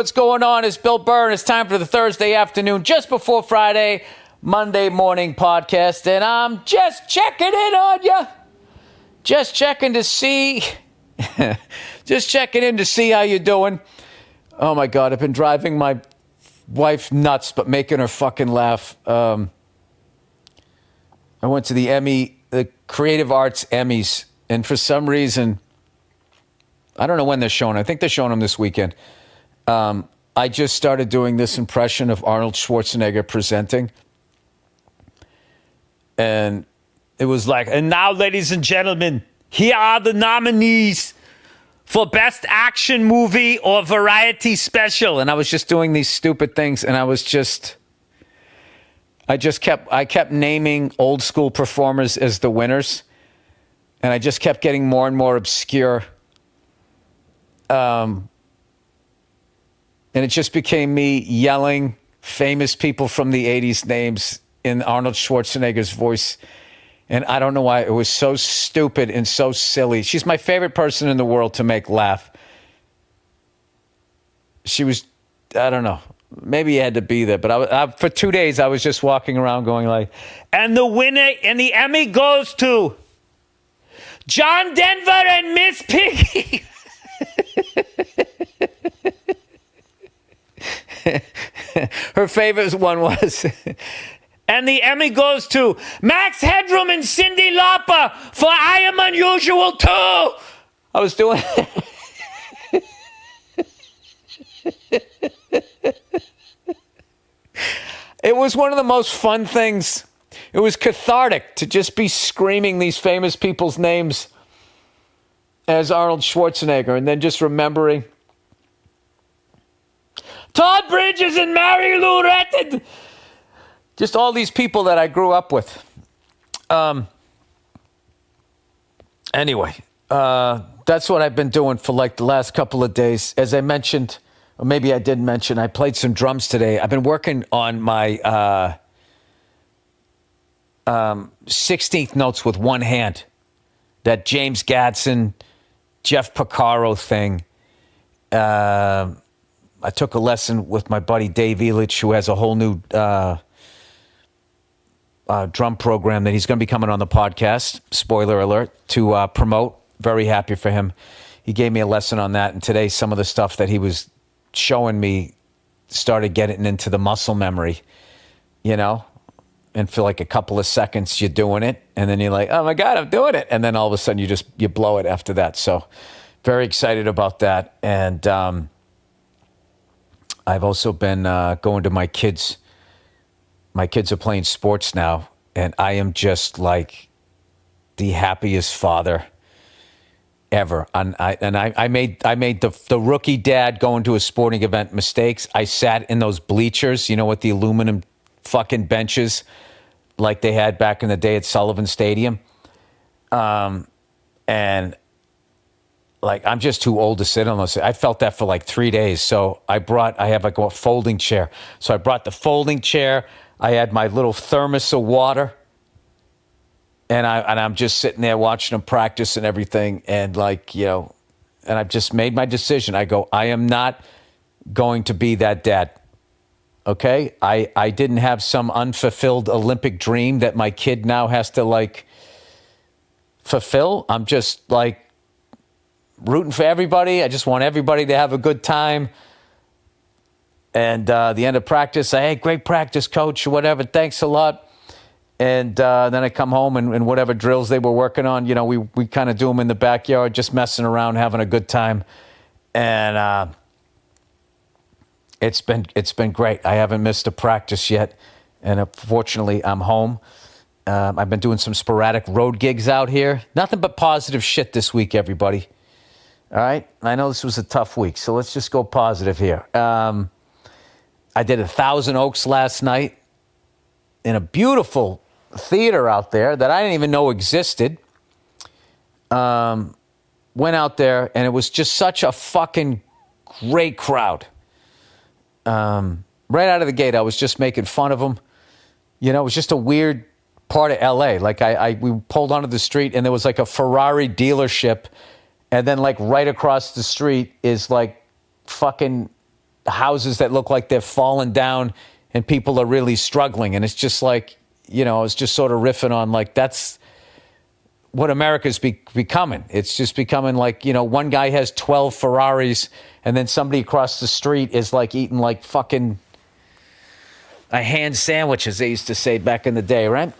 what's going on? It's Bill Burr, and it's time for the Thursday afternoon, just before Friday, Monday morning podcast, and I'm just checking in on you. Just checking to see how you're doing. Oh, my God, I've been driving my wife nuts, but making her fucking laugh. I went to the Creative Arts Emmys, and for some reason, I don't know when they're showing. I think they're showing them this weekend. I just started doing this impression of Arnold Schwarzenegger presenting. And it was like, and now, ladies and gentlemen, here are the nominees for Best Action Movie or Variety Special. And I was just doing these stupid things, and I kept naming old school performers as the winners. And I just kept getting more and more obscure. And it just became me yelling famous people from the 80s names in Arnold Schwarzenegger's voice. And I don't know why. It was so stupid and so silly. She's my favorite person in the world to make laugh. She was, I don't know. Maybe you had to be there. But for 2 days, I was just walking around going like, and the winner and the Emmy goes to John Denver and Miss Piggy. Her favorite one was, and the Emmy goes to Max Headroom and Cyndi Lauper for I Am Unusual Too. I was doing it was one of the most fun things. It was cathartic to just be screaming these famous people's names as Arnold Schwarzenegger, and then just remembering Todd Bridges and Mary Lou Retton. Just all these people that I grew up with. Anyway, that's what I've been doing for like the last couple of days. As I mentioned, or maybe I didn't mention, I played some drums today. I've been working on my 16th notes with one hand. That James Gadsden, Jeff Porcaro thing. I took a lesson with my buddy Dave Elitch, who has a whole new drum program that he's going to be coming on the podcast, spoiler alert, to promote. Very happy for him. He gave me a lesson on that, and today some of the stuff that he was showing me started getting into the muscle memory, you know? And for like a couple of seconds, you're doing it, and then you're like, oh my God, I'm doing it. And then all of a sudden, you blow it after that. So very excited about that. And I've also been going to my kids. My kids are playing sports now, and I am just like the happiest father ever. And I made the rookie dad going to a sporting event mistakes. I sat in those bleachers, you know, with the aluminum fucking benches like they had back in the day at Sullivan Stadium. And like, I'm just too old to sit on those. I felt that for like 3 days. So I have like a folding chair. So I brought the folding chair. I had my little thermos of water. And I'm just sitting there watching them practice and everything. And like, you know, and I've just made my decision. I go, I am not going to be that dad. Okay? I didn't have some unfulfilled Olympic dream that my kid now has to like fulfill. I'm just like rooting for everybody. I just want everybody to have a good time. And the end of practice, hey, great practice, coach, or whatever. Thanks a lot. And then I come home and whatever drills they were working on, you know, we kind of do them in the backyard, just messing around, having a good time. And it's been great. I haven't missed a practice yet. And fortunately, I'm home. I've been doing some sporadic road gigs out here. Nothing but positive shit this week, everybody. All right? I know this was a tough week, so let's just go positive here. I did 1,000 Oaks last night in a beautiful theater out there that I didn't even know existed. Went out there, and it was just such a fucking great crowd. Right out of the gate, I was just making fun of them. You know, it was just a weird part of L.A. Like, we pulled onto the street, and there was like a Ferrari dealership, and then like right across the street is like fucking houses that look like they're falling down and people are really struggling. And it's just like, I was just sort of riffing on like, that's what America's becoming. It's just becoming like, one guy has 12 Ferraris and then somebody across the street is like eating like fucking a hand sandwich, as they used to say back in the day, right?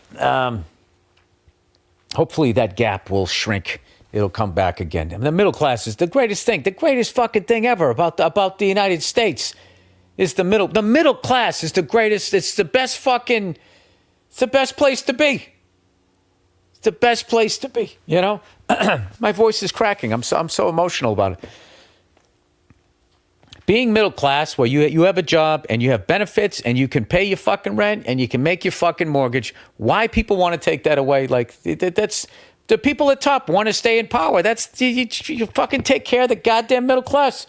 Hopefully that gap will shrink. It'll come back again. And the middle class is the greatest thing, the greatest fucking thing ever about the United States is the middle. The middle class is the greatest. It's the best fucking, it's the best place to be. It's the best place to be, My voice is cracking. I'm so emotional about it. Being middle class, where you have a job and you have benefits and you can pay your fucking rent and you can make your fucking mortgage. Why people want to take that away? Like that's the people at top want to stay in power. That's you fucking take care of the goddamn middle class.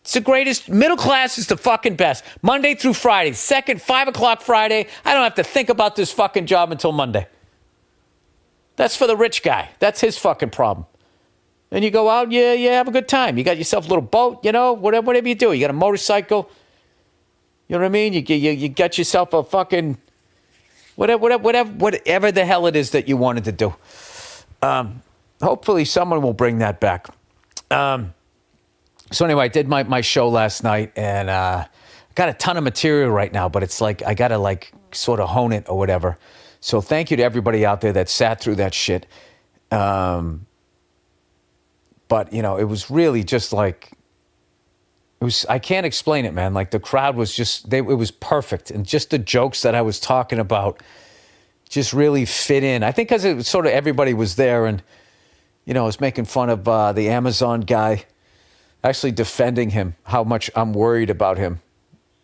It's the greatest. Middle class is the fucking best. Monday through Friday, second 5 o'clock Friday. I don't have to think about this fucking job until Monday. That's for the rich guy. That's his fucking problem. And you go out, you have a good time. You got yourself a little boat, whatever you do. You got a motorcycle. You know what I mean? You got yourself a fucking whatever the hell it is that you wanted to do. Hopefully someone will bring that back. So anyway, I did my show last night and got a ton of material right now, but it's like I got to like sort of hone it or whatever. So thank you to everybody out there that sat through that shit. But, it was really just like, I can't explain it, man. Like the crowd was just, it was perfect. And just the jokes that I was talking about just really fit in. I think because it was sort of everybody was there and, I was making fun of the Amazon guy, actually defending him, how much I'm worried about him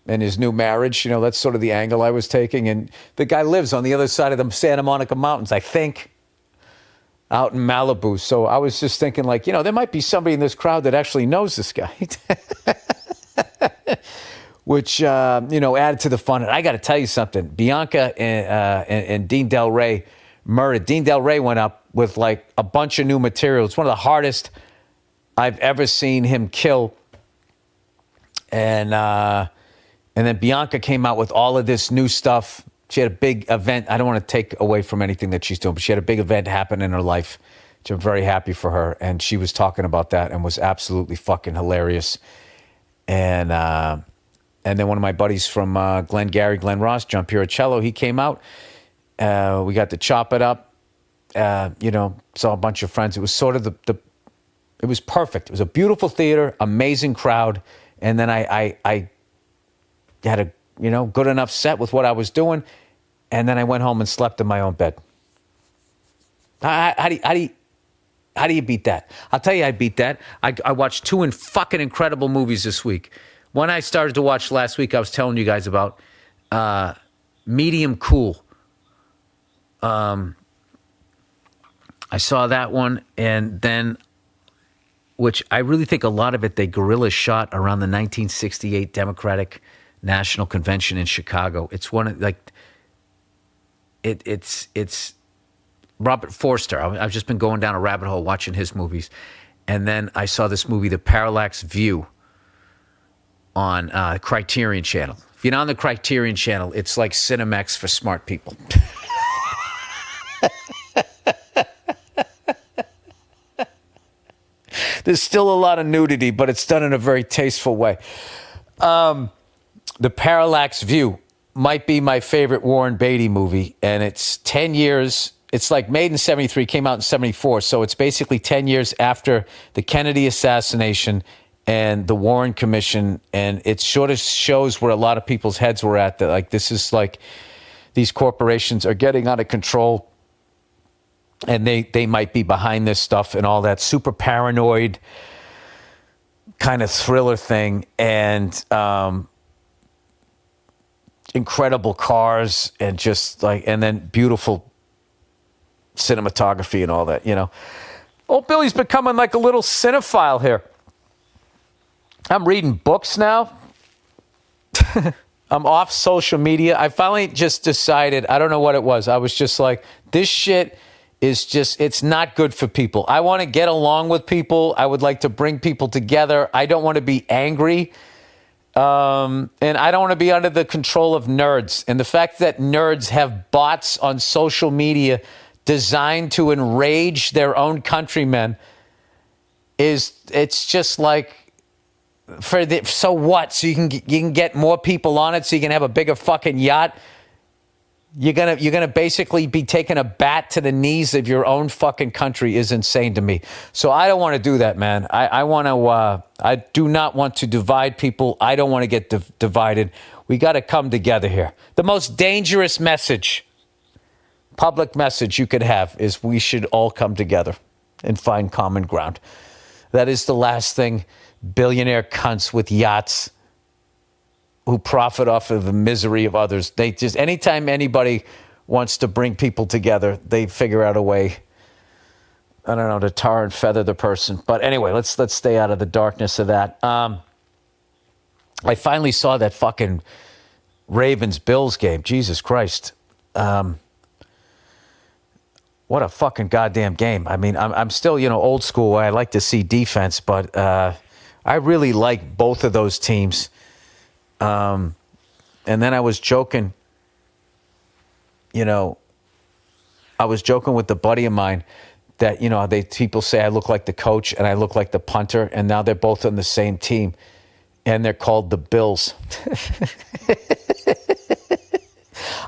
and his new marriage. That's sort of the angle I was taking. And the guy lives on the other side of the Santa Monica Mountains, I think, out in Malibu. So I was just thinking like, there might be somebody in this crowd that actually knows this guy, which, added to the fun. And I got to tell you something, Bianca and Dean Del Rey murdered. Dean Del Rey went up with like a bunch of new material. It's one of the hardest I've ever seen him kill. And then Bianca came out with all of this new stuff. She had a big event. I don't want to take away from anything that she's doing, but she had a big event happen in her life, which I'm very happy for her. And she was talking about that and was absolutely fucking hilarious. And then one of my buddies from Glen Ross, John Piricello, he came out. We got to chop it up. Saw a bunch of friends. It was sort of it was perfect. It was a beautiful theater, amazing crowd. And then I had a, good enough set with what I was doing. And then I went home and slept in my own bed. How do you beat that? I'll tell you I beat that. I watched two fucking incredible movies this week. One I started to watch last week, I was telling you guys about, Medium Cool. I saw that one, and then, which I really think a lot of it, they guerrilla shot around the 1968 Democratic National Convention in Chicago. It's one of, like, it's Robert Forster. I've just been going down a rabbit hole watching his movies. And then I saw this movie, The Parallax View, on Criterion Channel. If you're not on the Criterion Channel, it's like Cinemax for smart people. There's still a lot of nudity, but it's done in a very tasteful way. The Parallax View might be my favorite Warren Beatty movie, and it's 10 years. It's like made in 73, came out in 74, so it's basically 10 years after the Kennedy assassination and the Warren Commission, and it sort of shows where a lot of people's heads were at, that like this is like these corporations are getting out of control, and they might be behind this stuff and all that super paranoid kind of thriller thing, and incredible cars and just like, and then beautiful cinematography and all that, Old Billy's becoming like a little cinephile here. I'm reading books now. I'm off social media. I finally just decided, I don't know what it was. I was just like, this shit is just, it's not good for people. I want to get along with people. I would like to bring people together. I don't want to be angry And I don't want to be under the control of nerds. And the fact that nerds have bots on social media designed to enrage their own countrymen it's just like, so what? So you can get more people on it so you can have a bigger fucking yacht? You're gonna basically be taking a bat to the knees of your own fucking country is insane to me. So I don't want to do that, man. I do not want to divide people. I don't want to get divided. We got to come together here. The most dangerous message, public message you could have is we should all come together and find common ground. That is the last thing billionaire cunts with yachts who profit off of the misery of others. They just, anytime anybody wants to bring people together, they figure out a way, I don't know, to tar and feather the person. But anyway, let's stay out of the darkness of that. I finally saw that fucking Ravens-Bills game. Jesus Christ. What a fucking goddamn game. I mean, I'm still, old school. I like to see defense, but I really like both of those teams. And then I was joking, I was joking with a buddy of mine that, people say I look like the coach and I look like the punter, and now they're both on the same team, and they're called the Bills.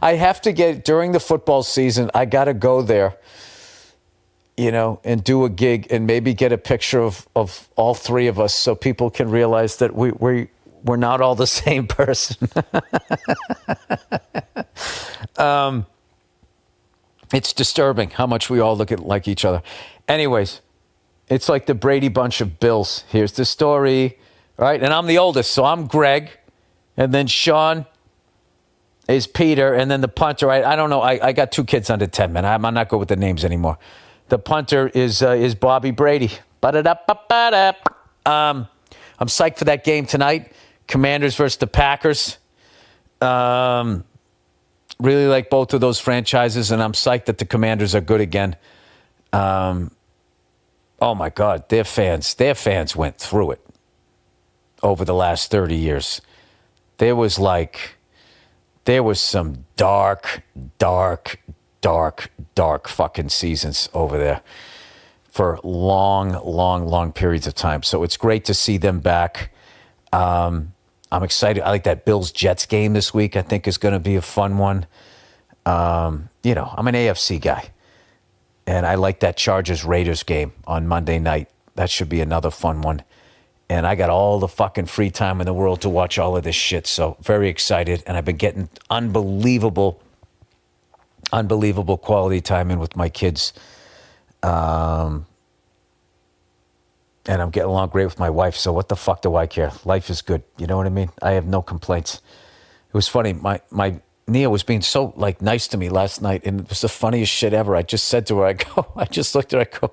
I have to during the football season, I got to go there, and do a gig and maybe get a picture of all three of us so people can realize that we're not all the same person. It's disturbing how much we all look like each other. Anyways, it's like the Brady Bunch of Bills. Here's the story, right? And I'm the oldest, so I'm Greg, and then Sean is Peter, and then the punter, I don't know. I got two kids under 10, man. I'm not good with the names anymore. The punter is Bobby Brady. I'm psyched for that game tonight. Commanders versus the Packers. Really like both of those franchises, and I'm psyched that the Commanders are good again. Oh my God, their fans went through it over the last 30 years. There was some dark fucking seasons over there for long periods of time. So it's great to see them back. I'm excited. I like that Bills-Jets game this week. I think is going to be a fun one. I'm an AFC guy, and I like that Chargers-Raiders game on Monday night. That should be another fun one. And I got all the fucking free time in the world to watch all of this shit. So very excited. And I've been getting unbelievable quality time in with my kids. And I'm getting along great with my wife. So what the fuck do I care? Life is good. You know what I mean? I have no complaints. It was funny. My Nia was being so nice to me last night. And it was the funniest shit ever. I just said to her, I just looked at her,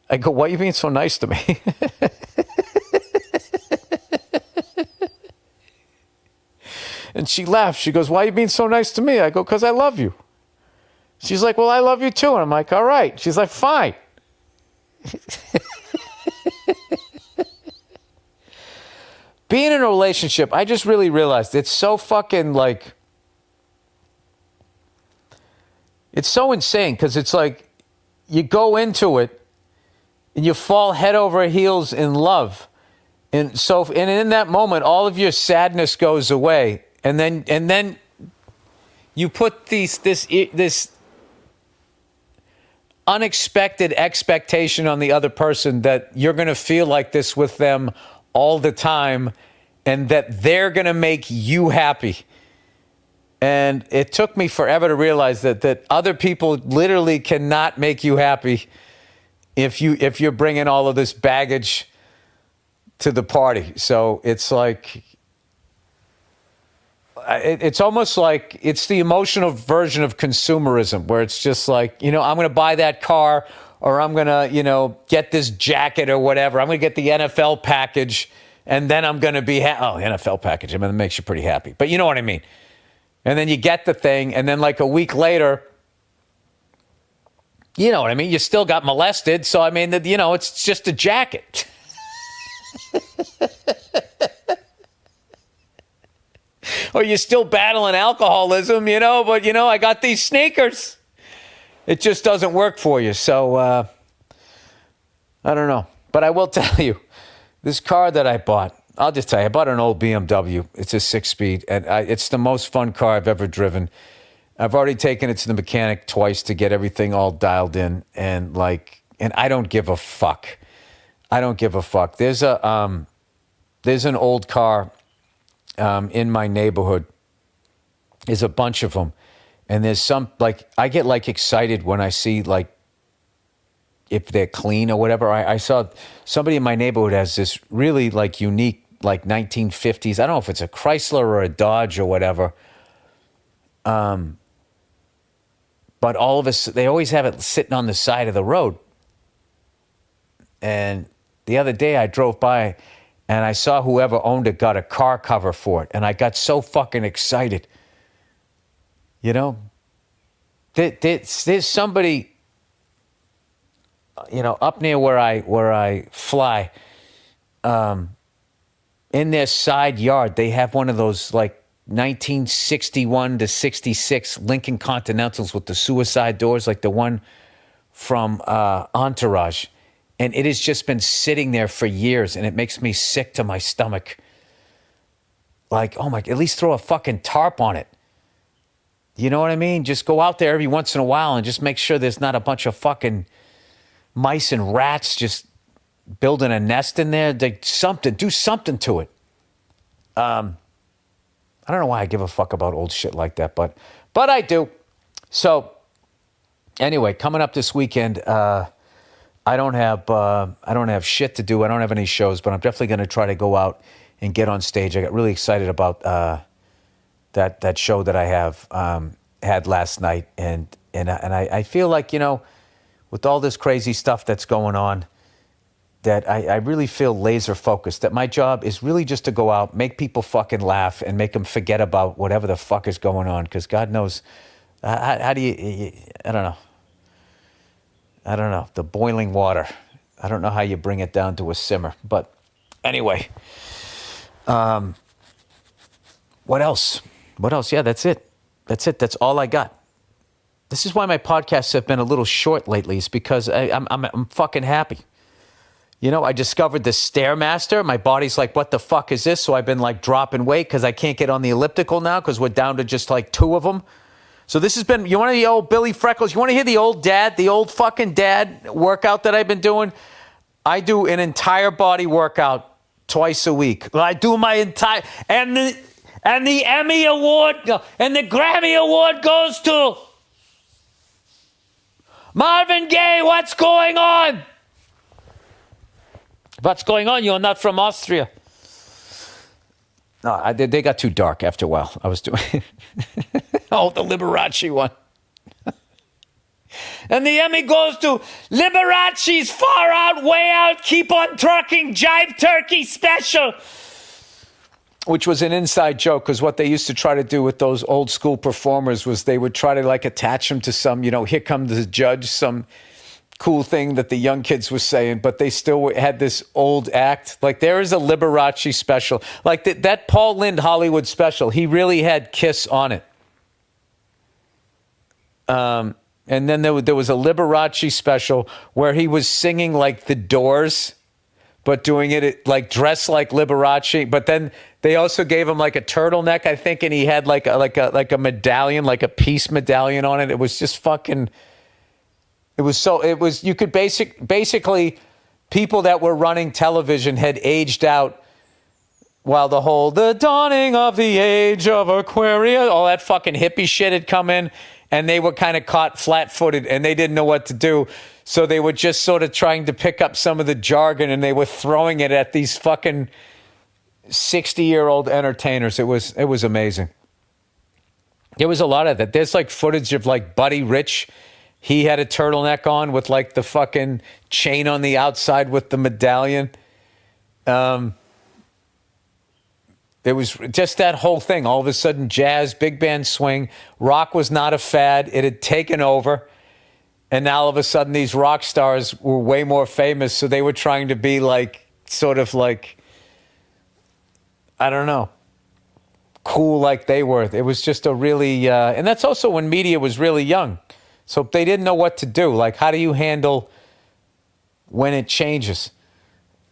I go, why are you being so nice to me? And she laughed. She goes, why are you being so nice to me? I go, because I love you. She's like, well, I love you too. And I'm like, all right. She's like, fine. Being in a relationship, I just really realized it's so fucking it's so insane because it's like you go into it and you fall head over heels in love. And in that moment, all of your sadness goes away. And then you put this unexpected expectation on the other person that you're going to feel like this with them all the time and that they're going to make you happy. And it took me forever to realize that other people literally cannot make you happy if you're bringing all of this baggage to the party. So it's like, it's almost like it's the emotional version of consumerism where it's just like, I'm going to buy that car or I'm going to, get this jacket or whatever. I'm going to get the NFL package and then I'm going to be, NFL package. I mean, it makes you pretty happy, but you know what I mean? And then you get the thing and then a week later, you know what I mean? You still got molested. So, I mean, it's just a jacket. or you're still battling alcoholism, but I got these sneakers. It just doesn't work for you. So, I don't know. But I will tell you, this car that I bought, I'll just tell you, I bought an old BMW. It's a 6-speed, and it's the most fun car I've ever driven. I've already taken it to the mechanic twice to get everything all dialed in, and I don't give a fuck. I don't give a fuck. There's an old car in my neighborhood. There's a bunch of them, and there's some I get excited when I see if they're clean or whatever. I saw somebody in my neighborhood has this really unique 1950s. I don't know if it's a Chrysler or a Dodge or whatever. But all of us, they always have it sitting on the side of the road. And the other day I drove by and I saw whoever owned it got a car cover for it. And I got so fucking excited. There's somebody, up near where I fly, in their side yard, they have one of those 1961 to 66 Lincoln Continentals with the suicide doors, like the one from Entourage. And it has just been sitting there for years, and it makes me sick to my stomach. Oh my, at least throw a fucking tarp on it. You know what I mean? Just go out there every once in a while and just make sure there's not a bunch of fucking mice and rats just building a nest in there. Do something to it. I don't know why I give a fuck about old shit like that, but I do. So anyway, coming up this weekend, I don't have shit to do. I don't have any shows, but I'm definitely going to try to go out and get on stage. I got really excited about that show that I had last night, and I feel like with all this crazy stuff that's going on, that I really feel laser focused, that my job is really just to go out, make people fucking laugh, and make them forget about whatever the fuck is going on. Because God knows, how do you, I don't know, the boiling water. I don't know how you bring it down to a simmer. But anyway, what else? Yeah, that's it. That's all I got. This is why my podcasts have been a little short lately. It's because I'm fucking happy. I discovered the Stairmaster. My body's like, what the fuck is this? So I've been dropping weight because I can't get on the elliptical now because we're down to just 2 of them. So this has been, you want to hear old Billy Freckles? You want to hear the old fucking dad workout that I've been doing? I do an entire body workout twice a week. I do my entire, and the Emmy Award and the Grammy Award goes to Marvin Gaye. What's going on? What's going on? You're not from Austria. No, they got too dark after a while. I was doing the Liberace one. And the Emmy goes to Liberace's Far Out, Way Out, Keep on Trucking, Jive Turkey Special. Which was an inside joke, because what they used to try to do with those old school performers was they would try to attach them to some, here comes the judge, some cool thing that the young kids were saying, but they still had this old act. There is a Liberace special. That Paul Lynde Hollywood special, he really had Kiss on it. And then there was a Liberace special where he was singing The Doors, but doing it dressed like Liberace. But then they also gave him a turtleneck, I think, and he had a medallion, a peace medallion on it. It was just fucking... you could basically, people that were running television had aged out while the dawning of the age of Aquarius, all that fucking hippie shit had come in, and they were kind of caught flat-footed and they didn't know what to do. So they were just sort of trying to pick up some of the jargon, and they were throwing it at these fucking 60-year-old entertainers. It was amazing. There was a lot of that. There's footage of Buddy Rich. He had a turtleneck on with the fucking chain on the outside with the medallion. It was just that whole thing. All of a sudden, jazz, big band swing, rock was not a fad. It had taken over. And now all of a sudden, these rock stars were way more famous. So they were trying to be I don't know, cool like they were. It was just a really, and that's also when media was really young. So they didn't know what to do. Like, how do you handle when it changes?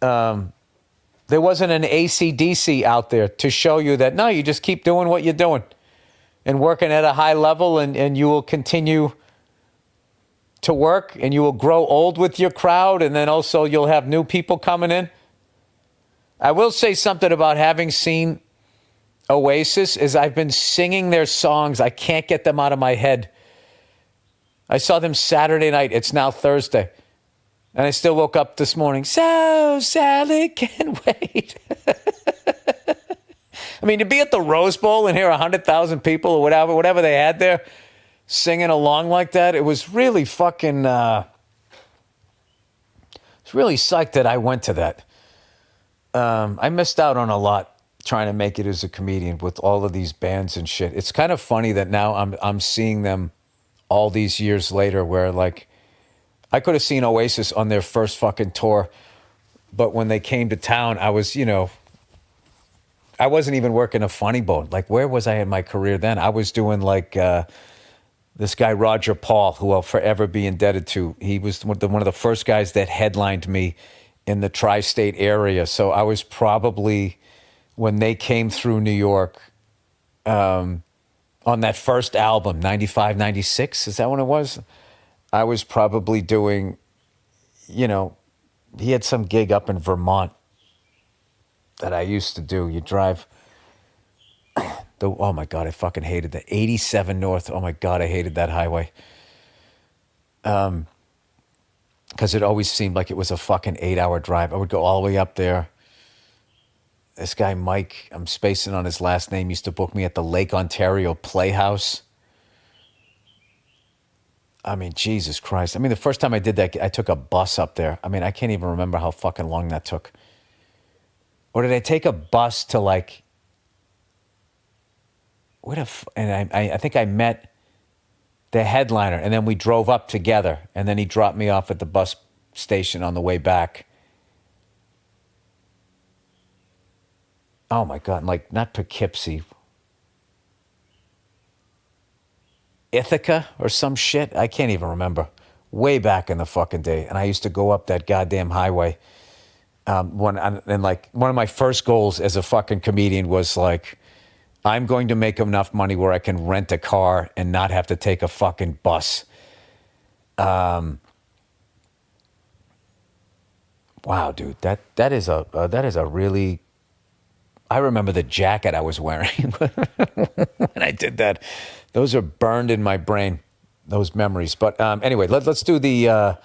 There wasn't an AC/DC out there to show you that, no, you just keep doing what you're doing and working at a high level, and you will continue to work, and you will grow old with your crowd, and then also you'll have new people coming in. I will say something about having seen Oasis is I've been singing their songs. I can't get them out of my head. I saw them Saturday night. It's now Thursday. And I still woke up this morning. So Sally can't wait. I mean, to be at the Rose Bowl and hear 100,000 people or whatever they had there singing along like that, it was really fucking, it's really psyched that I went to that. I missed out on a lot trying to make it as a comedian with all of these bands and shit. It's kind of funny that now I'm seeing them all these years later where, like, I could have seen Oasis on their first fucking tour, but when they came to town, I was, I wasn't even working a Funny Bone. Like, where was I in my career then? I was doing, like, this guy, Roger Paul, who I'll forever be indebted to. He was one of the first guys that headlined me in the tri-state area. So I was probably, when they came through New York, on that first album, 95, 96, is that when it was? I was probably doing, he had some gig up in Vermont that I used to do. You drive, oh my God, I fucking hated that. 87 North, oh my God, I hated that highway. Because it always seemed like it was a fucking 8-hour drive. I would go all the way up there. This guy, Mike, I'm spacing on his last name, used to book me at the Lake Ontario Playhouse. I mean, Jesus Christ. I mean, the first time I did that, I took a bus up there. I mean, I can't even remember how fucking long that took. Or did I take a bus to, like, and I think I met the headliner, and then we drove up together, and then he dropped me off at the bus station on the way back. Oh my God, like, not Poughkeepsie. Ithaca or some shit. I can't even remember. Way back in the fucking day. And I used to go up that goddamn highway. One of my first goals as a fucking comedian was like, I'm going to make enough money where I can rent a car and not have to take a fucking bus. Wow, dude, that is a really. I remember the jacket I was wearing when I did that. Those are burned in my brain, those memories. But anyway, let's do the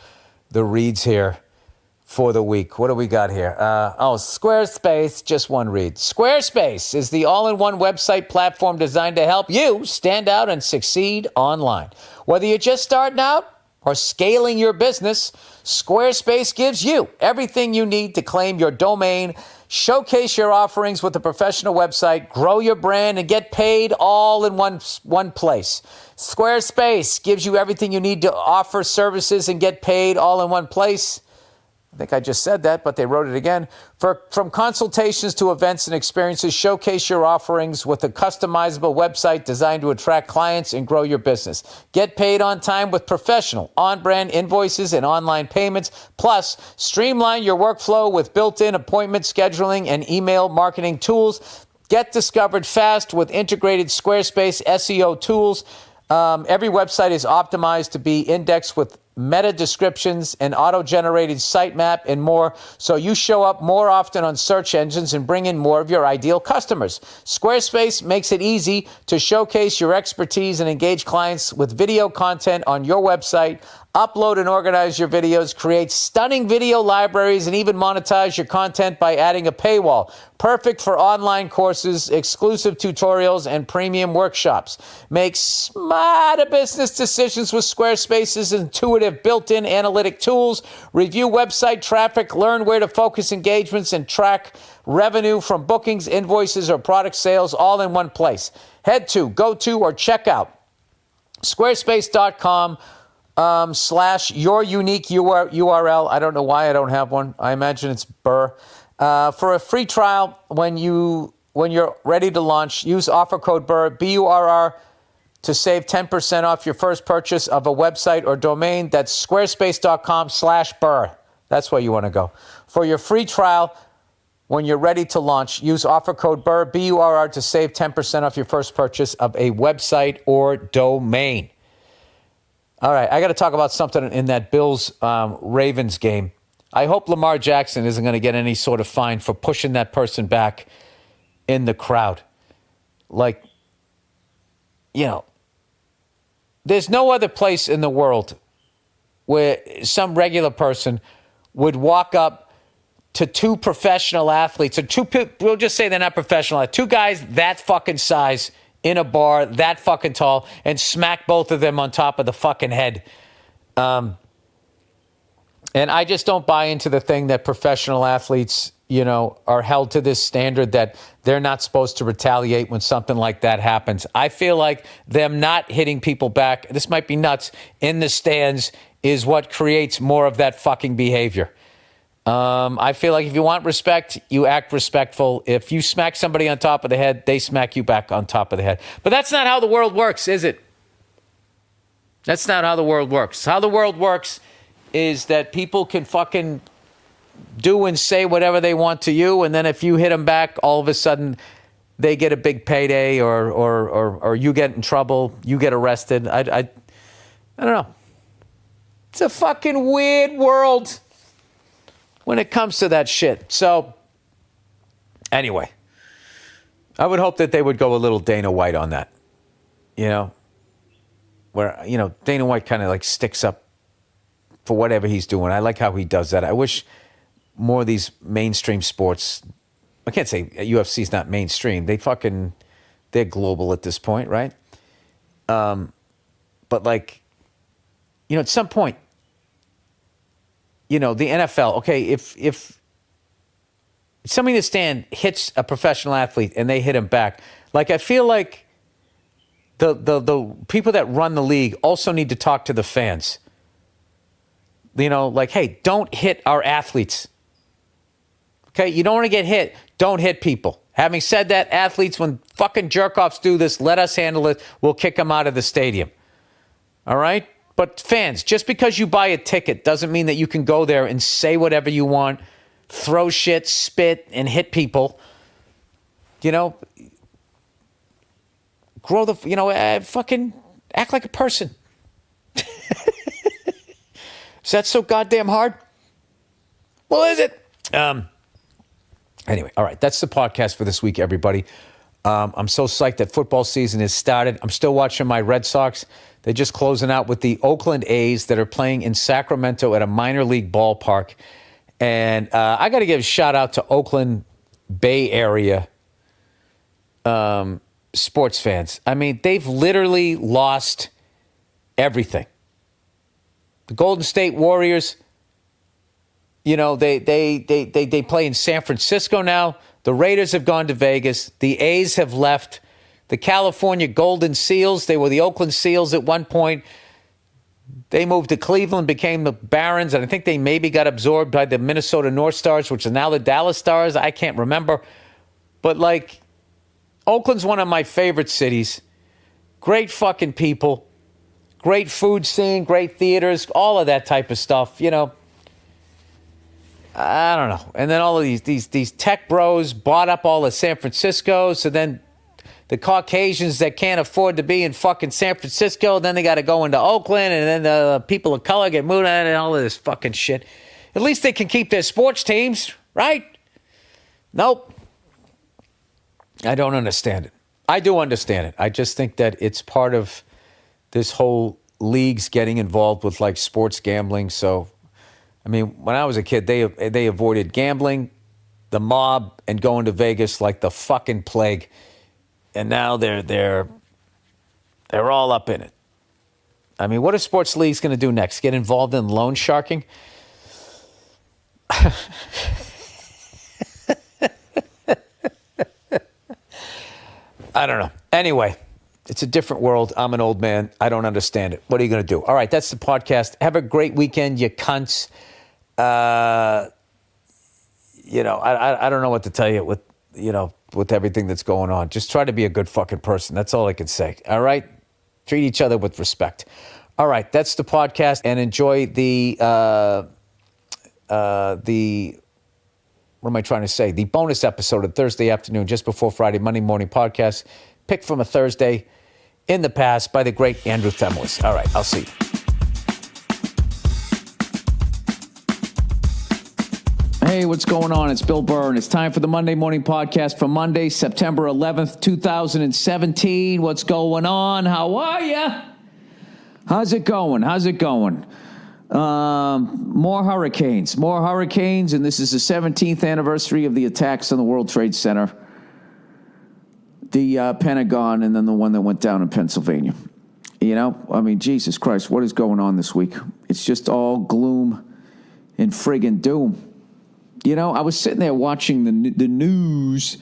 reads here for the week. What do we got here? Squarespace, just one read. Squarespace is the all-in-one website platform designed to help you stand out and succeed online. Whether you're just starting out or scaling your business, Squarespace gives you everything you need to claim your domain, showcase your offerings with a professional website, grow your brand, and get paid all in one place. Squarespace gives you everything you need to offer services and get paid all in one place. I think I just said that, but they wrote it again. From consultations to events and experiences, showcase your offerings with a customizable website designed to attract clients and grow your business. Get paid on time with professional, on-brand invoices and online payments. Plus, streamline your workflow with built-in appointment scheduling and email marketing tools. Get discovered fast with integrated Squarespace SEO tools. Every website is optimized to be indexed with meta descriptions, and auto-generated sitemap, and more, so you show up more often on search engines and bring in more of your ideal customers. Squarespace makes it easy to showcase your expertise and engage clients with video content on your website. Upload and organize your videos, create stunning video libraries, and even monetize your content by adding a paywall. Perfect for online courses, exclusive tutorials, and premium workshops. Make smarter business decisions with Squarespace's intuitive built-in analytic tools. Review website traffic, learn where to focus engagements, and track revenue from bookings, invoices, or product sales all in one place. Go to, or check out squarespace.com / your unique URL. I don't know why I don't have one. I imagine it's Burr. For a free trial, when you when you're ready to launch, use offer code Burr, B-U-R-R, to save 10% off your first purchase of a website or domain. That's squarespace.com/Burr. That's where you want to go. For your free trial, when you're ready to launch, use offer code Burr, B-U-R-R, to save 10% off your first purchase of a website or domain. All right, I got to talk about something in that Bills-Ravens game. I hope Lamar Jackson isn't going to get any sort of fine for pushing that person back in the crowd. Like, you know, there's no other place in the world where some regular person would walk up to two professional athletes, or two people, we'll just say they're not professional, two guys that fucking size in a bar, that fucking tall, and smack both of them on top of the fucking head. And I just don't buy into the thing that professional athletes, you know, are held to this standard that they're not supposed to retaliate when something like that happens. I feel like them not hitting people back, this might be nuts, in the stands is what creates more of that fucking behavior. I feel like if you want respect, you act respectful. If you smack somebody on top of the head, they smack you back on top of the head. But that's not how the world works, is it? That's not how the world works. How the world works is that people can fucking do and say whatever they want to you, and then if you hit them back, all of a sudden they get a big payday, or you get in trouble, you get arrested. I don't know. It's a fucking weird world when it comes to that shit. So, anyway, I would hope that they would go a little Dana White on that. You know, where, you know, Dana White kind of like sticks up for whatever he's doing. I like how he does that. I wish more of these mainstream sports, I can't say UFC's not mainstream. They're global at this point, right? But like, you know, at some point, you know, the NFL, okay, if somebody in the stand hits a professional athlete and they hit him back, like, I feel like the people that run the league also need to talk to the fans. You know, like, hey, don't hit our athletes. Okay, you don't want to get hit, don't hit people. Having said that, athletes, when fucking jerk-offs do this, let us handle it. We'll kick them out of the stadium. All right? But fans, just because you buy a ticket doesn't mean that you can go there and say whatever you want, throw shit, spit, and hit people. You know, fucking act like a person. Is that so goddamn hard? Well, is it? Anyway, all right, that's the podcast for this week, everybody. I'm so psyched that football season has started. I'm still watching my Red Sox. They're just closing out with the Oakland A's that are playing in Sacramento at a minor league ballpark. And I got to give a shout out to Oakland Bay Area sports fans. I mean, they've literally lost everything. The Golden State Warriors, you know, they play in San Francisco now. The Raiders have gone to Vegas. The A's have left. The California Golden Seals, they were the Oakland Seals at one point. They moved to Cleveland, became the Barons, and I think they maybe got absorbed by the Minnesota North Stars, which are now the Dallas Stars. I can't remember. But, like, Oakland's one of my favorite cities. Great fucking people. Great food scene, great theaters, all of that type of stuff, you know. I don't know. And then all of these tech bros bought up all of San Francisco, so then the Caucasians that can't afford to be in fucking San Francisco, then they got to go into Oakland, and then the people of color get moved out and all of this fucking shit. At least they can keep their sports teams, right? Nope. I don't understand it. I do understand it. I just think that it's part of this whole leagues getting involved with, like, sports gambling. So, I mean, when I was a kid, they avoided gambling, the mob, and going to Vegas like the fucking plague. And now they're all up in it. I mean, what are sports leagues going to do next? Get involved in loan sharking? I don't know. Anyway, it's a different world. I'm an old man. I don't understand it. What are you going to do? All right, that's the podcast. Have a great weekend, you cunts. You know, I don't know what to tell you with, you know, with everything that's going on. Just try to be a good fucking person. That's all I can say. All right? Treat each other with respect. All right, that's the podcast, and enjoy the what am I trying to say? The bonus episode of Thursday afternoon, just before Friday, Monday morning podcast, picked from a Thursday in the past by the great Andrew Themelis. All right, I'll see you. Hey, what's going on? It's Bill Burr, and it's time for the Monday morning podcast for Monday, September 11th, 2017. What's going on? How are you? How's it going? More hurricanes, and this is the 17th anniversary of the attacks on the World Trade Center, the Pentagon, and then the one that went down in Pennsylvania. You know, I mean, Jesus Christ, what is going on this week? It's just all gloom and friggin' doom. You know, I was sitting there watching the news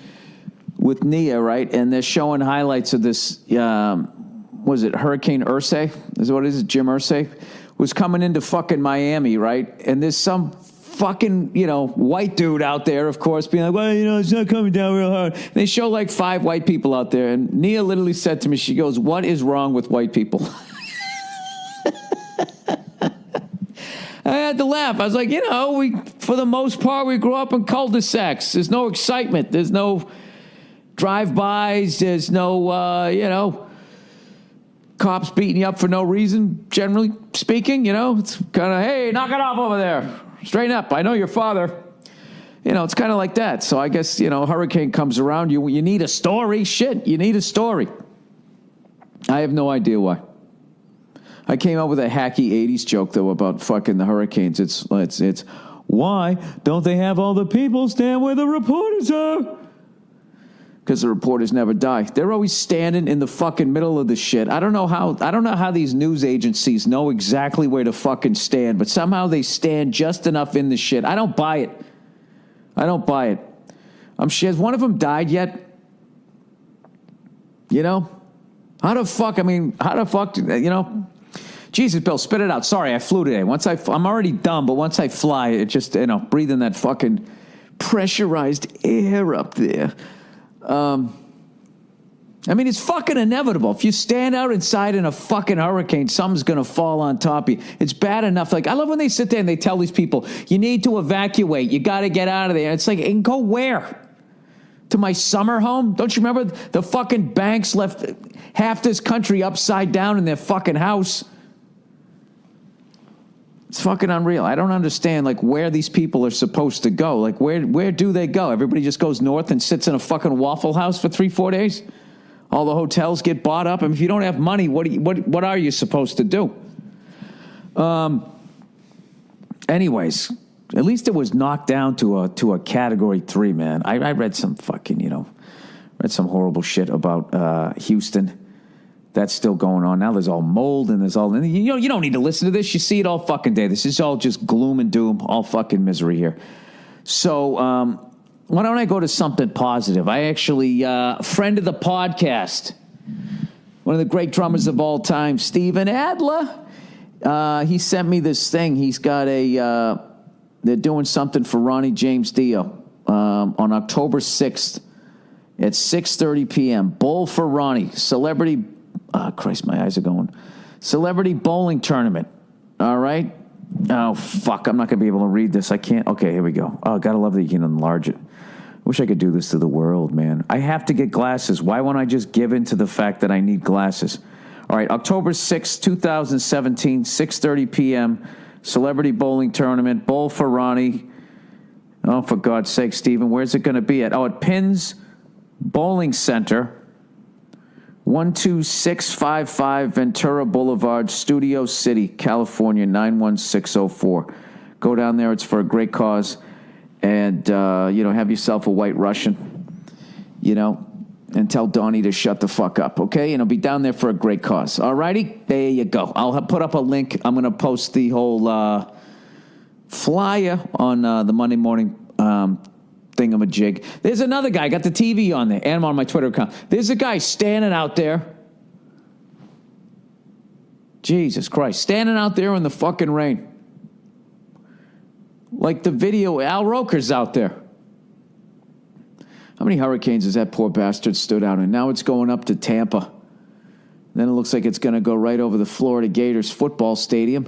with Nia, right? And they're showing highlights of this, was it Hurricane Irsay? Is what it is? Jim Irsay was coming into fucking Miami, right? And there's some fucking, white dude out there, of course, being like, well, it's not coming down real hard. And they show like 5 white people out there. And Nia literally said to me, she goes, what is wrong with white people? I had to laugh. I was like, for the most part, we grew up in cul-de-sacs. There's no excitement. There's no drive-bys. There's no, cops beating you up for no reason, generally speaking. It's kind of, hey, knock it off over there. Straighten up. I know your father. It's kind of like that. So I guess, hurricane comes around. You need a story. Shit, you need a story. I have no idea why. I came up with a hacky 80s joke, though, about fucking the hurricanes. It's why don't they have all the people stand where the reporters are? Because the reporters never die. They're always standing in the fucking middle of the shit. I don't know how these news agencies know exactly where to fucking stand, but somehow they stand just enough in the shit. I don't buy it. I'm sure. Has one of them died yet? How the fuck, Jesus, Bill, spit it out. Sorry, I flew today. I'm already dumb, but once I fly, it just, breathing that fucking pressurized air up there. It's fucking inevitable. If you stand out inside in a fucking hurricane, something's going to fall on top of you. It's bad enough. Like, I love when they sit there and they tell these people, you need to evacuate. You got to get out of there. And it's like, and go where? To my summer home? Don't you remember the fucking banks left half this country upside down in their fucking house? It's fucking unreal. I don't understand, where these people are supposed to go. Where do they go? Everybody just goes north and sits in a fucking Waffle House for 3-4 days? All the hotels get bought up. If you don't have money, what are you supposed to do? Anyways, at least it was knocked down to a Category 3, man. I read some fucking, read some horrible shit about Houston. That's still going on. Now there's all mold and there's all, you don't need to listen to this. You see it all fucking day. This is all just gloom and doom, all fucking misery here. So, why don't I go to something positive? I actually, friend of the podcast, one of the great drummers of all time, Steven Adler, he sent me this thing. He's got they're doing something for Ronnie James Dio, on October 6th at 6:30 p.m. Bowl for Ronnie, celebrity, Christ, my eyes are going. Celebrity bowling tournament. All right. Oh, fuck. I'm not going to be able to read this. I can't. Okay, here we go. Oh, gotta love that you can enlarge it. Wish I could do this to the world, man. I have to get glasses. Why won't I just give in to the fact that I need glasses? All right, October 6th, 2017, 6:30 p.m., celebrity bowling tournament. Bowl for Ronnie. Oh, for God's sake, Stephen, where's it going to be at? Oh, at Pins Bowling Center, 12655 Ventura Boulevard, Studio City, California, 91604. Go down there. It's for a great cause. And, have yourself a white Russian, and tell Donnie to shut the fuck up, okay? And I'll be down there for a great cause. All righty? There you go. I'll put up a link. I'm going to post the whole flyer on the Monday morning thingamajig. There's another guy, got the TV on there, and I'm on my Twitter account. There's a guy standing out there. Jesus Christ. Standing out there in the fucking rain. Like the video, Al Roker's out there. How many hurricanes has that poor bastard stood out in? Now it's going up to Tampa. Then it looks like it's going to go right over the Florida Gators football stadium.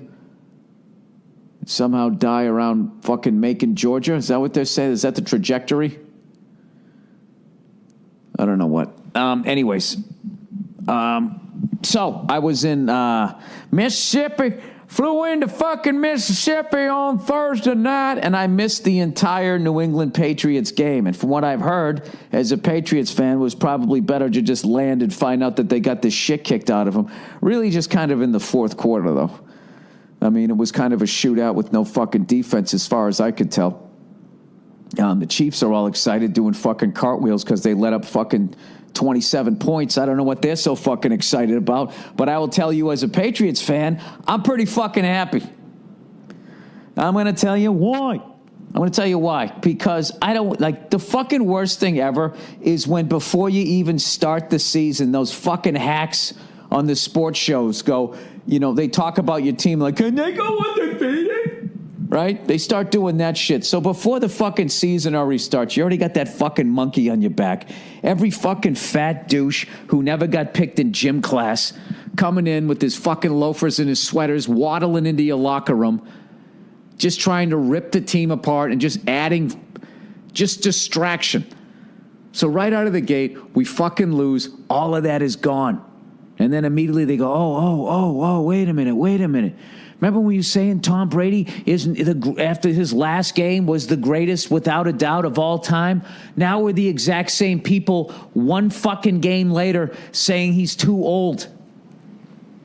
And somehow die around fucking Macon, Georgia. Is that what they're saying? Is that the trajectory? I don't know what. Anyways. So I was in Mississippi. Flew into fucking Mississippi on Thursday night, and I missed the entire New England Patriots game. And from what I've heard, as a Patriots fan, it was probably better to just land and find out that they got the shit kicked out of them. Really just kind of in the fourth quarter, though. I mean, it was kind of a shootout with no fucking defense as far as I could tell. The Chiefs are all excited doing fucking cartwheels because they let up fucking 27 points. I don't know what they're so fucking excited about, but I will tell you as a Patriots fan, I'm pretty fucking happy. I'm going to tell you why. Because I don't, like, the fucking worst thing ever is when before you even start the season, those fucking hacks on the sports shows go, you know, they talk about your team like, can they go undefeated? Right? They start doing that shit. So before the fucking season already starts, you already got that fucking monkey on your back. Every fucking fat douche who never got picked in gym class coming in with his fucking loafers and his sweaters, waddling into your locker room, just trying to rip the team apart and just adding just distraction. So right out of the gate, we fucking lose. All of that is gone. And then immediately they go, wait a minute. Remember when you were saying Tom Brady after his last game was the greatest without a doubt of all time? Now we're the exact same people one fucking game later saying he's too old.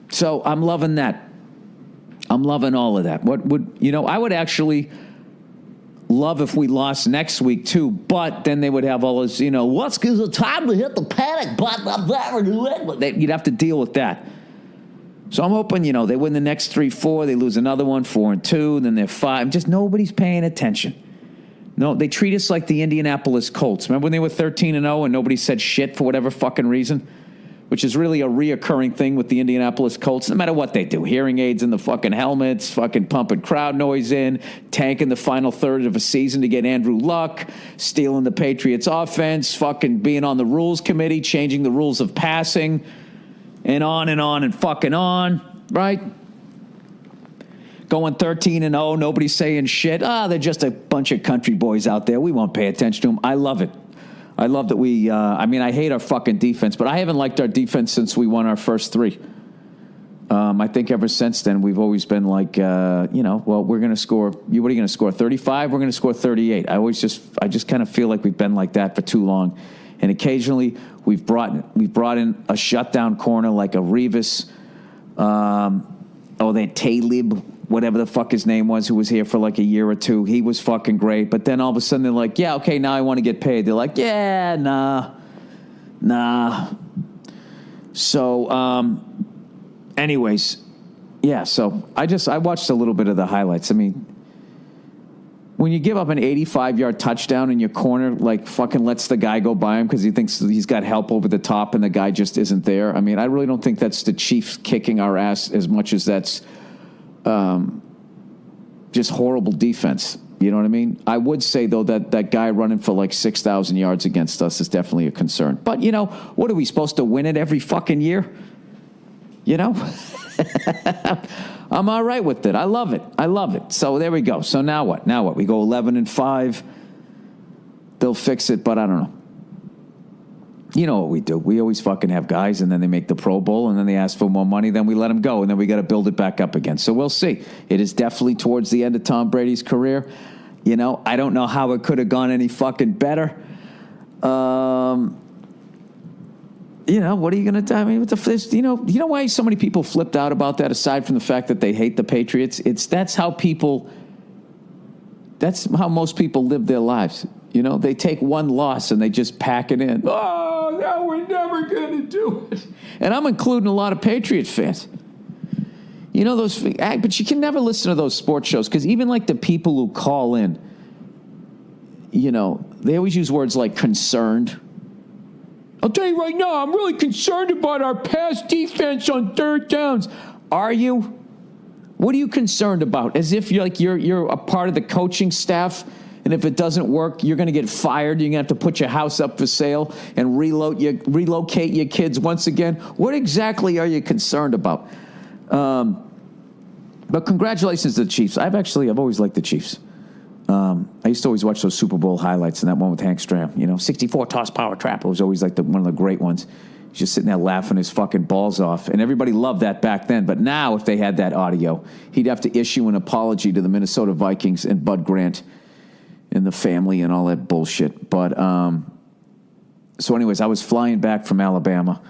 So I'm loving that. I'm loving all of that. I would actually love if we lost next week too, but then they would have all this, what's the time to hit the panic button? You'd have to deal with that. So I'm hoping, they win the next 3-4, they lose another one, 4-2, then they're 5. Just nobody's paying attention. No, they treat us like the Indianapolis Colts. Remember when they were 13-0 and nobody said shit for whatever fucking reason? Which is really a reoccurring thing with the Indianapolis Colts, no matter what they do. Hearing aids in the fucking helmets, fucking pumping crowd noise in, tanking the final third of a season to get Andrew Luck, stealing the Patriots offense, fucking being on the rules committee, changing the rules of passing, and on fucking on, right? Going 13-0, nobody's saying shit. They're just a bunch of country boys out there. We won't pay attention to them. I love it. I love that we, I hate our fucking defense, but I haven't liked our defense since we won our first 3. I think ever since then, we've always been like, we're going to score, what are you going to score, 35? We're going to score 38. I just kind of feel like we've been like that for too long. And occasionally we've brought in a shutdown corner like a Revis, that Talib, whatever the fuck his name was, who was here for like a year or 2. He was fucking great. But then all of a sudden they're like, yeah, okay, now I want to get paid. They're like, yeah, nah. So, anyways, yeah, so I watched a little bit of the highlights. I mean, when you give up an 85-yard touchdown and your corner, like, fucking lets the guy go by him because he thinks he's got help over the top and the guy just isn't there. I mean, I really don't think that's the Chiefs kicking our ass as much as that's just horrible defense. You know what I mean? I would say, though, that guy running for like 6,000 yards against us is definitely a concern. But, what are we supposed to win it every fucking year? I'm all right with it. I love it. So there we go. So now what? We go 11-5. They'll fix it, but I don't know. You know what we do. We always fucking have guys, and then they make the Pro Bowl, and then they ask for more money, then we let them go, and then we got to build it back up again. So we'll see. It is definitely towards the end of Tom Brady's career. I don't know how it could have gone any fucking better. What are you going to do? I mean, you know why so many people flipped out about that, aside from the fact that they hate the Patriots? That's how most people live their lives. They take one loss and they just pack it in. Oh, no, we're never going to do it. And I'm including a lot of Patriots fans. But you can never listen to those sports shows because even like the people who call in, they always use words like concerned. I'll tell you right now, I'm really concerned about our pass defense on third downs. Are you? What are you concerned about? As if you're a part of the coaching staff And if it doesn't work, you're going to get fired. You're going to have to put your house up for sale and relocate your kids once again. What exactly are you concerned about? But congratulations to the Chiefs. I've always liked the Chiefs. I used to always watch those Super Bowl highlights and that one with Hank Stram. 64 toss power trap. It was always like one of the great ones. He's just sitting there laughing his fucking balls off. And everybody loved that back then. But now, if they had that audio, he'd have to issue an apology to the Minnesota Vikings and Bud Grant and the family and all that bullshit. But, so anyways, I was flying back from Alabama.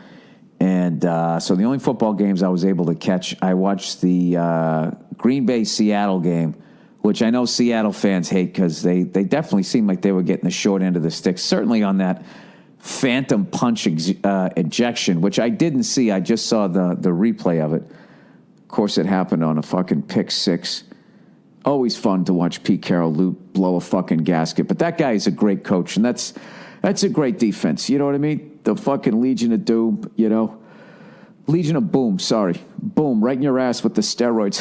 And so the only football games I was able to catch, I watched the Green Bay-Seattle game, which I know Seattle fans hate because they definitely seemed like they were getting the short end of the stick, certainly on that phantom punch ejection, which I didn't see. I just saw the replay of it. Of course, it happened on a fucking pick six. Always fun to watch Pete Carroll blow a fucking gasket. But that guy is a great coach, and that's a great defense. You know what I mean? The fucking Legion of Doom, Legion of Boom, sorry. Boom, right in your ass with the steroids.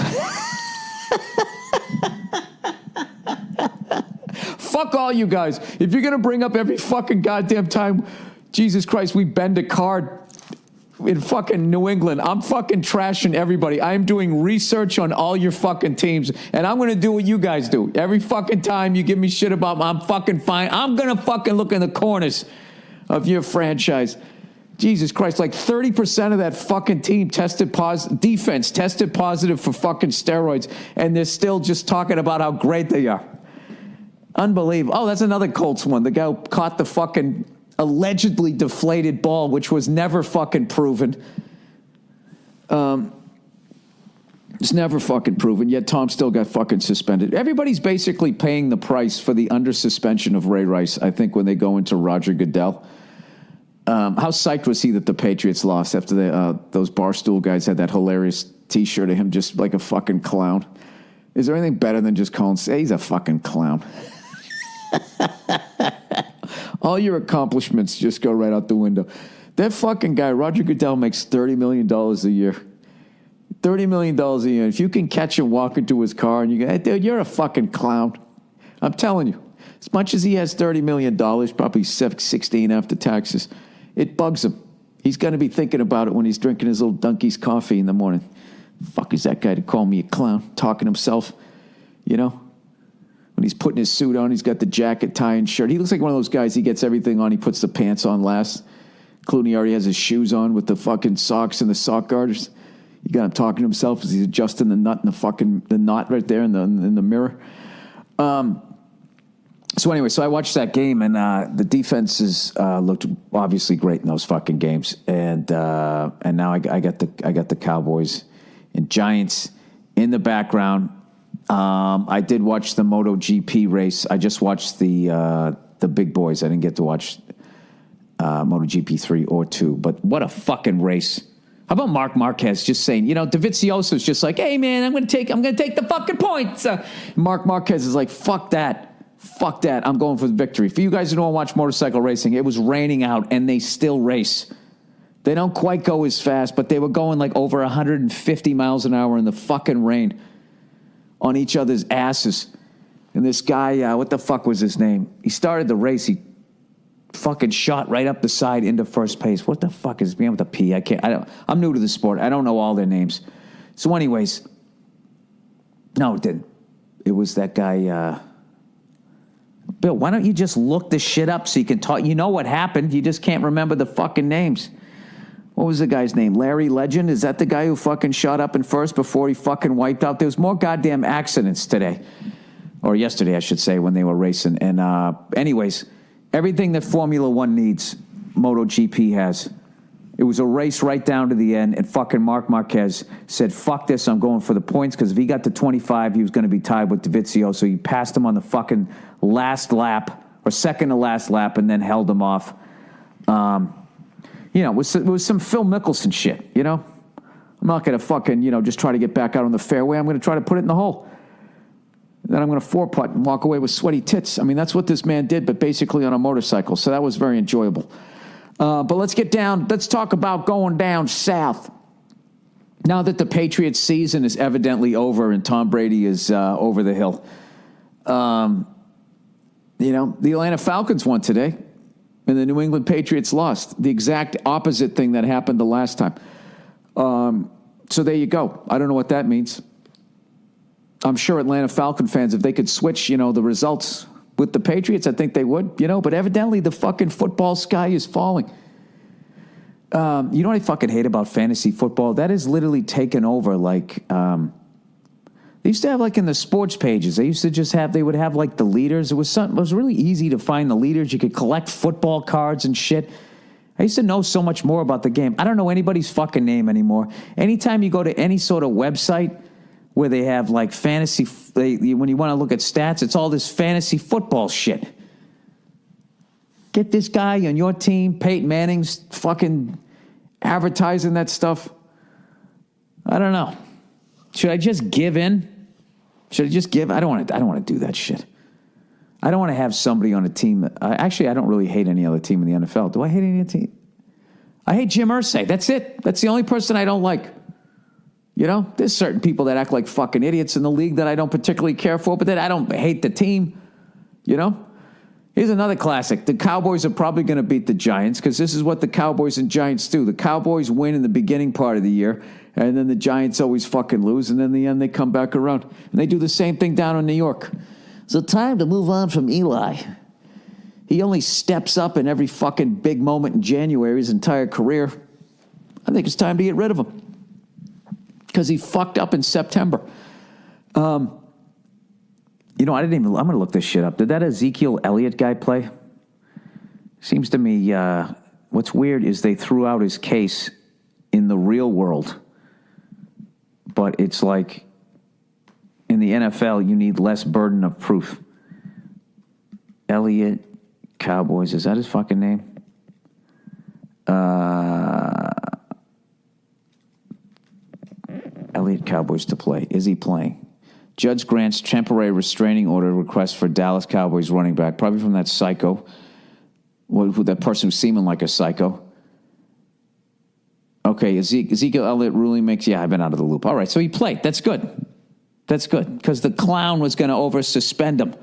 Fuck all you guys. If you're going to bring up every fucking goddamn time, Jesus Christ, we bend a card in fucking New England, I'm fucking trashing everybody. I'm doing research on all your fucking teams, and I'm going to do what you guys do. Every fucking time you give me shit about I'm fucking fine. I'm going to fucking look in the corners of your franchise. Jesus Christ, like 30% of that fucking team defense tested positive for fucking steroids, and they're still just talking about how great they are. Unbelievable. Oh, that's another Colts one. The guy who caught the fucking allegedly deflated ball, which was never fucking proven. It's never fucking proven, yet Tom still got fucking suspended. Everybody's basically paying the price for the under-suspension of Ray Rice, I think, when they go into Roger Goodell. How psyched was he that the Patriots lost after those Barstool guys had that hilarious T-shirt of him just like a fucking clown? Is there anything better than just calling, say he's a fucking clown? All your accomplishments just go right out the window. That fucking guy, Roger Goodell, makes $30 million a year. $30 million a year. If you can catch him walking to his car and you go, hey, dude, you're a fucking clown. I'm telling you. As much as he has $30 million, probably 16 after taxes, it bugs him. He's going to be thinking about it when he's drinking his little Dunkies coffee in the morning. Fuck is that guy to call me a clown? Talking himself, When he's putting his suit on, he's got the jacket, tie, and shirt. He looks like one of those guys, he gets everything on, he puts the pants on last. Clooney already has his shoes on with the fucking socks and the sock garters. You got him talking to himself as he's adjusting the nut and the knot right there in the mirror. So anyway, I watched that game, and the defenses looked obviously great in those fucking games, and now I got the Cowboys and Giants in the background. I did watch the MotoGP race. I just watched the big boys. I didn't get to watch MotoGP 3 or 2, but what a fucking race. How about Marc Marquez just saying, Dovizioso's just like, hey man, I'm gonna take the fucking points. Marc Marquez is like, fuck that. I'm going for the victory. For you guys who don't watch motorcycle racing, it was raining out and they still race. They don't quite go as fast, but they were going like over 150 miles an hour in the fucking rain on each other's asses. And this guy, what the fuck was his name? He started the race. He fucking shot right up the side into first place. What the fuck is being with a P? I'm new to the sport. I don't know all their names. So anyways, no, it didn't. It was that guy, Bill, why don't you just look the shit up so you can talk? You know what happened. You just can't remember the fucking names. What was the guy's name? Larry Legend? Is that the guy who fucking shot up in first before he fucking wiped out? There was more goddamn accidents today. Or yesterday, I should say, when they were racing. And anyways, everything that Formula One needs, MotoGP has. It was a race right down to the end, and fucking Marc Marquez said, fuck this, I'm going for the points, because if he got to 25, he was going to be tied with Dovizioso. So he passed him on the fucking last lap, or second to last lap, and then held him off. It was some Phil Mickelson shit, I'm not going to fucking, just try to get back out on the fairway. I'm going to try to put it in the hole. Then I'm going to four-putt and walk away with sweaty tits. I mean, that's what this man did, but basically on a motorcycle. So that was very enjoyable. But let's talk about going down south. Now that the Patriots season is evidently over and Tom Brady is over the hill. The Atlanta Falcons won today, and the New England Patriots lost. The exact opposite thing that happened the last time. So there you go. I don't know what that means. I'm sure Atlanta Falcon fans, if they could switch, the results with the Patriots, I think they would, but evidently the fucking football sky is falling. You know what I fucking hate about fantasy football? That is literally taken over like, they used to have like in the sports pages, they would have like the leaders. It was really easy to find the leaders. You could collect football cards and shit. I used to know so much more about the game. I don't know anybody's fucking name anymore. Anytime you go to any sort of website where they have like fantasy, when you want to look at stats, it's all this fantasy football shit. Get this guy on your team, Peyton Manning's fucking advertising that stuff. I don't know. Should I just give in? I don't want to do that shit. I don't want to have somebody on a team. Actually, I don't really hate any other team in the NFL. Do I hate any other team? I hate Jim Irsay. That's it. That's the only person I don't like. There's certain people that act like fucking idiots in the league that I don't particularly care for, but then I don't hate the team. Here's another classic. The Cowboys are probably going to beat the Giants because this is what the Cowboys and Giants do. The Cowboys win in the beginning part of the year, and then the Giants always fucking lose, and then in the end they come back around. And they do the same thing down in New York. So time to move on from Eli. He only steps up in every fucking big moment in January his entire career. I think it's time to get rid of him because he fucked up in September. I'm going to look this shit up. Did that Ezekiel Elliott guy play? Seems to me, what's weird is they threw out his case in the real world. But it's like, in the NFL, you need less burden of proof. Elliott, Cowboys, is that his fucking name? Elliott, Cowboys to play. Is he playing? Judge grants temporary restraining order request for Dallas Cowboys running back, probably from that psycho, that person who's seeming like a psycho. Okay, Ezekiel Elliott ruling makes, I've been out of the loop. All right, so he played. That's good. Because the clown was going to over-suspend him.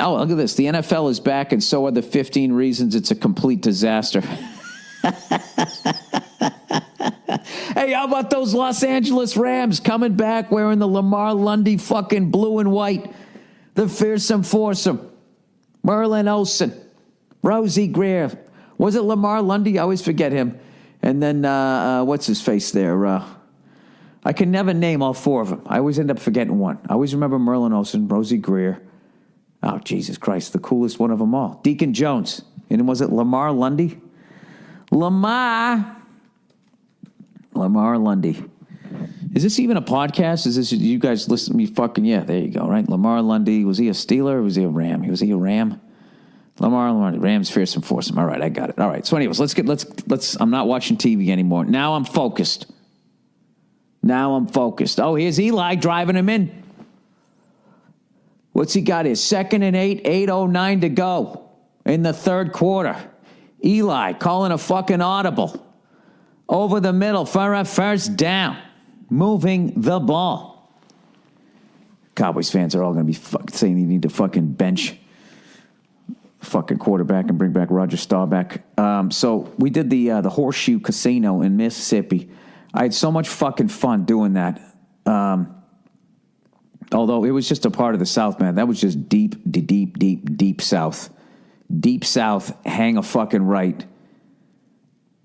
Oh, look at this. The NFL is back, and so are the 15 reasons it's a complete disaster. Hey, how about those Los Angeles Rams coming back wearing the Lamar Lundy fucking blue and white? The fearsome foursome. Merlin Olsen. Rosie Greer. Was it Lamar Lundy? I always forget him. And then, what's his face there? I can never name all four of them. I always end up forgetting one. I always remember Merlin Olsen, Rosie Greer. Oh, Jesus Christ, the coolest one of them all. Deacon Jones. And was it Lamar Lundy? Lamar Lundy. Is this even a podcast? Is this, you guys listen to me fucking, there you go, right? Lamar Lundy, was he a Steeler or was he a Ram? Was he a Ram? Lamar Lundy, Rams, fearsome foursome. All right, I got it. All right, so anyways, let's, I'm not watching TV anymore. Now I'm focused. Oh, here's Eli driving him in. What's he got here? 2nd and 8, 8:09 to go in the third quarter. Eli calling a fucking audible. Over the middle for a first down. Moving the ball. Cowboys fans are all going to be saying you need to fucking bench fucking quarterback and bring back Roger Staubach. So we did the Horseshoe Casino in Mississippi. I had so much fucking fun doing that. Although it was just a part of the South, man. That was just deep South. Deep South, hang a fucking right.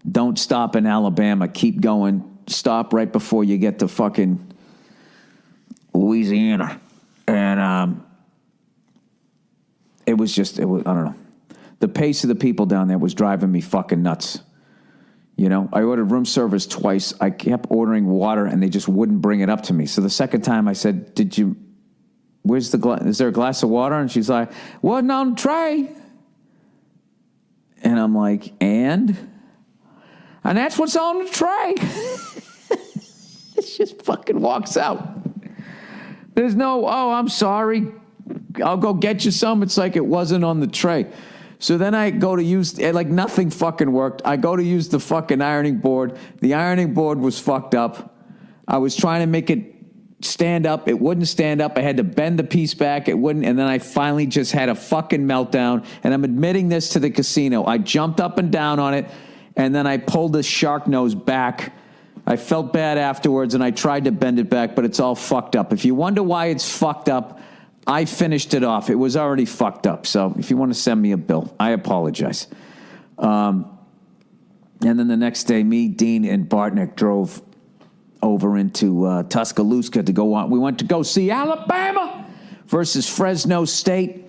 Don't stop in Alabama. Keep going. Stop right before you get to fucking Louisiana. And it was I don't know. The pace of the people down there was driving me fucking nuts. I ordered room service twice. I kept ordering water, and they just wouldn't bring it up to me. So the second time I said, is there a glass of water? And she's like, wasn't on the tray. And I'm like, and that's what's on the tray. It just fucking walks out. There's no, I'm sorry. I'll go get you some. It's like it wasn't on the tray. So then I go to use, nothing fucking worked. I go to use the fucking ironing board. The ironing board was fucked up. I was trying to make it stand up. It wouldn't stand up. I had to bend the piece back. It wouldn't. And then I finally just had a fucking meltdown. And I'm admitting this to the casino. I jumped up and down on it, and then I pulled the shark nose back. I felt bad afterwards, and I tried to bend it back, but it's all fucked up. If you wonder why it's fucked up, I finished it off. It was already fucked up. So if you want to send me a bill, I apologize. And then the next day, me, Dean, and Bartnick drove over into Tuscaloosa to go on. We went to go see Alabama versus Fresno State.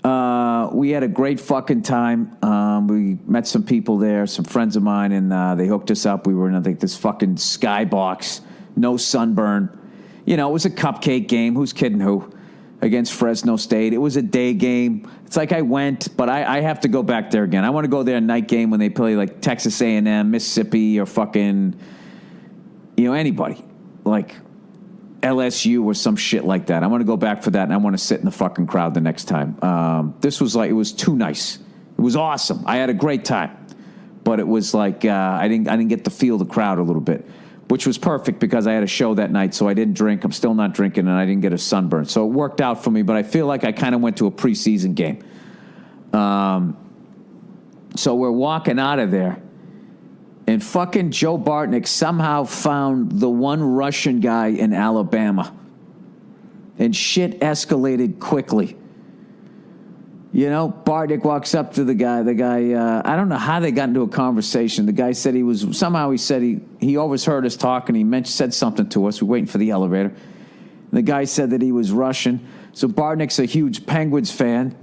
We had a great fucking time. We met some people there, some friends of mine, and they hooked us up. We were in, I think, this fucking skybox, no sunburn. You know, it was a cupcake game. Who's kidding who? Against Fresno State. It was a day game. It's like I went, but I have to go back there again. I want to go there a night game when they play like Texas A&M, Mississippi, or fucking, you know, anybody. Like LSU or some shit like that. I want to go back for that, and I want to sit in the fucking crowd the next time. This was like, it was too nice. It was awesome. I had a great time, but it was like I didn't get to feel the crowd a little bit, which was perfect because I had a show that night, so I didn't drink. I'm still not drinking, and I didn't get a sunburn, so it worked out for me. But I feel like I kind of went to a preseason game. So we're walking out of there. And fucking Joe Bartnick somehow found the one Russian guy in Alabama. And shit escalated quickly. You know, Bartnick walks up to the guy. The guy, I don't know how they got into a conversation. The guy said he said he overheard us talking. He said something to us. We were waiting for the elevator. And the guy said that he was Russian. So Bartnick's a huge Penguins fan.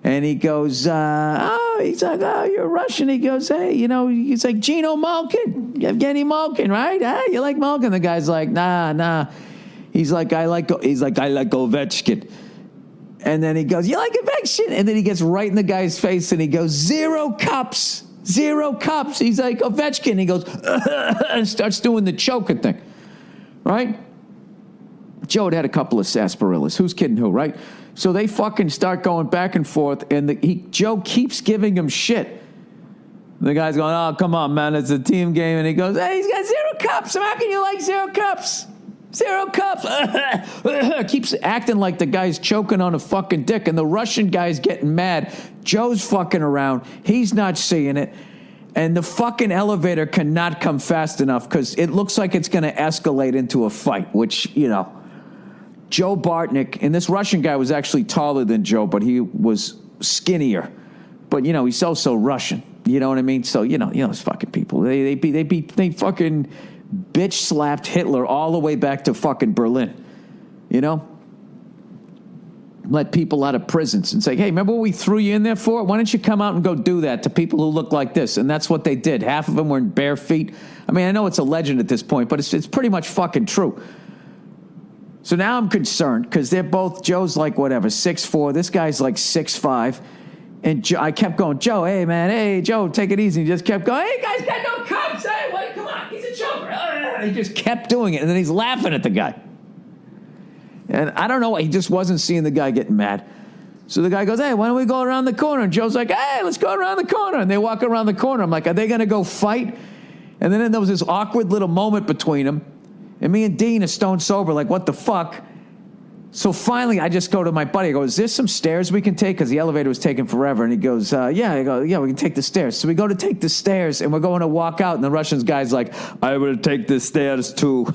And he goes, he's like, oh, you're Russian. He goes, hey, you know, he's like, Geno Malkin, Evgeny Malkin, right? You like Malkin? The guy's like, nah. He's like, I like Ovechkin. And then he goes, you like Ovechkin? And then he gets right in the guy's face and he goes, 0 cups. He's like, Ovechkin. He goes, and starts doing the choking thing, right? Joe had a couple of sarsaparillas. Who's kidding who, right? So they fucking start going back and forth, and Joe keeps giving him shit. The guy's going, oh, come on, man, it's a team game. And he goes, hey, he's got 0 cups. How can you like 0 cups? 0 cups. Keeps acting like the guy's choking on a fucking dick, and the Russian guy's getting mad. Joe's fucking around. He's not seeing it. And the fucking elevator cannot come fast enough because it looks like it's going to escalate into a fight, which, you know, Joe Bartnick, and this Russian guy was actually taller than Joe, but he was skinnier. But, you know, he's also Russian. You know what I mean? So, you know those fucking people. They fucking bitch slapped Hitler all the way back to fucking Berlin. You know? Let people out of prisons and say, hey, remember what we threw you in there for? Why don't you come out and go do that to people who look like this? And that's what they did. Half of them were in bare feet. I mean, I know it's a legend at this point, but it's pretty much fucking true. So now I'm concerned because they're both, Joe's like whatever, 6'4". This guy's like 6'5". And I kept going, Joe, hey, man, hey, Joe, take it easy. He just kept going, hey, guys, got no cups. Hey, wait, come on, he's a choker. He just kept doing it, and then he's laughing at the guy. And I don't know why, he just wasn't seeing the guy getting mad. So the guy goes, hey, why don't we go around the corner? And Joe's like, hey, let's go around the corner. And they walk around the corner. I'm like, are they going to go fight? And then there was this awkward little moment between them. And me and Dean are stone sober, like, what the fuck? So finally, I just go to my buddy. I go, is there some stairs we can take? Because the elevator was taking forever. And he goes, yeah. I go, yeah, we can take the stairs. So we go to take the stairs, and we're going to walk out. And the Russian guy's like, I will take the stairs too.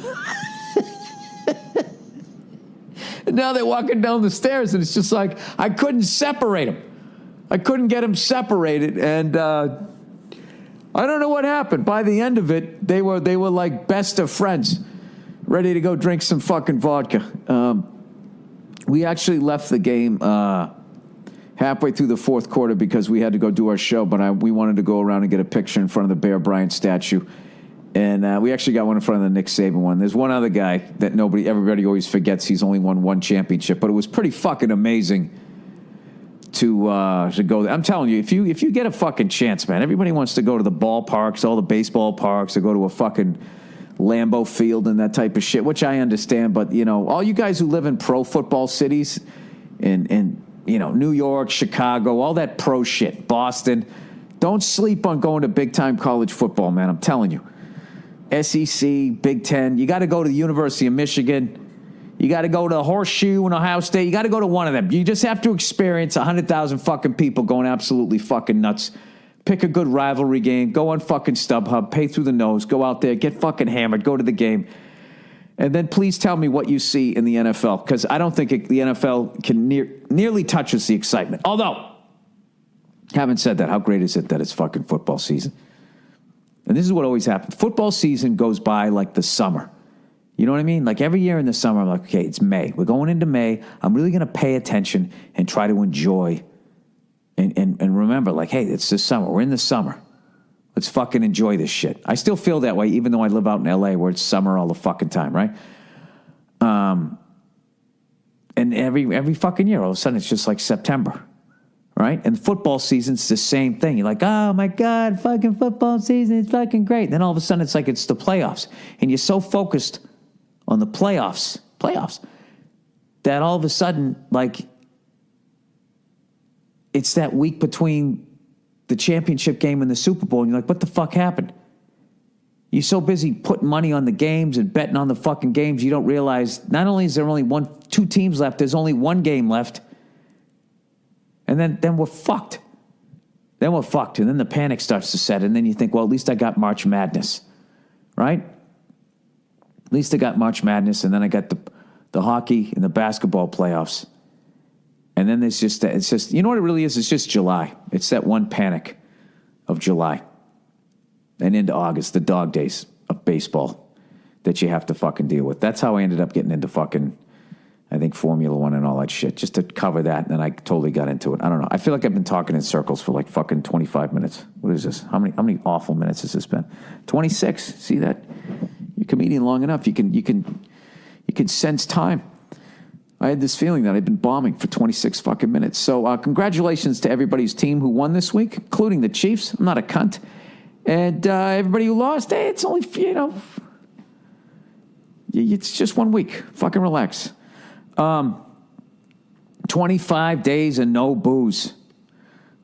And now they're walking down the stairs, and it's just like, I couldn't separate them. I couldn't get them separated. And I don't know what happened. By the end of it, they were like best of friends, ready to go drink some fucking vodka. We actually left the game halfway through the fourth quarter because we had to go do our show, but we wanted to go around and get a picture in front of the Bear Bryant statue. And we actually got one in front of the Nick Saban one. There's one other guy that everybody always forgets he's only won one championship, but it was pretty fucking amazing to go there. I'm telling you, if you get a fucking chance, man, everybody wants to go to the ballparks, all the baseball parks, or go to a fucking Lambeau Field and that type of shit, which I understand. But, you know, all you guys who live in pro football cities in you know, New York, Chicago, all that pro shit, Boston, don't sleep on going to big-time college football, man. I'm telling you. SEC, Big Ten, you got to go to the University of Michigan. You got to go to the Horseshoe in Ohio State. You got to go to one of them. You just have to experience 100,000 fucking people going absolutely fucking nuts. Pick a good rivalry game. Go on fucking StubHub. Pay through the nose. Go out there. Get fucking hammered. Go to the game. And then please tell me what you see in the NFL, because I don't think the NFL can nearly touches the excitement. Although, having said that, how great is it that it's fucking football season? And this is what always happens. Football season goes by like the summer. You know what I mean? Like every year in the summer, I'm like, okay, it's May. We're going into May. I'm really going to pay attention and try to enjoy and remember, like, hey, it's the summer. We're in the summer. Let's fucking enjoy this shit. I still feel that way, even though I live out in LA where it's summer all the fucking time, right? And every fucking year, all of a sudden, it's just like September, right? And football season's the same thing. You're like, oh my God, fucking football season is fucking great. And then all of a sudden, it's like it's the playoffs. And you're so focused on the playoffs, that all of a sudden, like, it's that week between the championship game and the Super Bowl, and you're like, what the fuck happened? You're so busy putting money on the games and betting on the fucking games, you don't realize not only is there only two teams left, there's only one game left. And then we're fucked. And then the panic starts to set, and then you think, well, at least I got March Madness, right? At least I got March Madness, and then I got the hockey and the basketball playoffs. And then it's just, you know what it really is? It's just July. It's that one panic of July. And into August, the dog days of baseball that you have to fucking deal with. That's how I ended up getting into fucking, I think, Formula One and all that shit, just to cover that. And then I totally got into it. I don't know. I feel like I've been talking in circles for like fucking 25 minutes. What is this? How many awful minutes has this been? 26. See that? You're a comedian long enough. You can sense time. I had this feeling that I'd been bombing for 26 fucking minutes. So congratulations to everybody's team who won this week, including the Chiefs. I'm not a cunt. And everybody who lost, hey, it's only, it's just 1 week. Fucking relax. 25 days and no booze.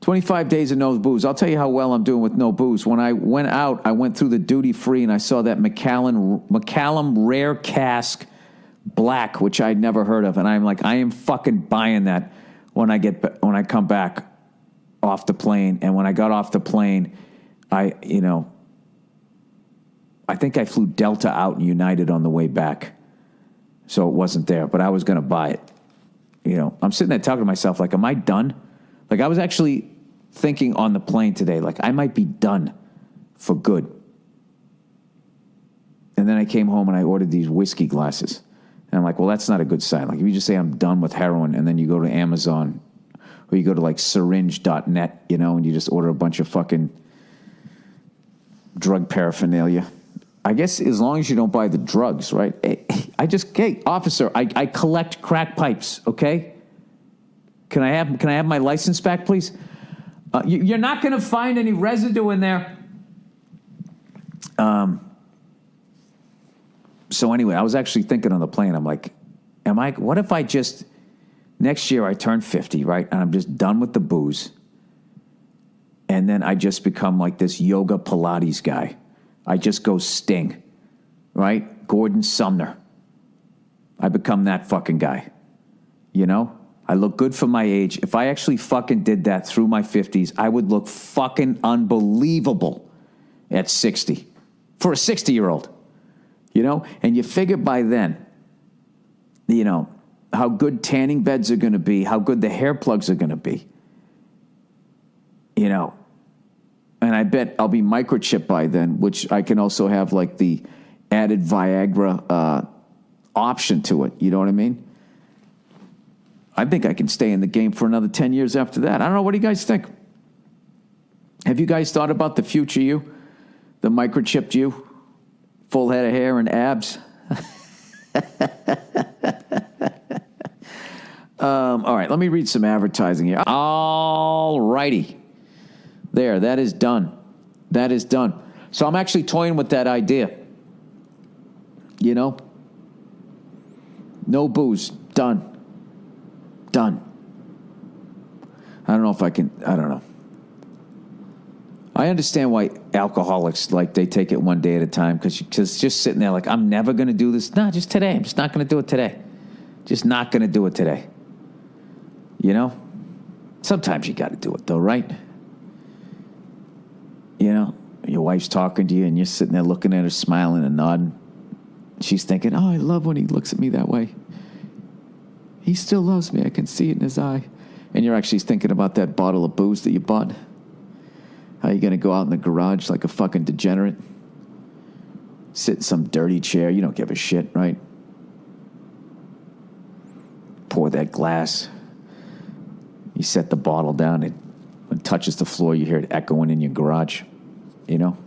25 days and no booze. I'll tell you how well I'm doing with no booze. When I went out, I went through the duty free and I saw that Macallan Rare Cask Black, which I'd never heard of, and I'm like, I am fucking buying that when I come back off the plane. And when I got off the plane, I think I flew Delta out and United on the way back, so it wasn't there. But I was going to buy it. I'm sitting there talking to myself, like, am I done? Like, I was actually thinking on the plane today, like, I might be done for good. And then I came home and I ordered these whiskey glasses. And I'm like, well, that's not a good sign. Like, if you just say I'm done with heroin and then you go to Amazon or you go to like syringe.net, and you just order a bunch of fucking drug paraphernalia. I guess as long as you don't buy the drugs, right? Hey, officer, I collect crack pipes, okay? Can I have my license back, please? You're not going to find any residue in there. So anyway, I was actually thinking on the plane, I'm like, what if I just, next year I turn 50, right? And I'm just done with the booze. And then I just become like this yoga Pilates guy. I just go Sting, right? Gordon Sumner. I become that fucking guy. I look good for my age. If I actually fucking did that through my 50s, I would look fucking unbelievable at 60. For a 60-year-old. And you figure by then, how good tanning beds are going to be, how good the hair plugs are going to be. And I bet I'll be microchipped by then, which I can also have like the added Viagra option to it. You know what I mean? I think I can stay in the game for another 10 years after that. I don't know. What do you guys think? Have you guys thought about the future you? The microchipped you? Full head of hair and abs? All right, let me read some advertising here. All righty. There, that is done. That is done. So I'm actually toying with that idea. No booze. Done. I don't know if I can, I don't know. I understand why alcoholics, like, they take it one day at a time, because just sitting there like, I'm never going to do this. No, just today. I'm just not going to do it today. Just not going to do it today. You know? Sometimes you got to do it, though, right? You know, your wife's talking to you, and you're sitting there looking at her, smiling and nodding. She's thinking, oh, I love when he looks at me that way. He still loves me. I can see it in his eye. And you're actually thinking about that bottle of booze that you bought. How you going to go out in the garage like a fucking degenerate? Sit in some dirty chair. You don't give a shit, right? Pour that glass. You set the bottle down. When it touches the floor, you hear it echoing in your garage. You know?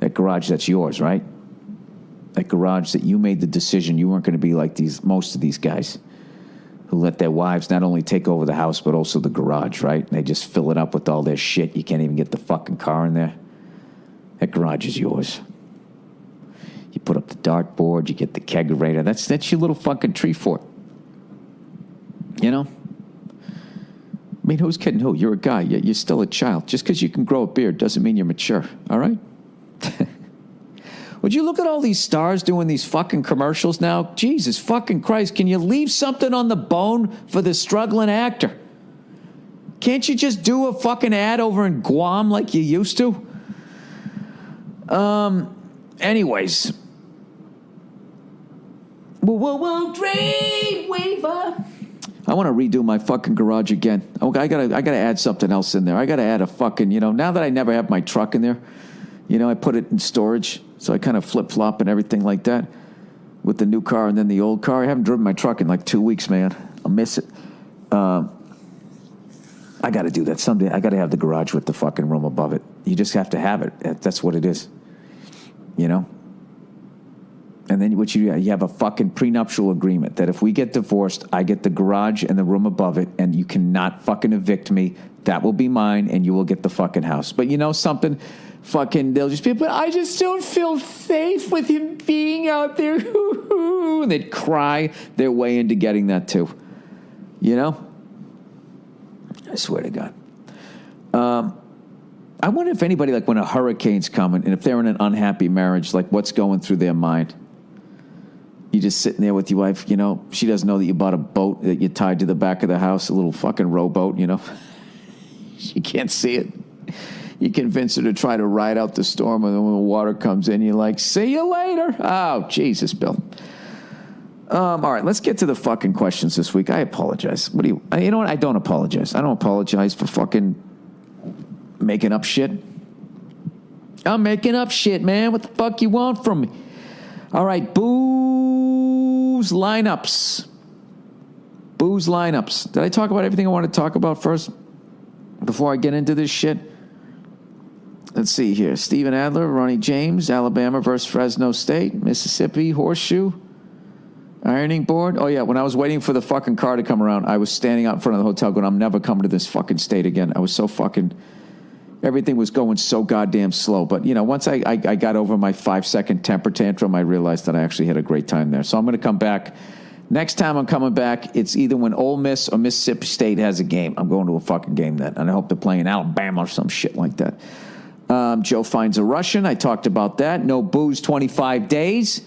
That garage, that's yours, right? That garage that you made the decision you weren't going to be like most of these guys who let their wives not only take over the house, but also the garage, right? They just fill it up with all their shit. You can't even get the fucking car in there. That garage is yours. You put up the dartboard, you get the kegerator. That's your little fucking tree fort. You know? I mean, who's kidding who? You're a guy. You're still a child. Just because you can grow a beard doesn't mean you're mature, all right? Would you look at all these stars doing these fucking commercials now? Jesus fucking Christ, can you leave something on the bone for the struggling actor? Can't you just do a fucking ad over in Guam like you used to? Anyways. Whoa, Dreamweaver. I want to redo my fucking garage again. I gotta add something else in there. I gotta add a fucking, now that I never have my truck in there, I put it in storage. So I kind of flip-flop and everything like that with the new car and then the old car. I haven't driven my truck in like 2 weeks, man. I'll miss it. I got to do that someday. I got to have the garage with the fucking room above it. You just have to have it. That's what it is. And then what you have a fucking prenuptial agreement that if we get divorced, I get the garage and the room above it, and you cannot fucking evict me. That will be mine, and you will get the fucking house. But you know something? Fucking, they'll just be, but I just don't feel safe with him being out there. And they'd cry their way into getting that too. I swear to God. I wonder if anybody, like when a hurricane's coming, and if they're in an unhappy marriage, like what's going through their mind. You just sitting there with your wife, she doesn't know that you bought a boat that you tied to the back of the house, a little fucking rowboat, She can't see it. You convince her to try to ride out the storm, and then when the water comes in, you're like, see you later. Oh, Jesus, Bill. All right, let's get to the fucking questions this week. I apologize. You know what? I don't apologize. I don't apologize for fucking making up shit. I'm making up shit, man. What the fuck you want from me? All right, booze lineups. Booze lineups. Did I talk about everything I want to talk about first before I get into this shit? Let's see here. Steven Adler, Ronnie James, Alabama versus Fresno State, Mississippi, Horseshoe, ironing board. Oh, yeah, when I was waiting for the fucking car to come around, I was standing out in front of the hotel going, I'm never coming to this fucking state again. I was so fucking, everything was going so goddamn slow. But, once I got over my 5-second temper tantrum, I realized that I actually had a great time there. So I'm going to come back. Next time I'm coming back, it's either when Ole Miss or Mississippi State has a game. I'm going to a fucking game then. And I hope they're playing Alabama or some shit like that. Joe finds a Russian. I talked about that. No booze 25 days.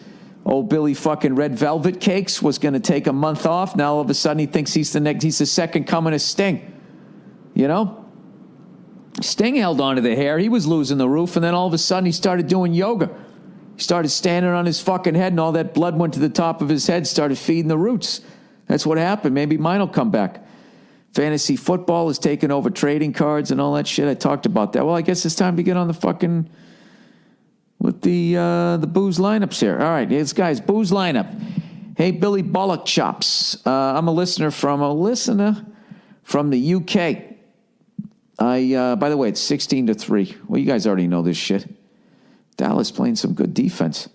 Old Billy fucking Red Velvet Cakes was going to take a month off. Now all of a sudden he thinks he's the second coming of Sting. Sting held on to the hair. He was losing the roof. And then all of a sudden he started doing yoga. He started standing on his fucking head, and all that blood went to the top of his head, started feeding the roots. That's what happened. Maybe mine will come back. Fantasy football is taking over trading cards and all that shit. I talked about that. Well, I guess it's time to get on the fucking with the booze lineups here. All right, here's guys, booze lineup. Hey, Billy Bollock Chops. I'm a listener from the UK. By the way, it's 16-3. Well, you guys already know this shit. Dallas playing some good defense.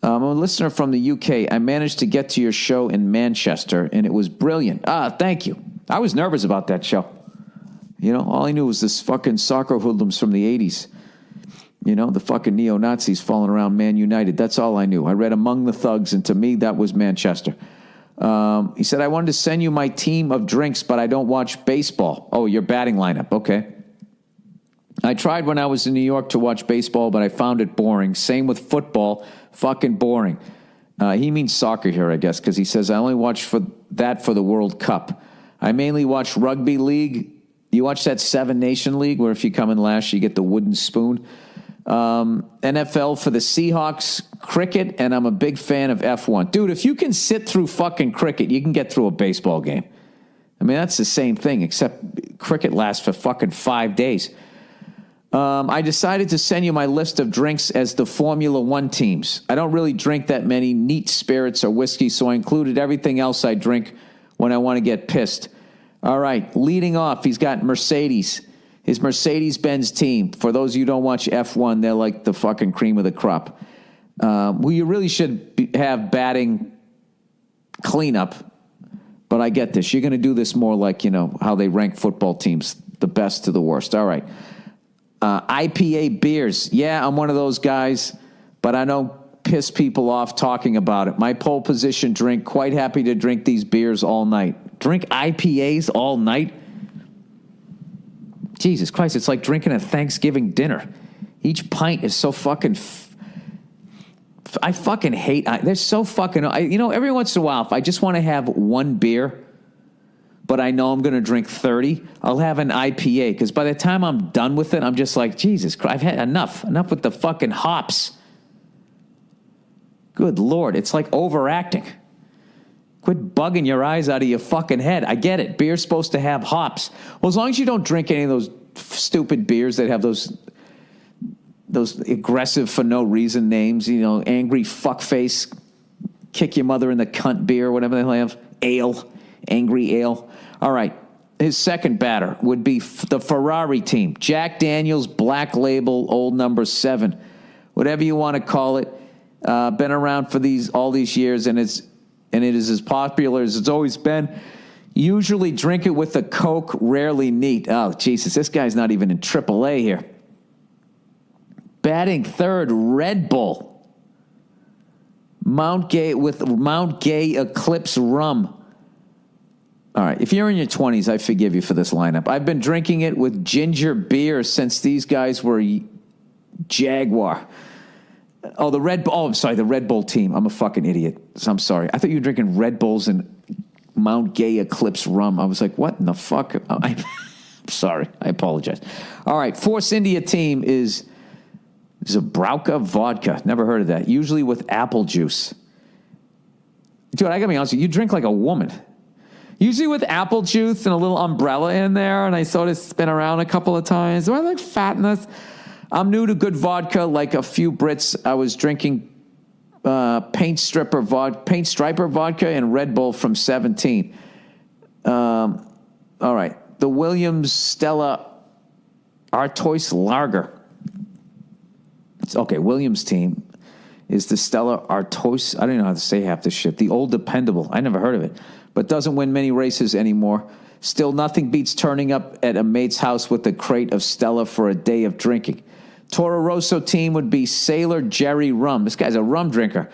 I'm a listener from the UK. I managed to get to your show in Manchester, and it was brilliant. Thank you. I was nervous about that show. All I knew was this fucking soccer hoodlums from the 80s. The fucking neo-Nazis falling around Man United. That's all I knew. I read Among the Thugs, and to me, that was Manchester. He said, I wanted to send you my team of drinks, but I don't watch baseball. Oh, your batting lineup. Okay. I tried when I was in New York to watch baseball, but I found it boring. Same with football. Fucking boring. He means soccer here, I guess, because he says, I only watch for the World Cup. I mainly watch rugby league. You watch that Seven Nation League where if you come in last, you get the wooden spoon. NFL for the Seahawks, cricket, and I'm a big fan of F1. Dude, if you can sit through fucking cricket, you can get through a baseball game. I mean, that's the same thing, except cricket lasts for fucking 5 days. I decided to send you my list of drinks as the Formula One teams. I don't really drink that many neat spirits or whiskey, so I included everything else I drink when I want to get pissed. All right, leading off, he's got Mercedes. His Mercedes-Benz team. For those of you who don't watch F1, they're like the fucking cream of the crop. Well, you really should have batting cleanup, but I get this. You're going to do this more like, how they rank football teams, the best to the worst. All right. IPA beers. Yeah, I'm one of those guys, but I don't piss people off talking about it. My pole position drink, quite happy to drink these beers all night. Drink IPAs all night? Jesus Christ, it's like drinking a Thanksgiving dinner. Each pint is so fucking... I fucking hate... They're so fucking... every once in a while, if I just want to have one beer, but I know I'm going to drink 30, I'll have an IPA, because by the time I'm done with it, I'm just like, Jesus Christ, I've had enough. Enough with the fucking hops. Good Lord, it's like overacting. Quit bugging your eyes out of your fucking head. I get it. Beer's supposed to have hops. Well, as long as you don't drink any of those stupid beers that have those aggressive for no reason names, angry fuckface, kick your mother in the cunt beer, whatever they have, ale, angry ale. All right. His second batter would be the Ferrari team. Jack Daniels, Black Label, Old Number 7. Whatever you want to call it. Been around for all these years, and it is as popular as it's always been. Usually drink it with a Coke, rarely neat. Oh, Jesus, this guy's not even in AAA here. Batting third, Red Bull. Mount Gay Eclipse Rum. All right, if you're in your 20s, I forgive you for this lineup. I've been drinking it with ginger beer since these guys were Jaguar. Oh, the Red Bull. Oh, I'm sorry, the Red Bull team. I'm a fucking idiot. So I'm sorry. I thought you were drinking Red Bulls and Mount Gay Eclipse rum. I was like, what in the fuck? I'm sorry. I apologize. All right, Force India team is Zabrowka vodka. Never heard of that. Usually with apple juice. Dude, I gotta be honest with you. You drink like a woman. Usually with apple juice and a little umbrella in there, and I sort of spin around a couple of times. Do I look fatness? I'm new to good vodka, like a few Brits. I was drinking Paint Striper vodka and Red Bull from 17. All right. The Williams Stella Artois Lager. Okay, Williams team is the Stella Artois. I don't know how to say half this shit. The Old Dependable. I never heard of it. But doesn't win many races anymore. Still, nothing beats turning up at a mate's house with a crate of Stella for a day of drinking. Toro Rosso team would be Sailor Jerry Rum. This guy's a rum drinker.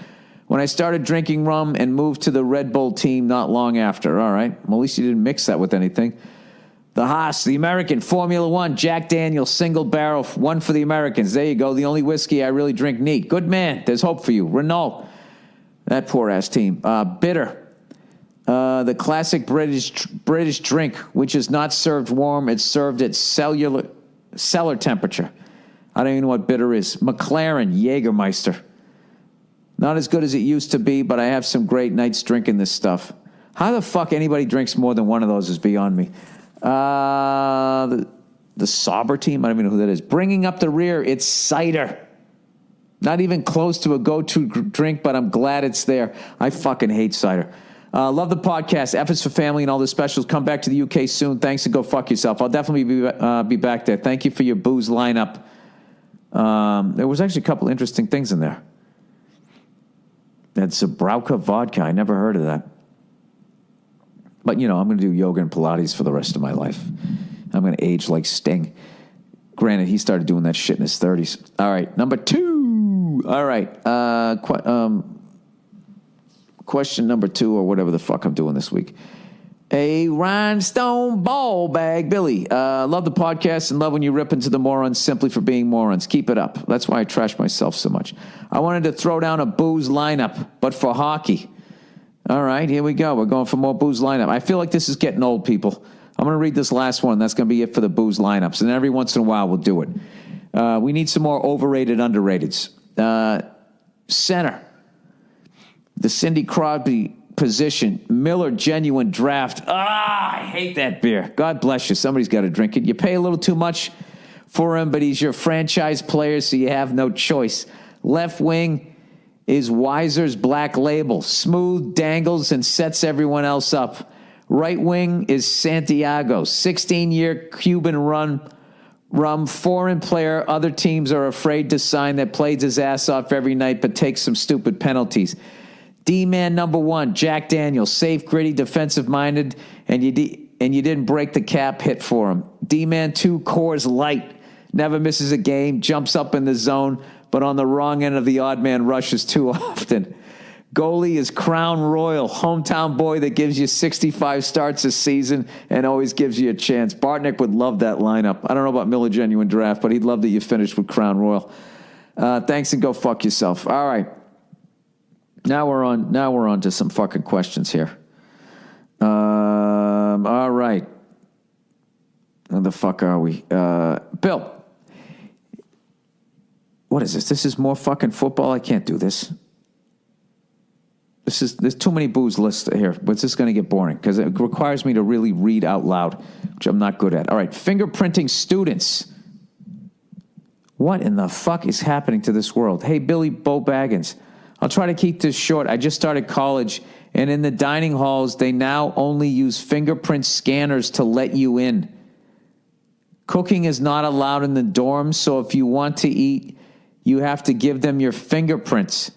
When I started drinking rum and moved to the Red Bull team not long after. All right. Well, at least you didn't mix that with anything. The Haas, the American Formula One, Jack Daniels, single barrel, one for the Americans. There you go. The only whiskey I really drink neat. Good man. There's hope for you. Renault. That poor ass team. Bitter. The classic British drink, which is not served warm. It's served at cellar temperature. I don't even know what bitter is. McLaren, Jägermeister. Not as good as it used to be, but I have some great nights drinking this stuff. How the fuck anybody drinks more than one of those is beyond me. The Sauber team, I don't even know who that is. Bringing up the rear, it's cider. Not even close to a go-to drink, but I'm glad it's there. I fucking hate cider. Love the podcast. Efforts for family and all the specials. Come back to the UK soon. Thanks and go fuck yourself. I'll definitely be back there. Thank you for your booze lineup. There was actually a couple interesting things in there. That Zabrowka vodka. I never heard of that. But, I'm going to do yoga and Pilates for the rest of my life. I'm going to age like Sting. Granted, he started doing that shit in his 30s. All right, number 2. All right. Question number 2, or whatever the fuck I'm doing this week. A rhinestone ball bag. Billy, love the podcast and love when you rip into the morons simply for being morons. Keep it up. That's why I trash myself so much. I wanted to throw down a booze lineup, but for hockey. All right, here we go. We're going for more booze lineup. I feel like this is getting old, people. I'm going to read this last one. That's going to be it for the booze lineups. And every once in a while, we'll do it. We need some more overrated, underrateds. Center. The Cindy Crosby position. Miller Genuine Draft. I hate that beer. God bless you. Somebody's got to drink it. You pay a little too much for him, but he's your franchise player, so you have no choice. Left wing is Weiser's Black Label. Smooth, dangles, and sets everyone else up. Right wing is Santiago. 16-year Cuban rum, foreign player. Other teams are afraid to sign, that plays his ass off every night but takes some stupid penalties. D-man number one, Jack Daniels, safe, gritty, defensive-minded, and you didn't break the cap hit for him. D-man two, Coors Light, never misses a game, jumps up in the zone, but on the wrong end of the odd man rushes too often. Goalie is Crown Royal, hometown boy that gives you 65 starts a season and always gives you a chance. Bartnick would love that lineup. I don't know about Miller Genuine Draft, but he'd love that you finished with Crown Royal. Thanks and go fuck yourself. All right. Now we're on to some fucking questions here. All right. Where the fuck are we? Bill. What is this? This is more fucking football? I can't do this. There's too many booze lists here. But this going to get boring because it requires me to really read out loud, which I'm not good at. All right. Fingerprinting students. What in the fuck is happening to this world? Hey, Billy Bo Baggins. I'll try to keep this short. I just started college, and in the dining halls, they now only use fingerprint scanners to let you in. Cooking is not allowed in the dorms, so if you want to eat, you have to give them your fingerprints.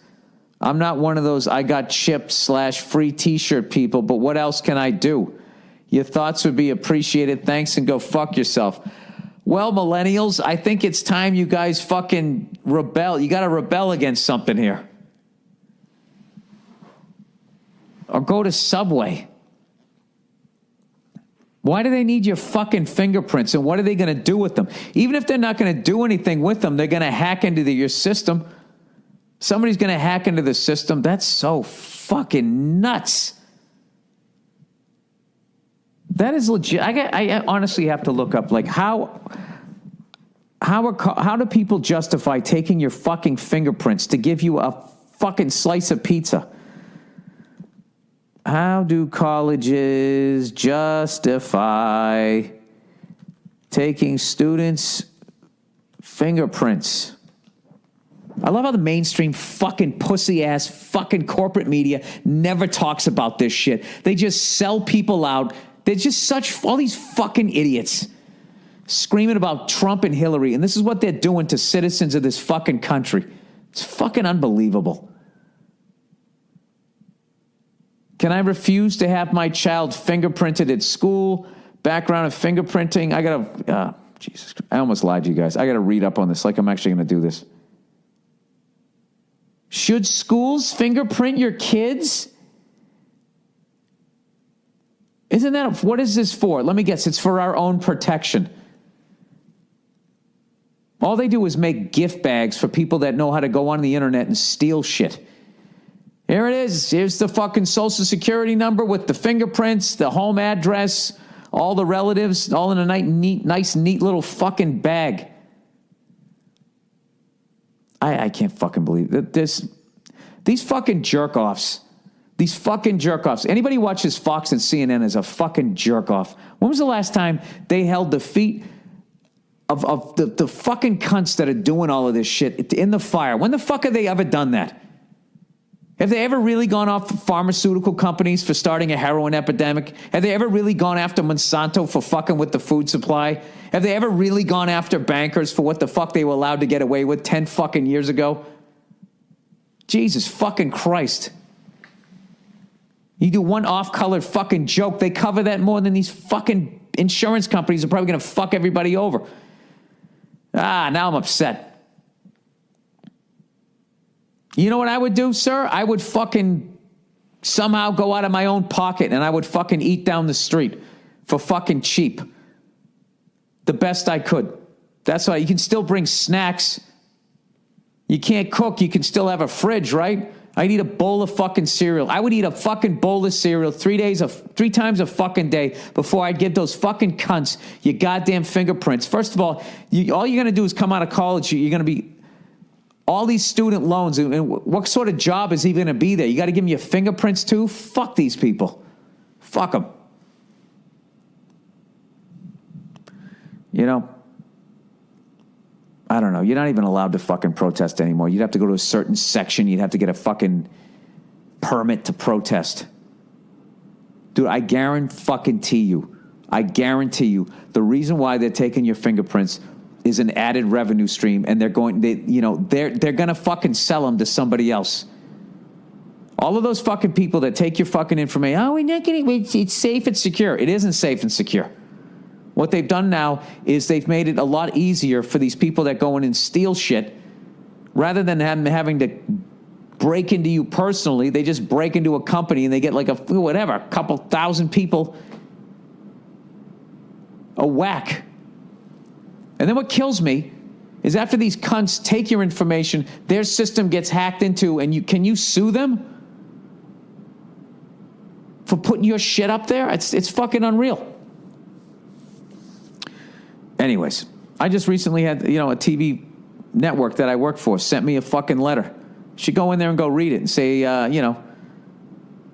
I'm not one of those I got chipped / free t-shirt people, but what else can I do? Your thoughts would be appreciated. Thanks, and go fuck yourself. Well, millennials, I think it's time you guys fucking rebel. You got to rebel against something here. Or go to Subway. Why do they need your fucking fingerprints, and what are they going to do with them? Even if they're not going to do anything with them, they're going to hack into your system. Somebody's going to hack into the system. That's so fucking nuts. That is legit. I honestly have to look up, like, how do people justify taking your fucking fingerprints to give you a fucking slice of pizza? How do colleges justify taking students' fingerprints? I love how the mainstream fucking pussy-ass fucking corporate media never talks about this shit. They just sell people out. They're just all these fucking idiots screaming about Trump and Hillary, and this is what they're doing to citizens of this fucking country. It's fucking unbelievable. Can I refuse to have my child fingerprinted at school? Background of fingerprinting. Jesus Christ. I almost lied to you guys. I got to read up on this like I'm actually going to do this. Should schools fingerprint your kids? What is this for? Let me guess. It's for our own protection. All they do is make gift bags for people that know how to go on the internet and steal shit. Here it is. Here's the fucking social security number with the fingerprints, the home address, all the relatives, all in a nice, neat little fucking bag. I can't fucking believe that these fucking jerk-offs. These fucking jerk-offs. Anybody watches Fox and CNN is a fucking jerk-off. When was the last time they held the feet of the fucking cunts that are doing all of this shit in the fire? When the fuck have they ever done that? Have they ever really gone off pharmaceutical companies for starting a heroin epidemic? Have they ever really gone after Monsanto for fucking with the food supply? Have they ever really gone after bankers for what the fuck they were allowed to get away with 10 fucking years ago? Jesus fucking Christ. You do one off-colored fucking joke, they cover that more than these fucking insurance companies are probably going to fuck everybody over. Now I'm upset. You know what I would do, sir? I would fucking somehow go out of my own pocket and I would fucking eat down the street for fucking cheap. The best I could. That's why you can still bring snacks. You can't cook. You can still have a fridge, right? I'd eat a bowl of fucking cereal. I would eat a fucking bowl of cereal 3 times a fucking day before I'd give those fucking cunts your goddamn fingerprints. First of all, all you're going to do is come out of college. You're going to be all these student loans. And what sort of job is he going to be there? You got to give him your fingerprints too? Fuck these people. Fuck them. You know, I don't know. You're not even allowed to fucking protest anymore. You'd have to go to a certain section. You'd have to get a fucking permit to protest. Dude, I guarantee you, the reason why they're taking your fingerprints is an added revenue stream, and they're going to fucking sell them to somebody else. All of those fucking people that take your fucking information, we're not getting it's safe and secure. It isn't safe and secure. What they've done now is they've made it a lot easier for these people that go in and steal shit. Rather than having to break into you personally, they just break into a company and they get like a couple thousand people a whack. And then what kills me is after these cunts take your information, their system gets hacked into, and can you sue them for putting your shit up there? It's fucking unreal. Anyways, I just recently had, a TV network that I work for sent me a fucking letter. Should go in there and go read it and say,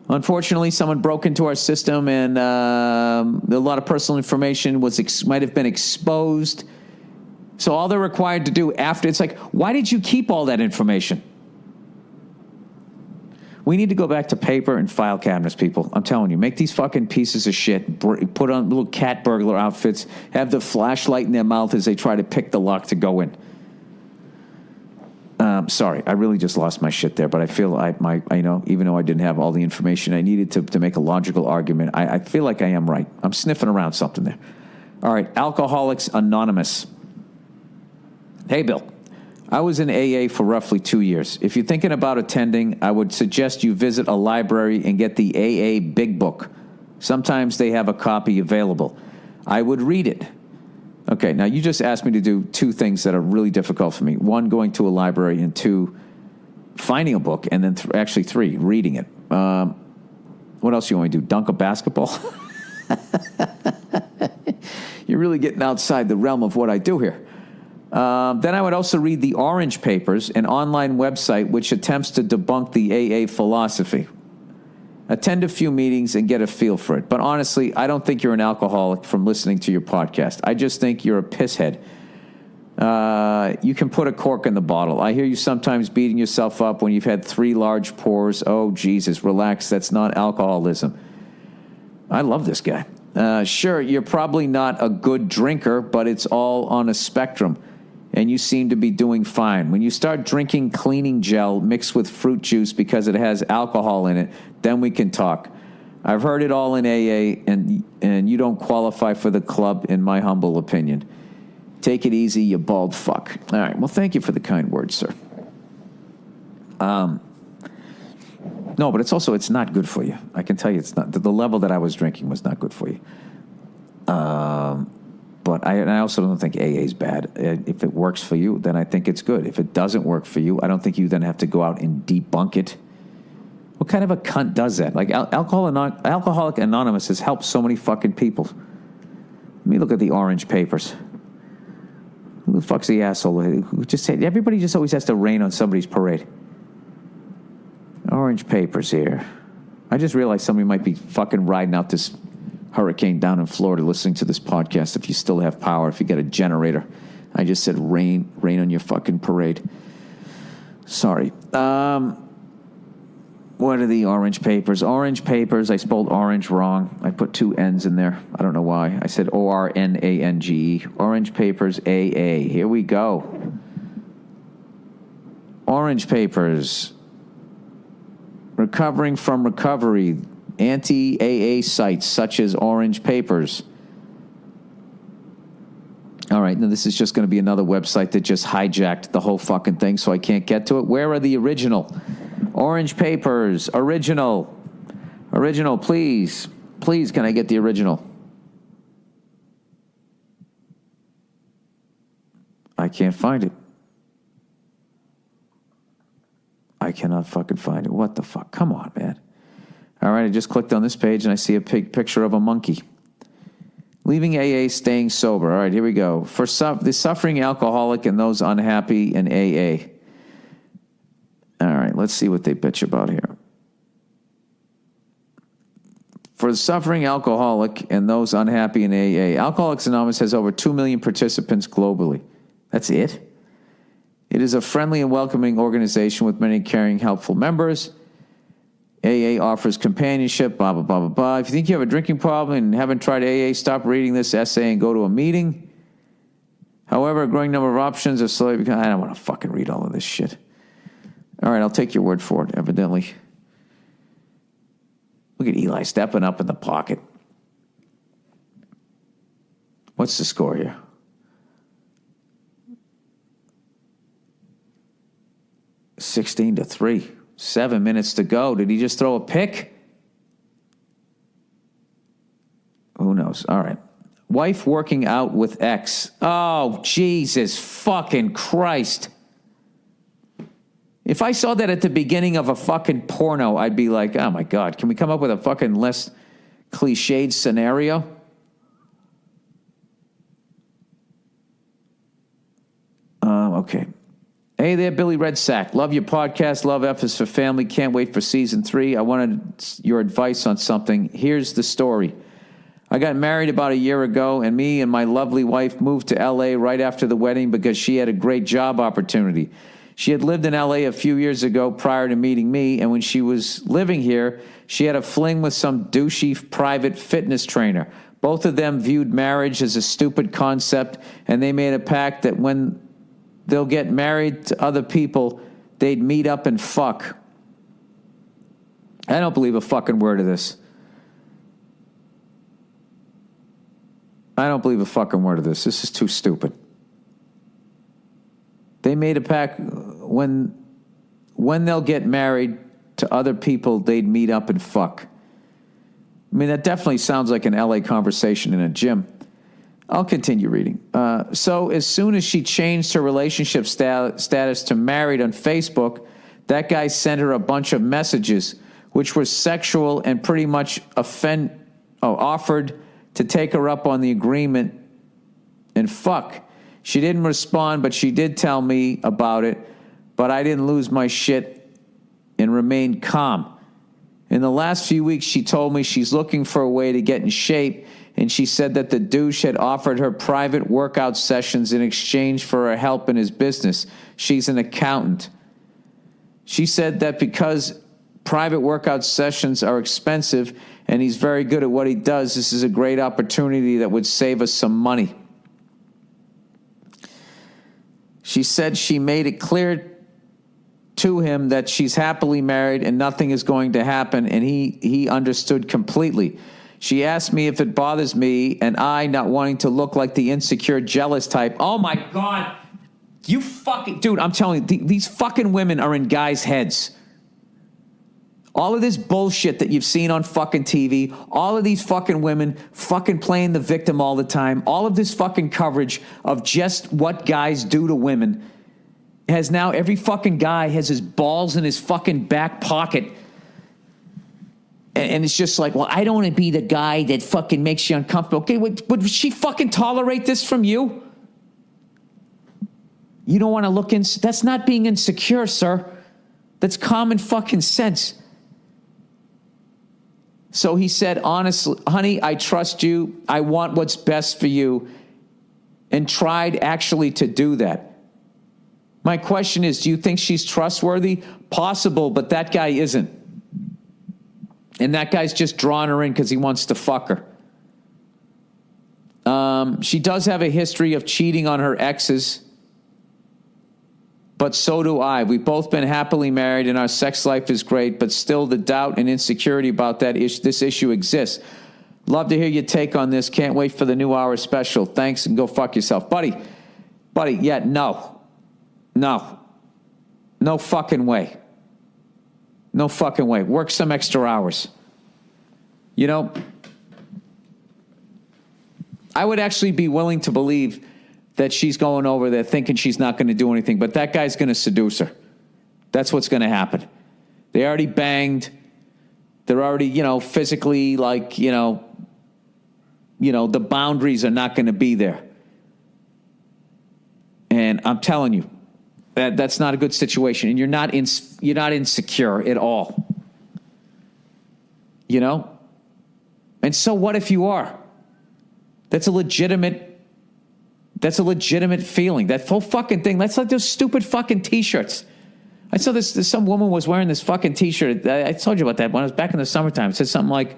unfortunately, someone broke into our system and a lot of personal information might have been exposed. So all they're required to do after, it's like, why did you keep all that information? We need to go back to paper and file cabinets, people. I'm telling you, make these fucking pieces of shit, put on little cat burglar outfits, have the flashlight in their mouth as they try to pick the lock to go in. Sorry, I really just lost my shit there, but I feel even though I didn't have all the information I needed to make a logical argument, I feel like I am right. I'm sniffing around something there. All right, Alcoholics Anonymous. Hey, Bill. I was in AA for roughly 2 years. If you're thinking about attending, I would suggest you visit a library and get the AA Big Book. Sometimes they have a copy available. I would read it. Okay, now you just asked me to do two things that are really difficult for me. One, going to a library, and two, finding a book, and then actually three, reading it. What else you want me to do? Dunk a basketball? You're really getting outside the realm of what I do here. Then I would also read the Orange Papers, an online website which attempts to debunk the AA philosophy. Attend a few meetings and get a feel for it. But honestly, I don't think you're an alcoholic from listening to your podcast. I just think you're a pisshead. You can put a cork in the bottle. I hear you sometimes beating yourself up when you've had 3 large pours. Oh, Jesus, relax. That's not alcoholism. I love this guy. Sure, you're probably not a good drinker, but it's all on a spectrum. And you seem to be doing fine. When you start drinking cleaning gel mixed with fruit juice because it has alcohol in it, then we can talk. I've heard it all in AA, and you don't qualify for the club, in my humble opinion. Take it easy, you bald fuck. All right, well, thank you for the kind words, sir. No, but it's not good for you. I can tell you it's not. The level that I was drinking was not good for you. But I also don't think AA is bad. If it works for you, then I think it's good. If it doesn't work for you, I don't think you then have to go out and debunk it. What kind of a cunt does that? Like, Alcoholic Anonymous has helped so many fucking people. Let me look at the Orange Papers. Who the fuck's the asshole who just said, everybody just always has to rain on somebody's parade. Orange Papers here. I just realized somebody might be fucking riding out this hurricane down in Florida listening to this podcast. If you still have power, if you got a generator. I just said rain on your fucking parade. Sorry. What are the Orange Papers? Orange Papers, I spelled orange wrong. I put 2 N's in there. I don't know why. I said ORNANGE. Orange Papers AA. Here we go. Orange Papers. Recovering from recovery. Anti-AA sites such as Orange Papers. All right, now this is just going to be another website that just hijacked the whole fucking thing, so I can't get to it. Where are the original? Orange Papers, original. Original, please. Please, can I get the original? I can't find it. I cannot fucking find it. What the fuck? Come on, man. All right, I just clicked on this page and I see a picture of a monkey. Leaving AA, staying sober. All right, here we go. For the suffering alcoholic and those unhappy in AA. All right, let's see what they bitch about here. For the suffering alcoholic and those unhappy in AA, Alcoholics Anonymous has over 2 million participants globally. That's it? It is a friendly and welcoming organization with many caring, helpful members. AA offers companionship, blah, blah, blah, blah, blah. If you think you have a drinking problem and haven't tried AA, stop reading this essay and go to a meeting. However, a growing number of options are slowly becoming... I don't want to fucking read all of this shit. All right, I'll take your word for it, evidently. Look at Eli stepping up in the pocket. What's the score here? (16-3). 7 minutes to go. Did he just throw a pick? Who knows? All right. Wife working out with ex. Oh, Jesus fucking Christ. If I saw that at the beginning of a fucking porno, I'd be like, oh my God, can we come up with a fucking less cliched scenario? Okay. Hey there, Billy Red Sack. Love your podcast. Love F is for Family. Can't wait for season 3. I wanted your advice on something. Here's the story. I got married about a year ago, and me and my lovely wife moved to L.A. right after the wedding because she had a great job opportunity. She had lived in L.A. a few years ago prior to meeting me, and when she was living here, she had a fling with some douchey private fitness trainer. Both of them viewed marriage as a stupid concept, and they made a pact that when they'll get married to other people, they'd meet up and fuck. I don't believe a fucking word of this. I don't believe a fucking word of this. This is too stupid. They made a pact when they'll get married to other people, they'd meet up and fuck. I mean, that definitely sounds like an LA conversation in a gym. I'll continue reading. So as soon as she changed her relationship status to married on Facebook, that guy sent her a bunch of messages which were sexual and pretty much offered to take her up on the agreement and fuck. She didn't respond, but she did tell me about it, but I didn't lose my shit and remained calm. In the last few weeks, she told me she's looking for a way to get in shape, and she said that the douche had offered her private workout sessions in exchange for her help in his business. She's an accountant. She said that because private workout sessions are expensive and he's very good at what he does, this is a great opportunity that would save us some money. She said she made it clear to him that she's happily married and nothing is going to happen, and he understood completely. She asked me if it bothers me, and I, not wanting to look like the insecure, jealous type. Oh, my God. You fucking... Dude, I'm telling you, these fucking women are in guys' heads. All of this bullshit that you've seen on fucking TV, all of these fucking women fucking playing the victim all the time, all of this fucking coverage of just what guys do to women has now... Every fucking guy has his balls in his fucking back pocket. And it's just like, well, I don't want to be the guy that fucking makes you uncomfortable. Okay, would she fucking tolerate this from you? You don't want to look in. That's not being insecure, sir. That's common fucking sense. So he said, honestly, honey, I trust you. I want what's best for you. And tried actually to do that. My question is, do you think she's trustworthy? Possible, but that guy isn't. And that guy's just drawing her in because he wants to fuck her. She does have a history of cheating on her exes, but so do I. We've both been happily married and our sex life is great, but still the doubt and insecurity about this issue exists. Love to hear your take on this. Can't wait for the new hour special. Thanks, and go fuck yourself. Buddy, yeah, no. No fucking way. No fucking way. Work some extra hours. You know, I would actually be willing to believe that she's going over there thinking she's not going to do anything, but that guy's going to seduce her. That's what's going to happen. They already banged. They're already, physically the boundaries are not going to be there. And I'm telling you, that's not a good situation. And you're not insecure at all. And so what if you are? That's a legitimate feeling. That whole fucking thing. That's like those stupid fucking T-shirts. I saw this some woman was wearing this fucking T-shirt. I told you about that when I was back in the summertime. It said something like,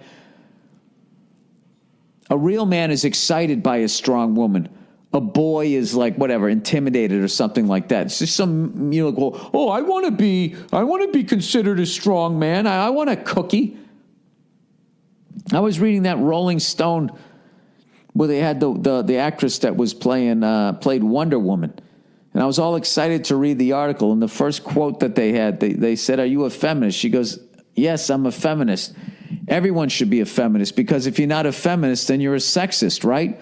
a real man is excited by a strong woman. A boy is like, whatever, intimidated or something like that. It's just some, I want to be considered a strong man. I want a cookie. I was reading that Rolling Stone where they had the actress that was played Wonder Woman. And I was all excited to read the article. And the first quote that they had, they said, "Are you a feminist?" She goes, "Yes, I'm a feminist. Everyone should be a feminist, because if you're not a feminist, then you're a sexist, right?"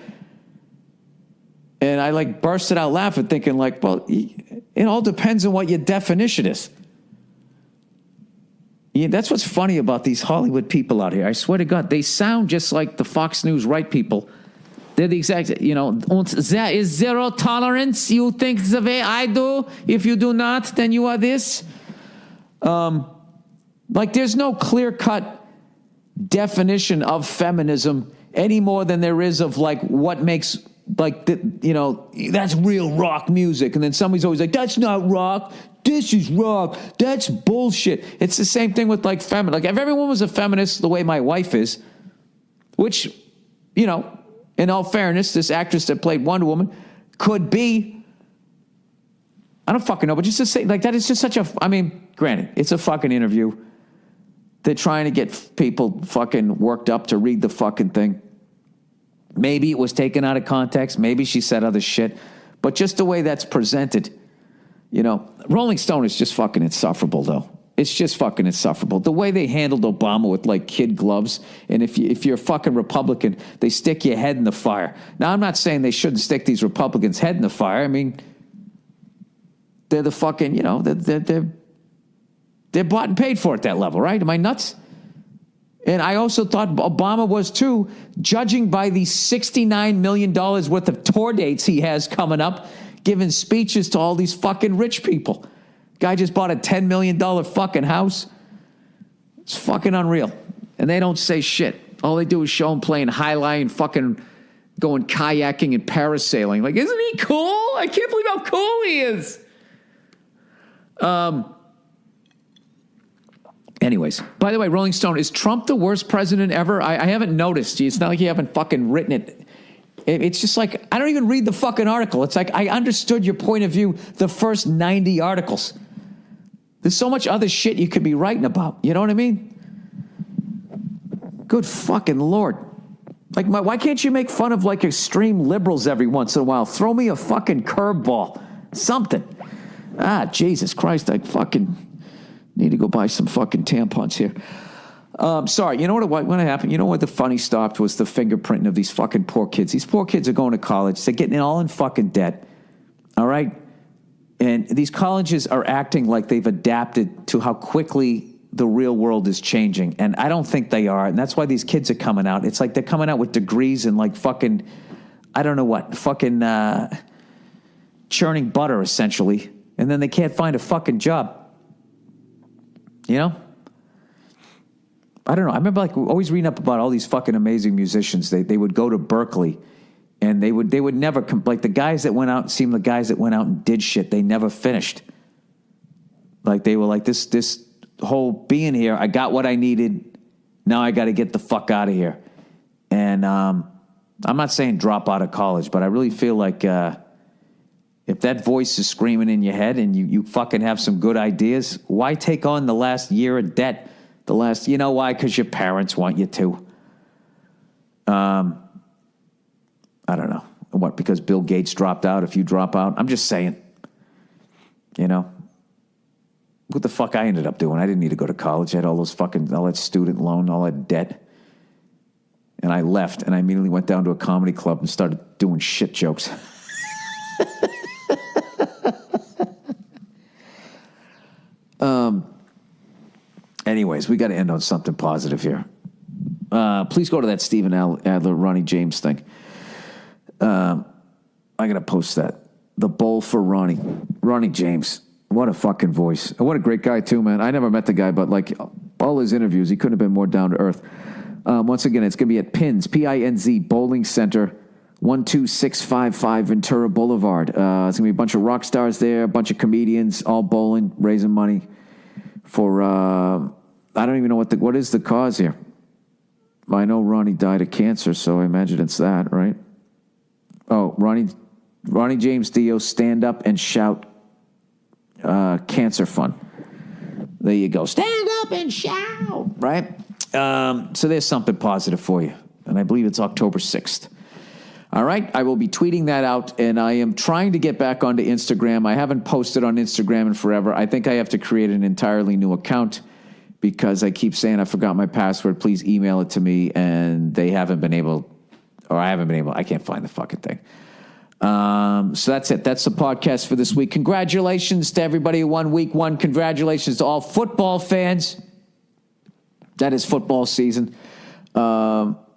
And I bursted out laughing, thinking well, it all depends on what your definition is. Yeah, that's what's funny about these Hollywood people out here. I swear to God, they sound just like the Fox News right people. They're the exact, there is zero tolerance. You think the way I do. If you do not, then you are this. There's no clear-cut definition of feminism any more than there is of what makes that's real rock music. And then somebody's always like, that's not rock. This is rock. That's bullshit. It's the same thing with feminine. If everyone was a feminist the way my wife is, which, in all fairness, this actress that played Wonder Woman could be, I don't fucking know, but just to say, that is just such a, granted, it's a fucking interview. They're trying to get people fucking worked up to read the fucking thing. Maybe it was taken out of context. Maybe she said other shit. But just the way that's presented, Rolling Stone is just fucking insufferable, though. It's just fucking insufferable. The way they handled Obama with kid gloves, and if you're a fucking Republican, they stick your head in the fire. Now, I'm not saying they shouldn't stick these Republicans' head in the fire. They're the fucking, they're bought and paid for at that level, right? Am I nuts? And I also thought Obama was too, judging by the $69 million worth of tour dates he has coming up, giving speeches to all these fucking rich people. Guy just bought a $10 million fucking house. It's fucking unreal. And they don't say shit. All they do is show him playing highlight and fucking going kayaking and parasailing. Isn't he cool? I can't believe how cool he is. Anyways, by the way, Rolling Stone, is Trump the worst president ever? I haven't noticed. It's not like you haven't fucking written it. It's just I don't even read the fucking article. It's I understood your point of view the first 90 articles. There's so much other shit you could be writing about. You know what I mean? Good fucking Lord. Why can't you make fun of extreme liberals every once in a while? Throw me a fucking curveball. Something. Jesus Christ, I fucking need to go buy some fucking tampons here. Sorry, you know what happened? You know what the funny stopped was the fingerprinting of these fucking poor kids. These poor kids are going to college. They're getting all in fucking debt. All right? And these colleges are acting like they've adapted to how quickly the real world is changing. And I don't think they are. And that's why these kids are coming out. It's they're coming out with degrees in fucking, I don't know what, fucking churning butter, essentially. And then they can't find a fucking job. I don't know. I remember always reading up about all these fucking amazing musicians. They would go to Berkeley, and they would never the guys that went out seemed the guys that went out and did shit. They never finished. They were this whole being here. I got what I needed. Now I got to get the fuck out of here. And I'm not saying drop out of college, but I really feel if that voice is screaming in your head and you fucking have some good ideas, why take on the last year of debt? You know why? Because your parents want you to. I don't know. What, because Bill Gates dropped out if you drop out? I'm just saying. What the fuck I ended up doing? I didn't need to go to college. I had all that student loan, all that debt. And I left, and I immediately went down to a comedy club and started doing shit jokes. Anyways, we got to end on something positive here. Please go to that Stephen Adler, Ronnie James thing. I got to post that. The bowl for Ronnie. Ronnie James. What a fucking voice. And what a great guy, too, man. I never met the guy, but like all his interviews, he couldn't have been more down to earth. Once again, it's going to be at Pins, P-I-N-Z, Bowling Center, 12655 Ventura Boulevard. It's going to be a bunch of rock stars there, a bunch of comedians, all bowling, raising money for, I don't even know what is the cause here. I know Ronnie died of cancer, so I imagine it's that, right? Oh, Ronnie James Dio, Stand Up and Shout Cancer Fund. There you go. Stand up and shout, right? So there's something positive for you. And I believe it's October 6th. All right, I will be tweeting that out, and I am trying to get back onto Instagram. I haven't posted on Instagram in forever. I think I have to create an entirely new account because I keep saying I forgot my password. Please email it to me, and they haven't been able, or I haven't been able. I can't find the fucking thing. So that's it. That's the podcast for this week. Congratulations to everybody who won week one. Congratulations to all football fans. That is football season.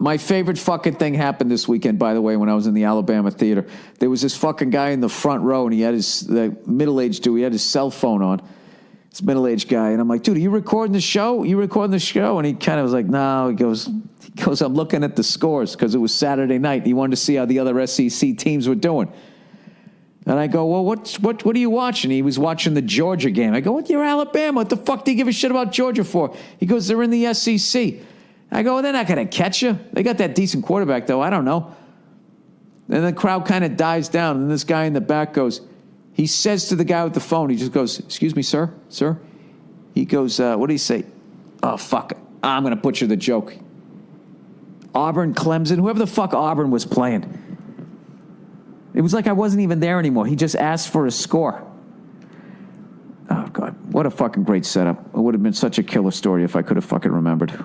My favorite fucking thing happened this weekend, by the way, when I was in the Alabama theater. There was this fucking guy in the front row, and he had the middle-aged dude. He had his cell phone on. This middle-aged guy. And I'm like, dude, are you recording the show? And he kind of was like, no. He goes, I'm looking at the scores because it was Saturday night. He wanted to see how the other SEC teams were doing. And I go, well, what are you watching? He was watching the Georgia game. I go, what? You're Alabama. What the fuck do you give a shit about Georgia for? He goes, they're in the SEC. I go, well, they're not going to catch you. They got that decent quarterback, though. I don't know. And the crowd kind of dies down. And this guy in the back goes, he says to the guy with the phone, he just goes, excuse me, sir? He goes, what did he say? Oh, fuck. I'm going to butcher the joke. Auburn, Clemson, whoever the fuck Auburn was playing. It was like I wasn't even there anymore. He just asked for a score. Oh, God. What a fucking great setup. It would have been such a killer story if I could have fucking remembered.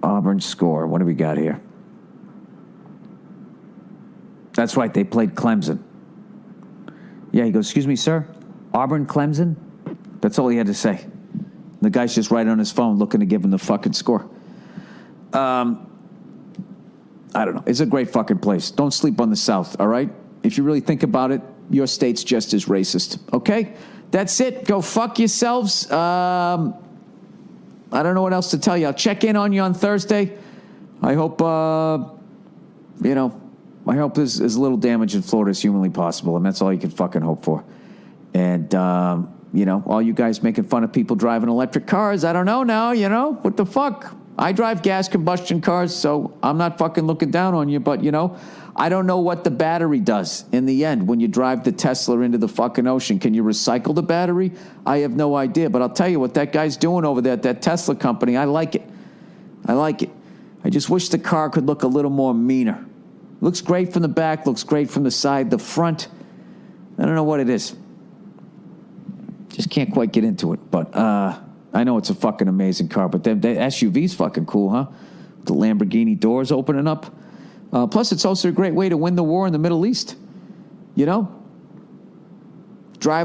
Auburn score. What do we got here? That's right. They played Clemson. Yeah, he goes, excuse me, sir? Auburn, Clemson? That's all he had to say. The guy's just right on his phone looking to give him the fucking score. I don't know. It's a great fucking place. Don't sleep on the South, all right? If you really think about it, your state's just as racist, okay? That's it. Go fuck yourselves. I don't know what else to tell you. I'll check in on you on Thursday. I hope, I hope there's as little damage in Florida as humanly possible, and that's all you can fucking hope for. And, all you guys making fun of people driving electric cars, I don't know now, what the fuck? I drive gas combustion cars, so I'm not fucking looking down on you, but, I don't know what the battery does in the end when you drive the Tesla into the fucking ocean. Can you recycle the battery? I have no idea, but I'll tell you what that guy's doing over there at that Tesla company. I like it. I just wish the car could look a little more meaner. Looks great from the back, looks great from the side. The front, I don't know what it is. Just can't quite get into it, but I know it's a fucking amazing car, but the SUV's fucking cool, huh? The Lamborghini doors opening up. Plus, it's also a great way to win the war in the Middle East. Drive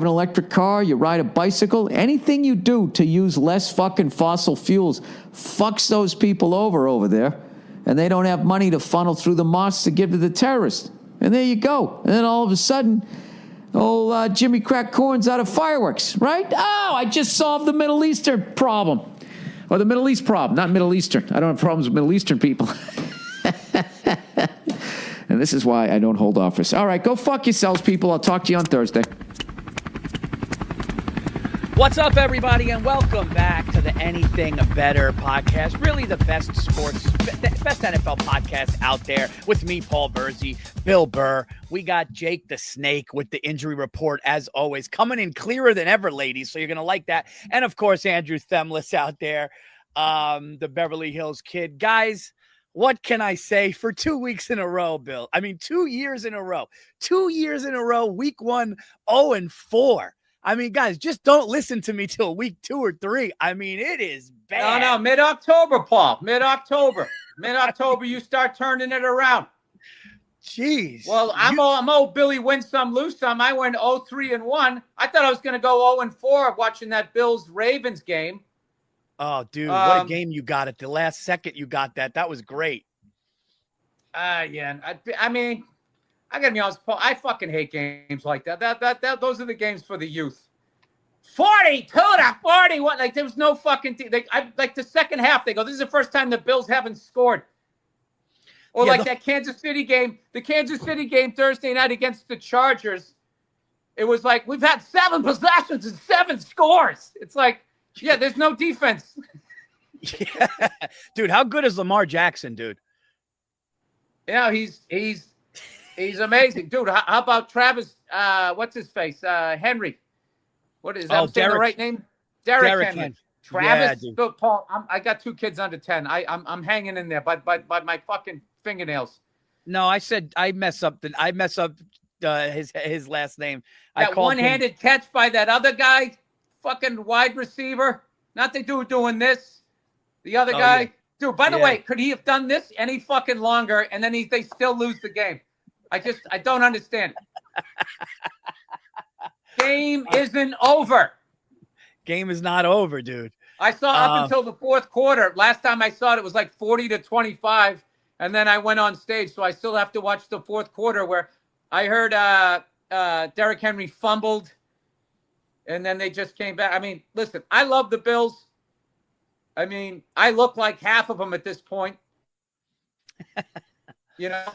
an electric car, you ride a bicycle, anything you do to use less fucking fossil fuels fucks those people over there, and they don't have money to funnel through the mosques to give to the terrorists. And there you go. And then all of a sudden, old Jimmy Crack Corn's out of fireworks, right? Oh, I just solved the Middle Eastern problem. Or the Middle East problem, not Middle Eastern. I don't have problems with Middle Eastern people. And this is why I don't hold office. All right, go fuck yourselves, people. I'll talk to you on Thursday. What's up, everybody, and welcome back to the Anything Better podcast. Really the best best NFL podcast out there with me, Paul Bursey, Bill Burr. We got Jake the Snake with the injury report, as always, coming in clearer than ever, ladies, so you're going to like that. And, of course, Andrew Themlis out there, the Beverly Hills Kid. Guys, what can I say for 2 weeks in a row, Bill? I mean, 2 years in a row. 2 years in a row, week 1, 0-4. I mean, guys, just don't listen to me till week 2 or 3. I mean, it is bad. No, mid-October, Paul. Mid-October. Mid-October, you start turning it around. Jeez. Well, I'm old Billy win some, lose some. I went 0-3-1. I thought I was going to go 0-4 watching that Bills-Ravens game. Oh, dude, what a game you got at the last second. You got that. That was great. Yeah. I mean, I got to be honest, Paul, I fucking hate games like that. Those are the games for the youth. 42-41. Like, there was no fucking like the second half, they go, this is the first time the Bills haven't scored. Or yeah, like that Kansas City game, the Kansas City game Thursday night against the Chargers. It was like, we've had 7 possessions and 7 scores. It's like, yeah, there's no defense. Yeah. Dude, how good is Lamar Jackson, dude? Yeah, he's amazing. Dude, how about Travis, what's his face? Henry. What is that? Derek, the right name? Derek Henry. Travis, yeah, Bill, Paul, I got 2 kids under 10. I'm hanging in there by my fucking fingernails. No, I mess up his last name. That one-handed catch by that other guy, fucking wide receiver. Not the dude doing this. The other guy. Yeah. Dude, by the way, could he have done this any fucking longer and then they still lose the game? I don't understand it. Game isn't over. Game is not over, dude. I saw up until the 4th quarter. Last time I saw it was like 40-25, and then I went on stage, so I still have to watch the 4th quarter where I heard Derrick Henry fumbled, and then they just came back. I mean, listen, I love the Bills. I mean, I look like half of them at this point. You know?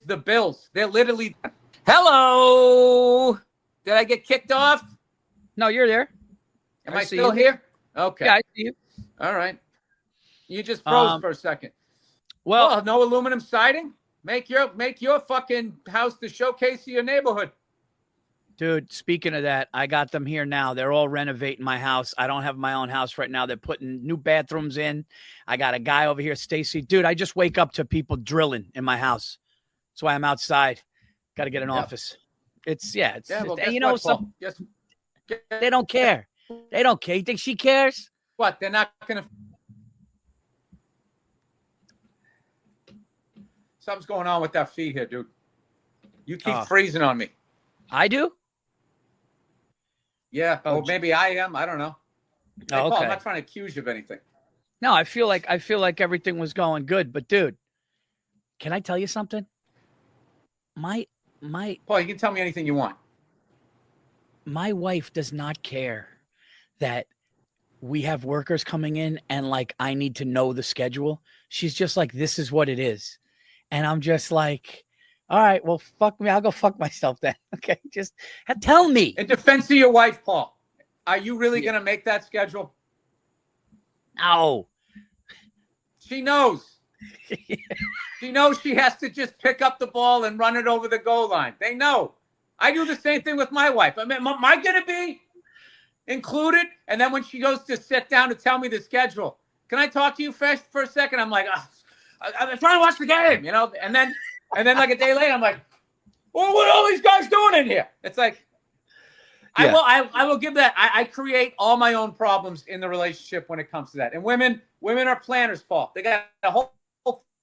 The Bills. They're literally. Hello. Did I get kicked off? No, you're there. Am I still here? Okay. Yeah, I see you. All right. You just froze for a second. Well, no aluminum siding. Make your fucking house the showcase of your neighborhood. Dude, speaking of that, I got them here now. They're all renovating my house. I don't have my own house right now. They're putting new bathrooms in. I got a guy over here, Stacy. Dude, I just wake up to people drilling in my house. That's why I'm outside. Got to get an office. You know, they don't care. They don't care. You think she cares? What? They're not going to. Something's going on with that feed here, dude. You keep freezing on me. I do? Yeah. Or maybe I am. I don't know. Hey, Paul, I'm not trying to accuse you of anything. No, I feel like everything was going good. But, dude, can I tell you something? My Paul, you can tell me anything you want. My wife does not care that we have workers coming in and like I need to know the schedule. She's just like, this is what it is. And I'm just like, all right, well, fuck me. I'll go fuck myself then. Okay, just tell me. In defense of your wife, Paul, are you really going to make that schedule? No. She knows. She knows she has to just pick up the ball and run it over the goal line. They know. I do the same thing with my wife. I mean, am I going to be included? And then when she goes to sit down to tell me the schedule, can I talk to you for a second? I'm like, I'm trying to watch the game, you know? And then like a day later, I'm like, well, what are all these guys doing in here? It's like, yeah. I will give that. I create all my own problems in the relationship when it comes to that. And women are planners, Paul. They got a whole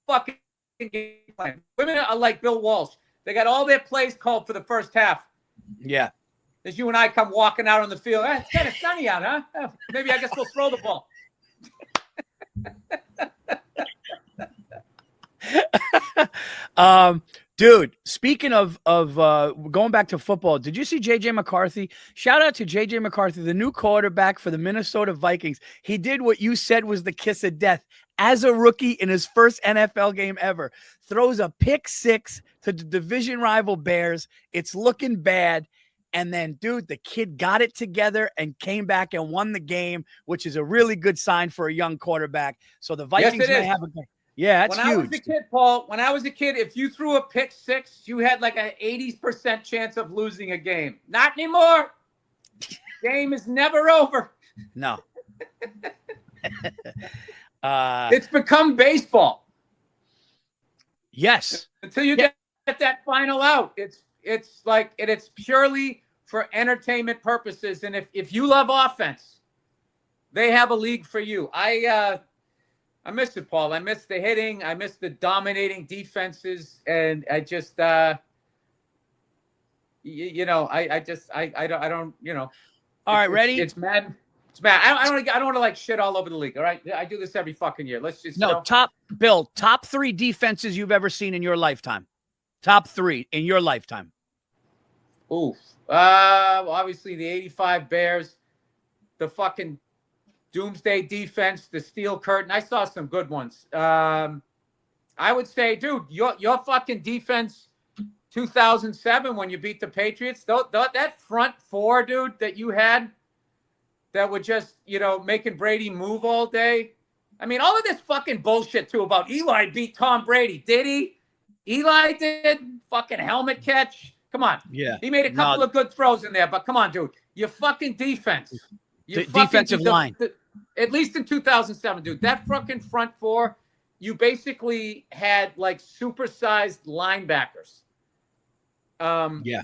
fucking game plan. Women are like Bill Walsh. They got all their plays called for the first half. Yeah. As you and I come walking out on the field, it's kind of sunny out, huh? Maybe I guess we'll throw the ball. Dude, speaking of going back to football, did you see JJ McCarthy? Shout out to JJ McCarthy, the new quarterback for the Minnesota Vikings. He did what you said was the kiss of death as a rookie in his first NFL game ever. Throws a pick six to the division rival Bears. It's looking bad. And then, dude, the kid got it together and came back and won the game, which is a really good sign for a young quarterback. So the Vikings may have a game. Yeah, that's huge. When I was a kid, Paul, if you threw a pick six, you had like an 80% chance of losing a game. Not anymore. Game is never over. No. It's become baseball. Yes. Until you get that final out. It's like it's purely for entertainment purposes. And if you love offense, they have a league for you. I miss it, Paul. I miss the hitting. I miss the dominating defenses. And I just, I don't. All right, ready? It's mad. It's mad. I don't want to like shit all over the league. All right. I do this every fucking year. Let's just, top 3 defenses you've ever seen in your lifetime. Top 3 in your lifetime. Ooh. Well, obviously the 85 Bears, the fucking Doomsday defense, the Steel Curtain. I saw some good ones. I would say, dude, your fucking defense 2007 when you beat the Patriots, that front four, dude, that you had that were just, making Brady move all day. I mean, all of this fucking bullshit, too, about Eli beat Tom Brady. Did he? Eli did. Fucking helmet catch. Come on. Yeah. He made a couple of good throws in there, but come on, dude. Your fucking defense. Defensive line. At least in 2007, dude. That fucking front four, you basically had, like, supersized linebackers. Yeah.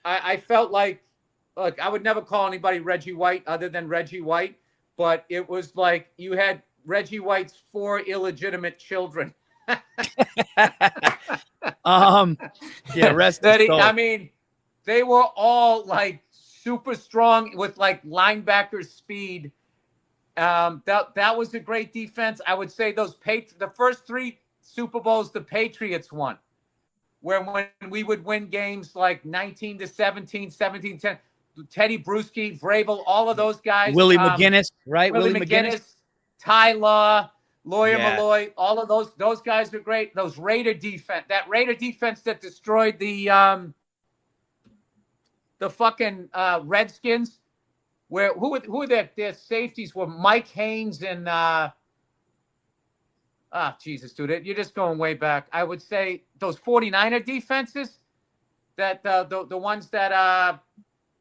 I felt like, look, I would never call anybody Reggie White other than Reggie White, but it was like you had Reggie White's 4 illegitimate children. Rest his soul. I mean, they were all like super strong with like linebacker speed. That was a great defense. I would say the first 3 Super Bowls the Patriots won, where when we would win games like 19-17, 17-10, Teddy Bruschi, Vrabel, all of those guys. Willie McGinnis, right? Willie McGinnis, Ty Law, Lawyer Malloy, all of those guys were great. Those Raider defense, that Raider defense that destroyed the fucking Redskins, who were their safeties were Mike Haynes and Jesus, dude, you're just going way back. I would say those 49er defenses, that the ones that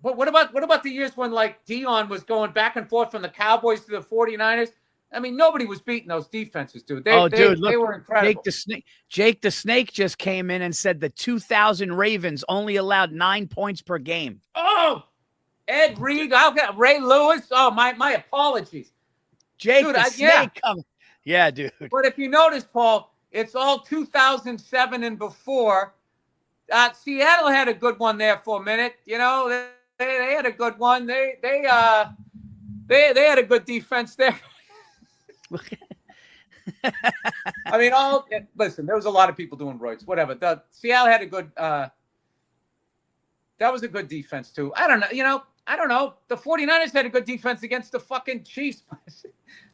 what about the years when like Dion was going back and forth from the Cowboys to the 49ers? I mean, nobody was beating those defenses, dude. They were incredible. Jake the Snake just came in and said the 2000 Ravens only allowed 9 points per game. Oh, Ed Reed, Ray Lewis. Oh, my apologies. Jake the Snake coming. Yeah, dude. But if you notice, Paul, it's all 2007 and before. Seattle had a good one there for a minute. They had a good one. They had a good defense there. I mean, listen, there was a lot of people doing roids, whatever. Seattle had a good that was a good defense too. I don't know. The 49ers had a good defense against the fucking Chiefs.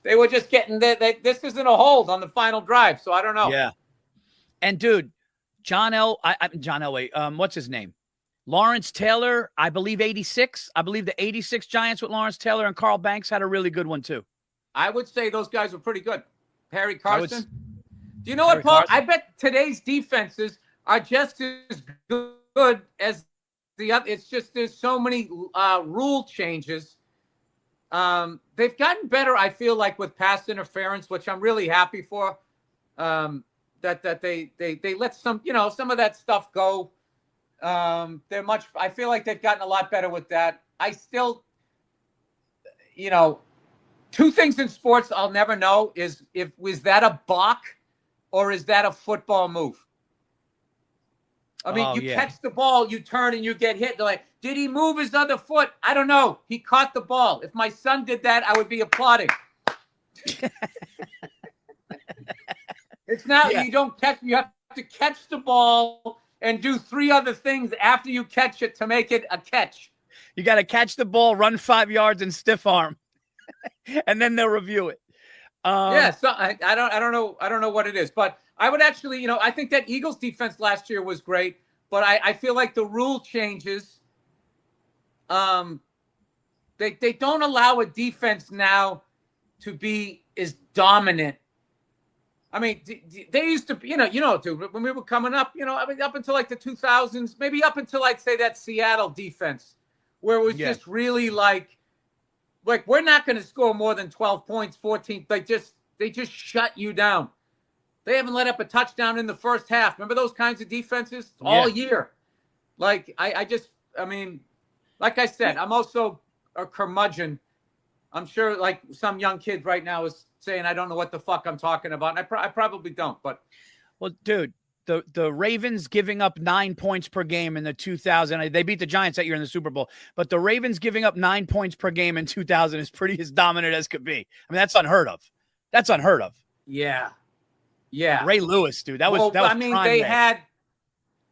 They were just getting this isn't a hold on the final drive, so I don't know. Yeah. And dude, John Elway, what's his name? Lawrence Taylor, I believe 86. I believe the 86 Giants with Lawrence Taylor and Carl Banks had a really good one too. I would say those guys were pretty good. Harry Carson. Do you know what, Paul? I bet today's defenses are just as good as the other. It's just there's so many rule changes. They've gotten better, I feel like, with pass interference, which I'm really happy for. That they let some of that stuff go. I feel like they've gotten a lot better with that. I still, two things in sports I'll never know was that a balk or is that a football move? I mean, catch the ball, you turn and you get hit. They're like, did he move his other foot? I don't know. He caught the ball. If my son did that, I would be applauding. It's not you don't catch. You have to catch the ball and do 3 other things after you catch it to make it a catch. You got to catch the ball, run 5 yards, and stiff arm, and then they'll review it. So I don't know what it is, but I would actually, I think that Eagles defense last year was great, but I feel like the rule changes, they don't allow a defense now to be as dominant. I mean, they used to, dude, when we were coming up, I mean, up until like the 2000s, maybe up until I'd say that Seattle defense, where it was just really like we're not going to score more than 12 points, 14. They just shut you down. They haven't let up a touchdown in the first half. Remember those kinds of defenses all year? Like I mean, like I said, I'm also a curmudgeon. I'm sure like some young kid right now is saying, I don't know what the fuck I'm talking about. And I probably don't, but. Well, dude, the Ravens giving up 9 points per game in the 2000. They beat the Giants that year in the Super Bowl, but the Ravens giving up 9 points per game in 2000 is pretty as dominant as could be. I mean, that's unheard of. That's unheard of. Yeah. Yeah. Ray Lewis, dude. That was I mean, they Ray. had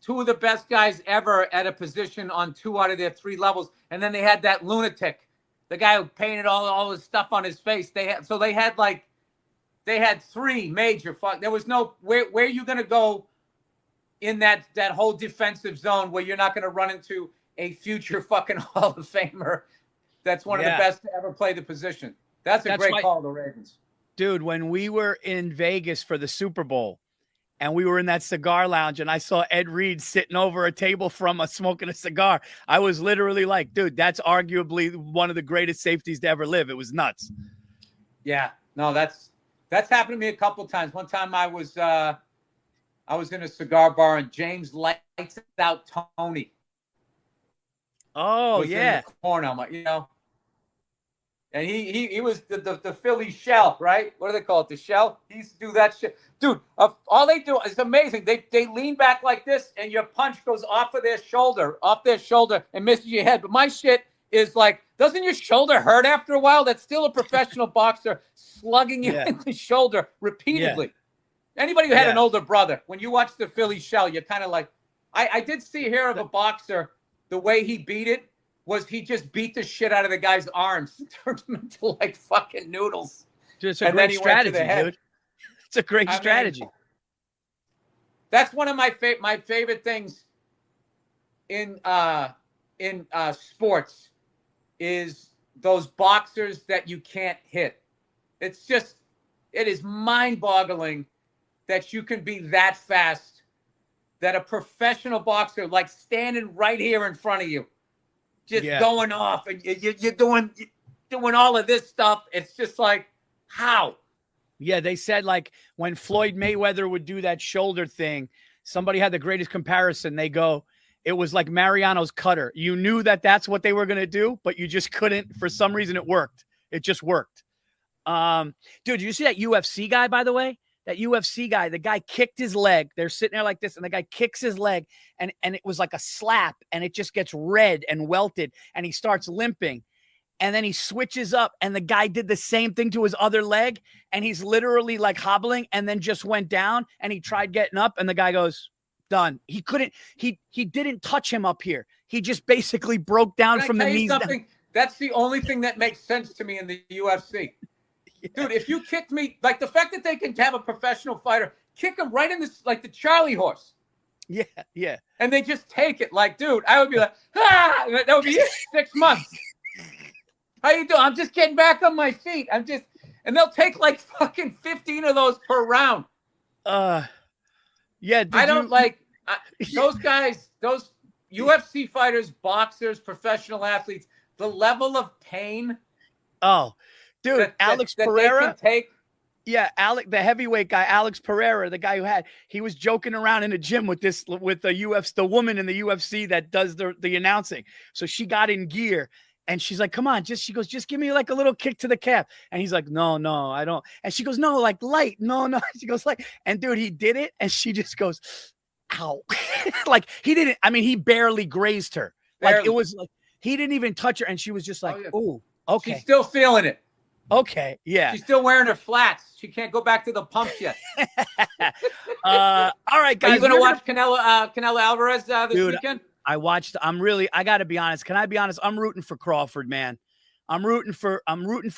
two of the best guys ever at a position on 2 out of their 3 levels. And then they had that lunatic, the guy who painted all his stuff on his face. They had 3 major there was no where are you going to go in that whole defensive zone where you're not going to run into a future fucking Hall of Famer that's one of the best to ever play the position. That's a great call, the Ravens. Dude, when we were in Vegas for the Super Bowl and we were in that cigar lounge and I saw Ed Reed sitting over a table from us smoking a cigar, I was literally like, dude, that's arguably one of the greatest safeties to ever live. It was nuts. Yeah, no, that's happened to me a couple of times. One time I was in a cigar bar and James Lights Out Tony. Oh, yeah. In the corner. I'm like, and he was the Philly shell, right? What do they call it? The shell? He used to do that shit. Dude, all they do is amazing. They lean back like this and your punch goes off their shoulder and misses your head. But my shit is like, doesn't your shoulder hurt after a while? That's still a professional boxer slugging you in the shoulder repeatedly. Yeah. Anybody who had an older brother, when you watch the Philly shell, you're kind of like, I did see here of a boxer, the way he beat it was he just beat the shit out of the guy's arms, turned him into like fucking noodles. It's a great strategy, dude. It's a great strategy. Mean, that's one of my favorite things in sports is those boxers that you can't hit. It is mind-boggling that you can be that fast, that a professional boxer, like standing right here in front of you, just going off, and you're doing all of this stuff. It's just like, how? Yeah, they said like when Floyd Mayweather would do that shoulder thing, somebody had the greatest comparison. They go, it was like Mariano's cutter. You knew that that's what they were going to do, but you just couldn't. For some reason, it worked. It just worked. Dude, did you see that UFC guy, by the way? That UFC guy, the guy kicked his leg. They're sitting there like this, and the guy kicks his leg, and it was like a slap, and it just gets red and welted, and he starts limping. And then he switches up, and the guy did the same thing to his other leg, and he's literally like hobbling, and then just went down, and he tried getting up, and the guy goes, done. He couldn't, he didn't touch him up here. He just basically broke down from the knees down. That's the only thing that makes sense to me in the UFC. Yeah. Dude, if you kicked me, like the fact that they can have a professional fighter kick him right in this, like the Charlie horse. Yeah, yeah. And they just take it. Like, dude, I would be like, that would be 6 months. How you doing? I'm just getting back on my feet. And they'll take like fucking 15 of those per round. Yeah. Those guys, those UFC fighters, boxers, professional athletes, the level of pain. Oh, dude, Alex Pereira. Yeah, the heavyweight guy, Alex Pereira, the guy he was joking around in the gym with the woman in the UFC that does the announcing. So she got in gear and she's like, come on, just give me like a little kick to the calf. And he's like, no, I don't. And she goes, no, like light. No. She goes like, and dude, he did it. And she just goes, ow. Like he barely grazed her. Like it was like, he didn't even touch her. And she was just like, oh, okay. She's still feeling it. Okay, yeah. She's still wearing her flats. She can't go back to the pumps yet. All right, guys. Are you going to watch Canelo Alvarez this weekend? I got to be honest. Can I be honest? I'm rooting for Crawford, man. I'm rooting for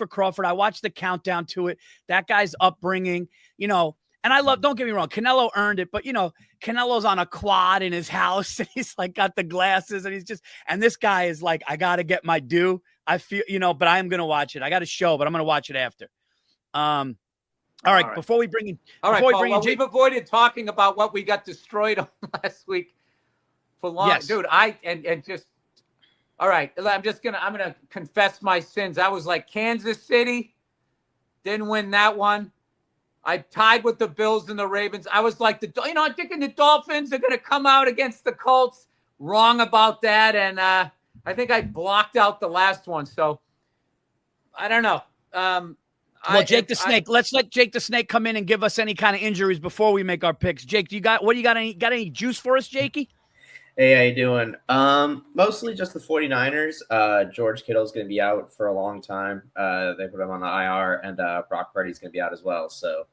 Crawford. I watched the countdown to it. That guy's upbringing, and don't get me wrong, Canelo earned it, but Canelo's on a quad in his house and he's like got the glasses and this guy is like, I got to get my due. I feel, but I am going to watch it. I got a show, but I'm going to watch it after. All right. Before we bring in, we've avoided talking about what we got destroyed on last week for long. Yes. Dude, all right. I'm going to confess my sins. I was like Kansas City, didn't win that one. I tied with the Bills and the Ravens. I was like, I'm thinking the Dolphins are going to come out against the Colts. Wrong about that. And I think I blocked out the last one, so I don't know. Well, Jake the Snake. Let's let Jake the Snake come in and give us any kind of injuries before we make our picks. Jake, do you got any juice for us, Jakey? Hey, how you doing? Mostly just the 49ers. George Kittle's going to be out for a long time. They put him on the IR, and Brock Purdy's going to be out as well. So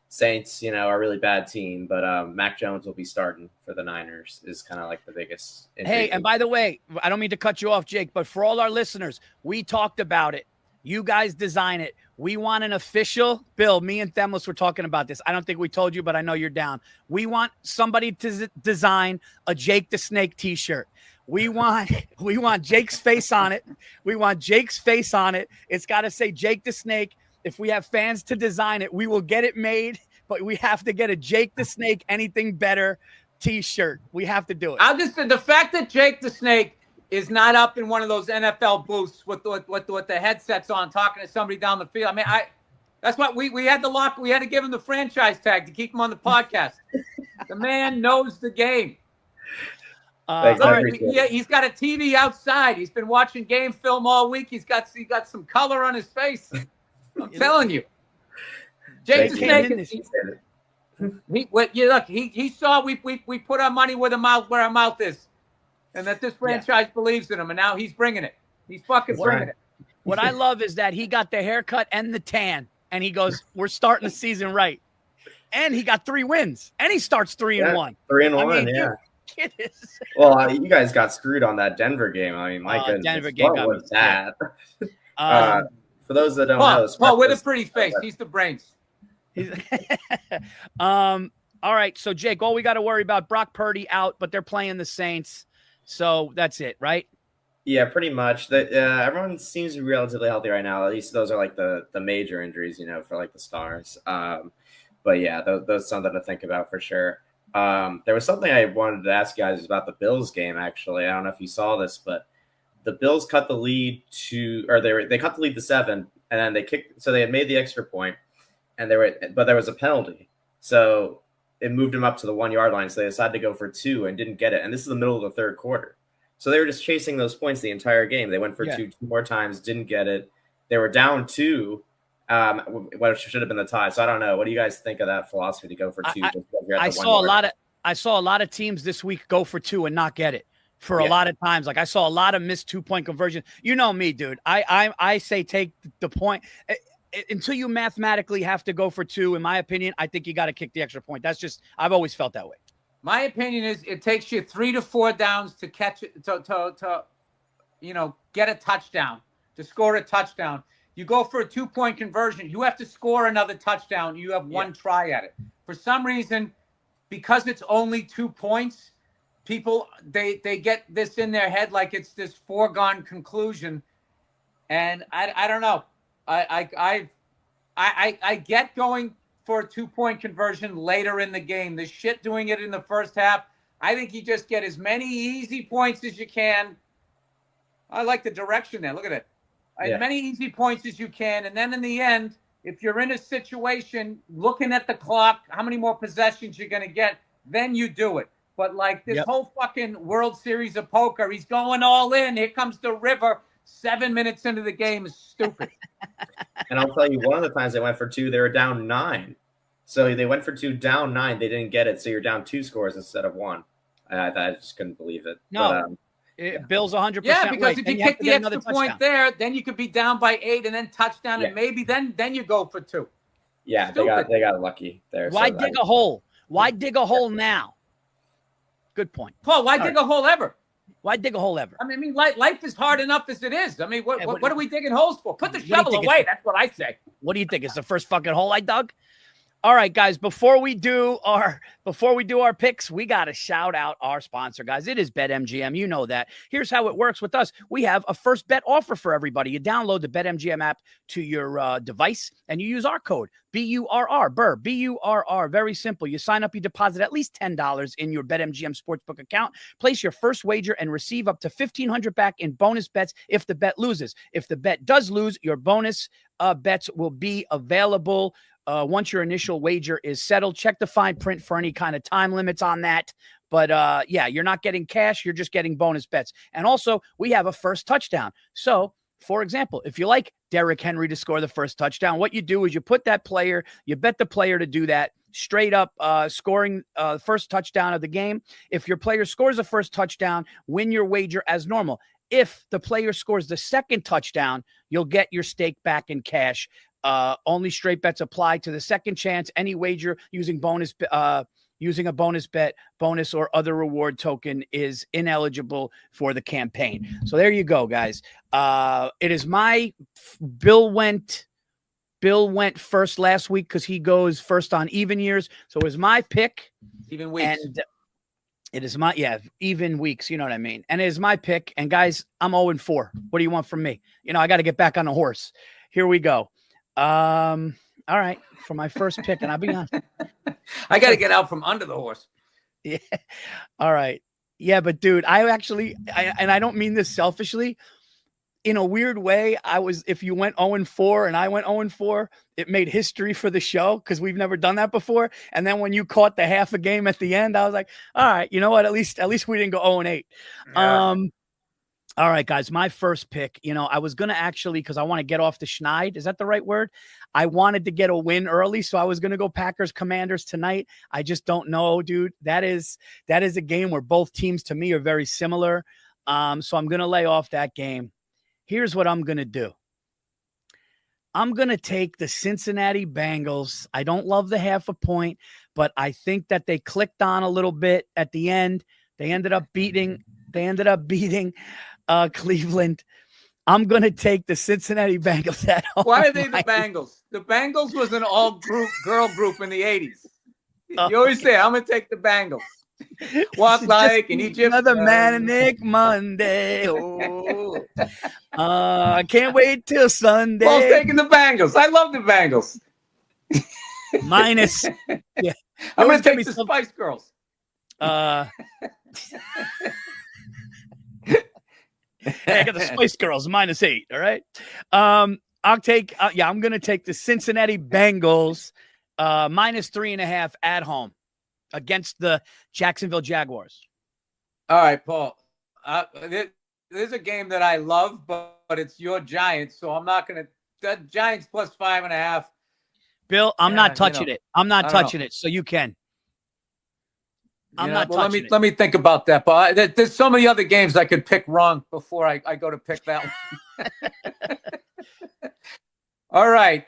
Saints, are a really bad team, but Mac Jones will be starting for the Niners is kind of like the biggest injury. Hey, and by the way, I don't mean to cut you off, Jake, but for all our listeners, we talked about it. You guys design it. We want an official Bill. Me and Themlis were talking about this. I don't think we told you, but I know you're down. We want somebody to design a Jake the Snake t-shirt. We want Jake's face on it. We want Jake's face on it. It's got to say Jake the Snake. If we have fans to design it, we will get it made, but we have to get a Jake the Snake anything better t-shirt. We have to do it. The fact that Jake the Snake is not up in one of those NFL booths with the headsets on, talking to somebody down the field. I mean, that's what we had to lock. We had to give him the franchise tag to keep him on the podcast. The man knows the game. He's got a TV outside. He's been watching game film all week. He got some color on his face. I'm telling you, Jake the Snake. He saw we put our money where our mouth is. And that this franchise believes in him, and now he's bringing it. He's fucking bringing it. What I love is that he got the haircut and the tan, and he goes, "We're starting the season right." And he got 3 wins, and he starts 3-1. 3-1, yeah. Well, you guys got screwed on that Denver game. I mean, my goodness, Denver game what was that? For those that don't know, Paul with a pretty face, he's the brains. All right, so Jake, all we got to worry about Brock Purdy out, but they're playing the Saints. So that's it, right? Yeah, pretty much. Everyone seems to be relatively healthy right now. At least those are like the major injuries, for like the stars. But yeah, those something to think about for sure. There was something I wanted to ask you guys about the Bills game. Actually, I don't know if you saw this, but the Bills cut the lead they cut the lead to 7, and then they kicked. So they had made the extra point, but there was a penalty. So it moved them up to the 1-yard line, so they decided to go for 2 and didn't get it. And this is the middle of the third quarter. So they were just chasing those points the entire game. They went for 2 more times, didn't get it. They were down 2, what should have been the tie. So I don't know. What do you guys think of that philosophy to go for 2? I saw a lot of teams this week go for 2 and not get it for a lot of times. Like I saw a lot of missed 2-point conversions. You know me, dude. I say take the point. Until you mathematically have to go for 2, in my opinion, I think you got to kick the extra point. That's just, I've always felt that way. My opinion is it takes you 3 to 4 downs to catch it, to get a touchdown, to score a touchdown. You go for a 2-point conversion. You have to score another touchdown. You have 1 try at it. For some reason, because it's only 2 points, people, they get this in their head like it's this foregone conclusion. And I don't know. I get going for a 2-point conversion later in the game. The shit doing it in the first half. I think you just get as many easy points as you can. I like the direction there. Look at it. As many easy points as you can. And then in the end, if you're in a situation looking at the clock, how many more possessions you're going to get, then you do it. But like this whole fucking World Series of Poker, he's going all in. Here comes the river. 7 minutes into the game is stupid. And I'll tell you, one of the times they went for 2, they were down 9. So they went for 2, down 9. They didn't get it. So you're down 2 scores instead of 1. I just couldn't believe it. No, Bill's 100%. Yeah, because right. if you kick the extra point there, then you could be down by 8 and then touchdown, and maybe then you go for 2. Yeah, stupid. they got lucky there. Why dig a hole? Why dig a hole now? Good point. Paul, why dig a hole ever? Why dig a hole ever? I mean, life is hard enough as it is. I mean, what are we digging holes for? Put the shovel away. That's what I say. What do you think? It's the first fucking hole I dug? All right, guys, before we do our picks, we got to shout out our sponsor, guys. It is BetMGM. You know that. Here's how it works with us. We have a first bet offer for everybody. You download the BetMGM app to your device, and you use our code, BURR, Burr, BURR. Very simple. You sign up, you deposit at least $10 in your BetMGM Sportsbook account, place your first wager, and receive up to $1,500 back in bonus bets if the bet loses. If the bet does lose, your bonus bets will be available once your initial wager is settled. Check the fine print for any kind of time limits on that. But yeah, you're not getting cash. You're just getting bonus bets. And also, we have a first touchdown. So, for example, if you like Derrick Henry to score the first touchdown, what you do is you put that player, you bet the player to do that straight up, scoring first touchdown of the game. If your player scores the first touchdown, win your wager as normal. If the player scores the second touchdown, you'll get your stake back in cash. Only straight bets apply to the second chance. Any wager using using a bonus bet, bonus, or other reward token is ineligible for the campaign. So there you go, guys. It is my Bill went first last week because he goes first on even years. So it was my pick. Even weeks. And it is my, even weeks. You know what I mean? And it is my pick. And guys, I'm 0-4. What do you want from me? I got to get back on the horse. Here we go. All right. For my first pick, and I'll be honest. I got to get out from under the horse. Yeah. All right. Yeah, but dude, and I don't mean this selfishly. In a weird way, if you went 0-4 and I went 0-4, it made history for the show because we've never done that before. And then when you caught the half a game at the end, I was like, all right, you know what? At least we didn't go 0-8. Yeah. All right, guys, my first pick, I was going to actually, because I want to get off the schneid. Is that the right word? I wanted to get a win early, so I was going to go Packers Commanders tonight. I just don't know, dude. That is a game where both teams to me are very similar. So I'm going to lay off that game. Here's what I'm going to do. I'm going to take the Cincinnati Bengals. I don't love the half a point, but I think that they clicked on a little bit at the end. They ended up beating Cleveland. I'm going to take the Cincinnati Bengals at home. Why are they the Bengals? The Bengals was an all-girl group in the 80s. You always say, I'm going to take the Bengals. Walk like an Egyptian. Another manic Monday. Oh. I can't wait till Sunday. Paul's taking the Bengals. I love the Bengals. Minus. Yeah. I'm going to take the Spice Girls. Hey, I got the Spice Girls -8. All right. I'll take. I'm going to take the Cincinnati Bengals -3.5 at home against the Jacksonville Jaguars. All right, Paul. There's a game that I love, but it's your Giants, so I'm not going to. The Giants +5.5. Bill, I'm not touching it. I'm not touching it. So you can. I'm not touching it. Let me think about that. But there's so many other games I could pick wrong before I go to pick that one. All right.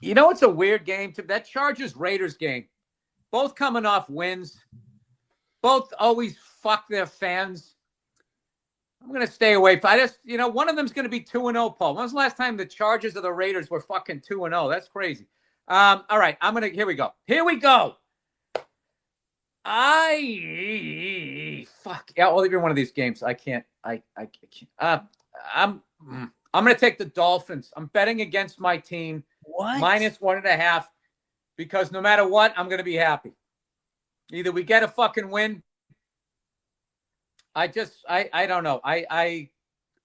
It's a weird game. That Chargers-Raiders game. Both coming off wins. Both always fuck their fans. I'm going to stay away. One of them's going to be 2-0, Paul. When was the last time the Chargers or the Raiders were fucking 2-0? That's crazy. All right. Here we go. I'll leave you one of these games. I can't. I can't. I'm going to take the Dolphins. I'm betting against my team. What? -1.5, because no matter what, I'm going to be happy. Either we get a fucking win. I don't know. I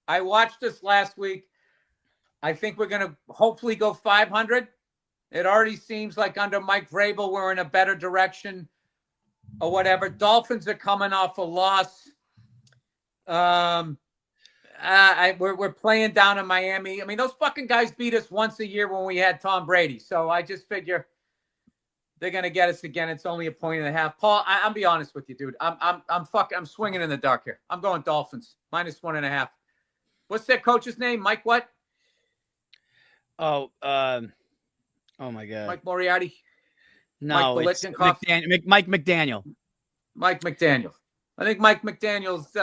watched this last week. I think we're going to hopefully go 500. It already seems like under Mike Vrabel, we're in a better direction or whatever. Dolphins are coming off a loss. We're playing down in Miami. I mean, those fucking guys beat us once a year when we had Tom Brady. So I just figure they're gonna get us again. It's only 1.5. Paul, I'll be honest with you, dude. I'm swinging in the dark here. I'm going Dolphins -1.5. What's their coach's name? Mike what? Oh my God. Mike Moriarty. No, it's Mike McDaniel. Mike McDaniel. I think Mike McDaniel's.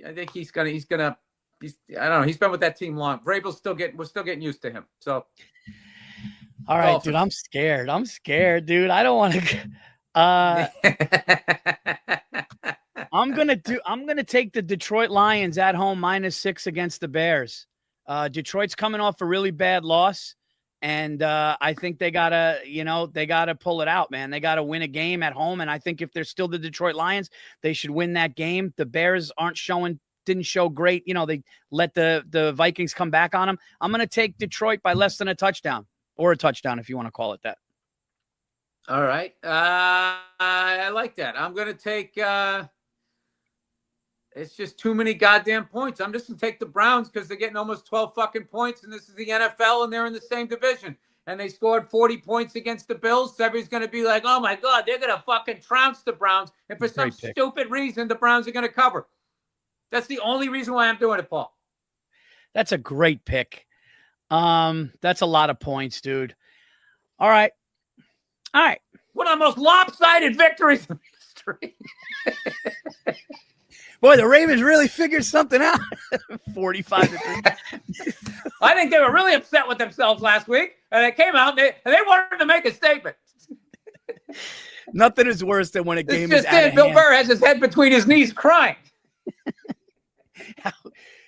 I think he's gonna. I don't know. He's been with that team long. Vrabel's we're still getting used to him. So. All right, dude. I'm scared, dude. I don't want to. I'm gonna take the Detroit Lions at home -6 against the Bears. Detroit's coming off a really bad loss, and I think they gotta pull it out, man. They gotta win a game at home, and I think if they're still the Detroit Lions, they should win that game. The Bears aren't showing didn't show great. They let the Vikings come back on them. I'm going to take Detroit by less than a touchdown, or a touchdown if you want to call it that. All right. I like that. I'm going to take it's just too many goddamn points. I'm just going to take the Browns because they're getting almost 12 fucking points, and this is the NFL, and they're in the same division. And they scored 40 points against the Bills. So everybody's going to be like, oh, my God, they're going to fucking trounce the Browns. And for some stupid reason, the Browns are going to cover. That's the only reason why I'm doing it, Paul. That's a great pick. That's a lot of points, dude. All right. One of the most lopsided victories in history. Boy, the Ravens really figured something out. 45-3. I think they were really upset with themselves last week, and they came out and they wanted to make a statement. Nothing is worse than when a game is out of Bill hand. Burr has his head between his knees crying.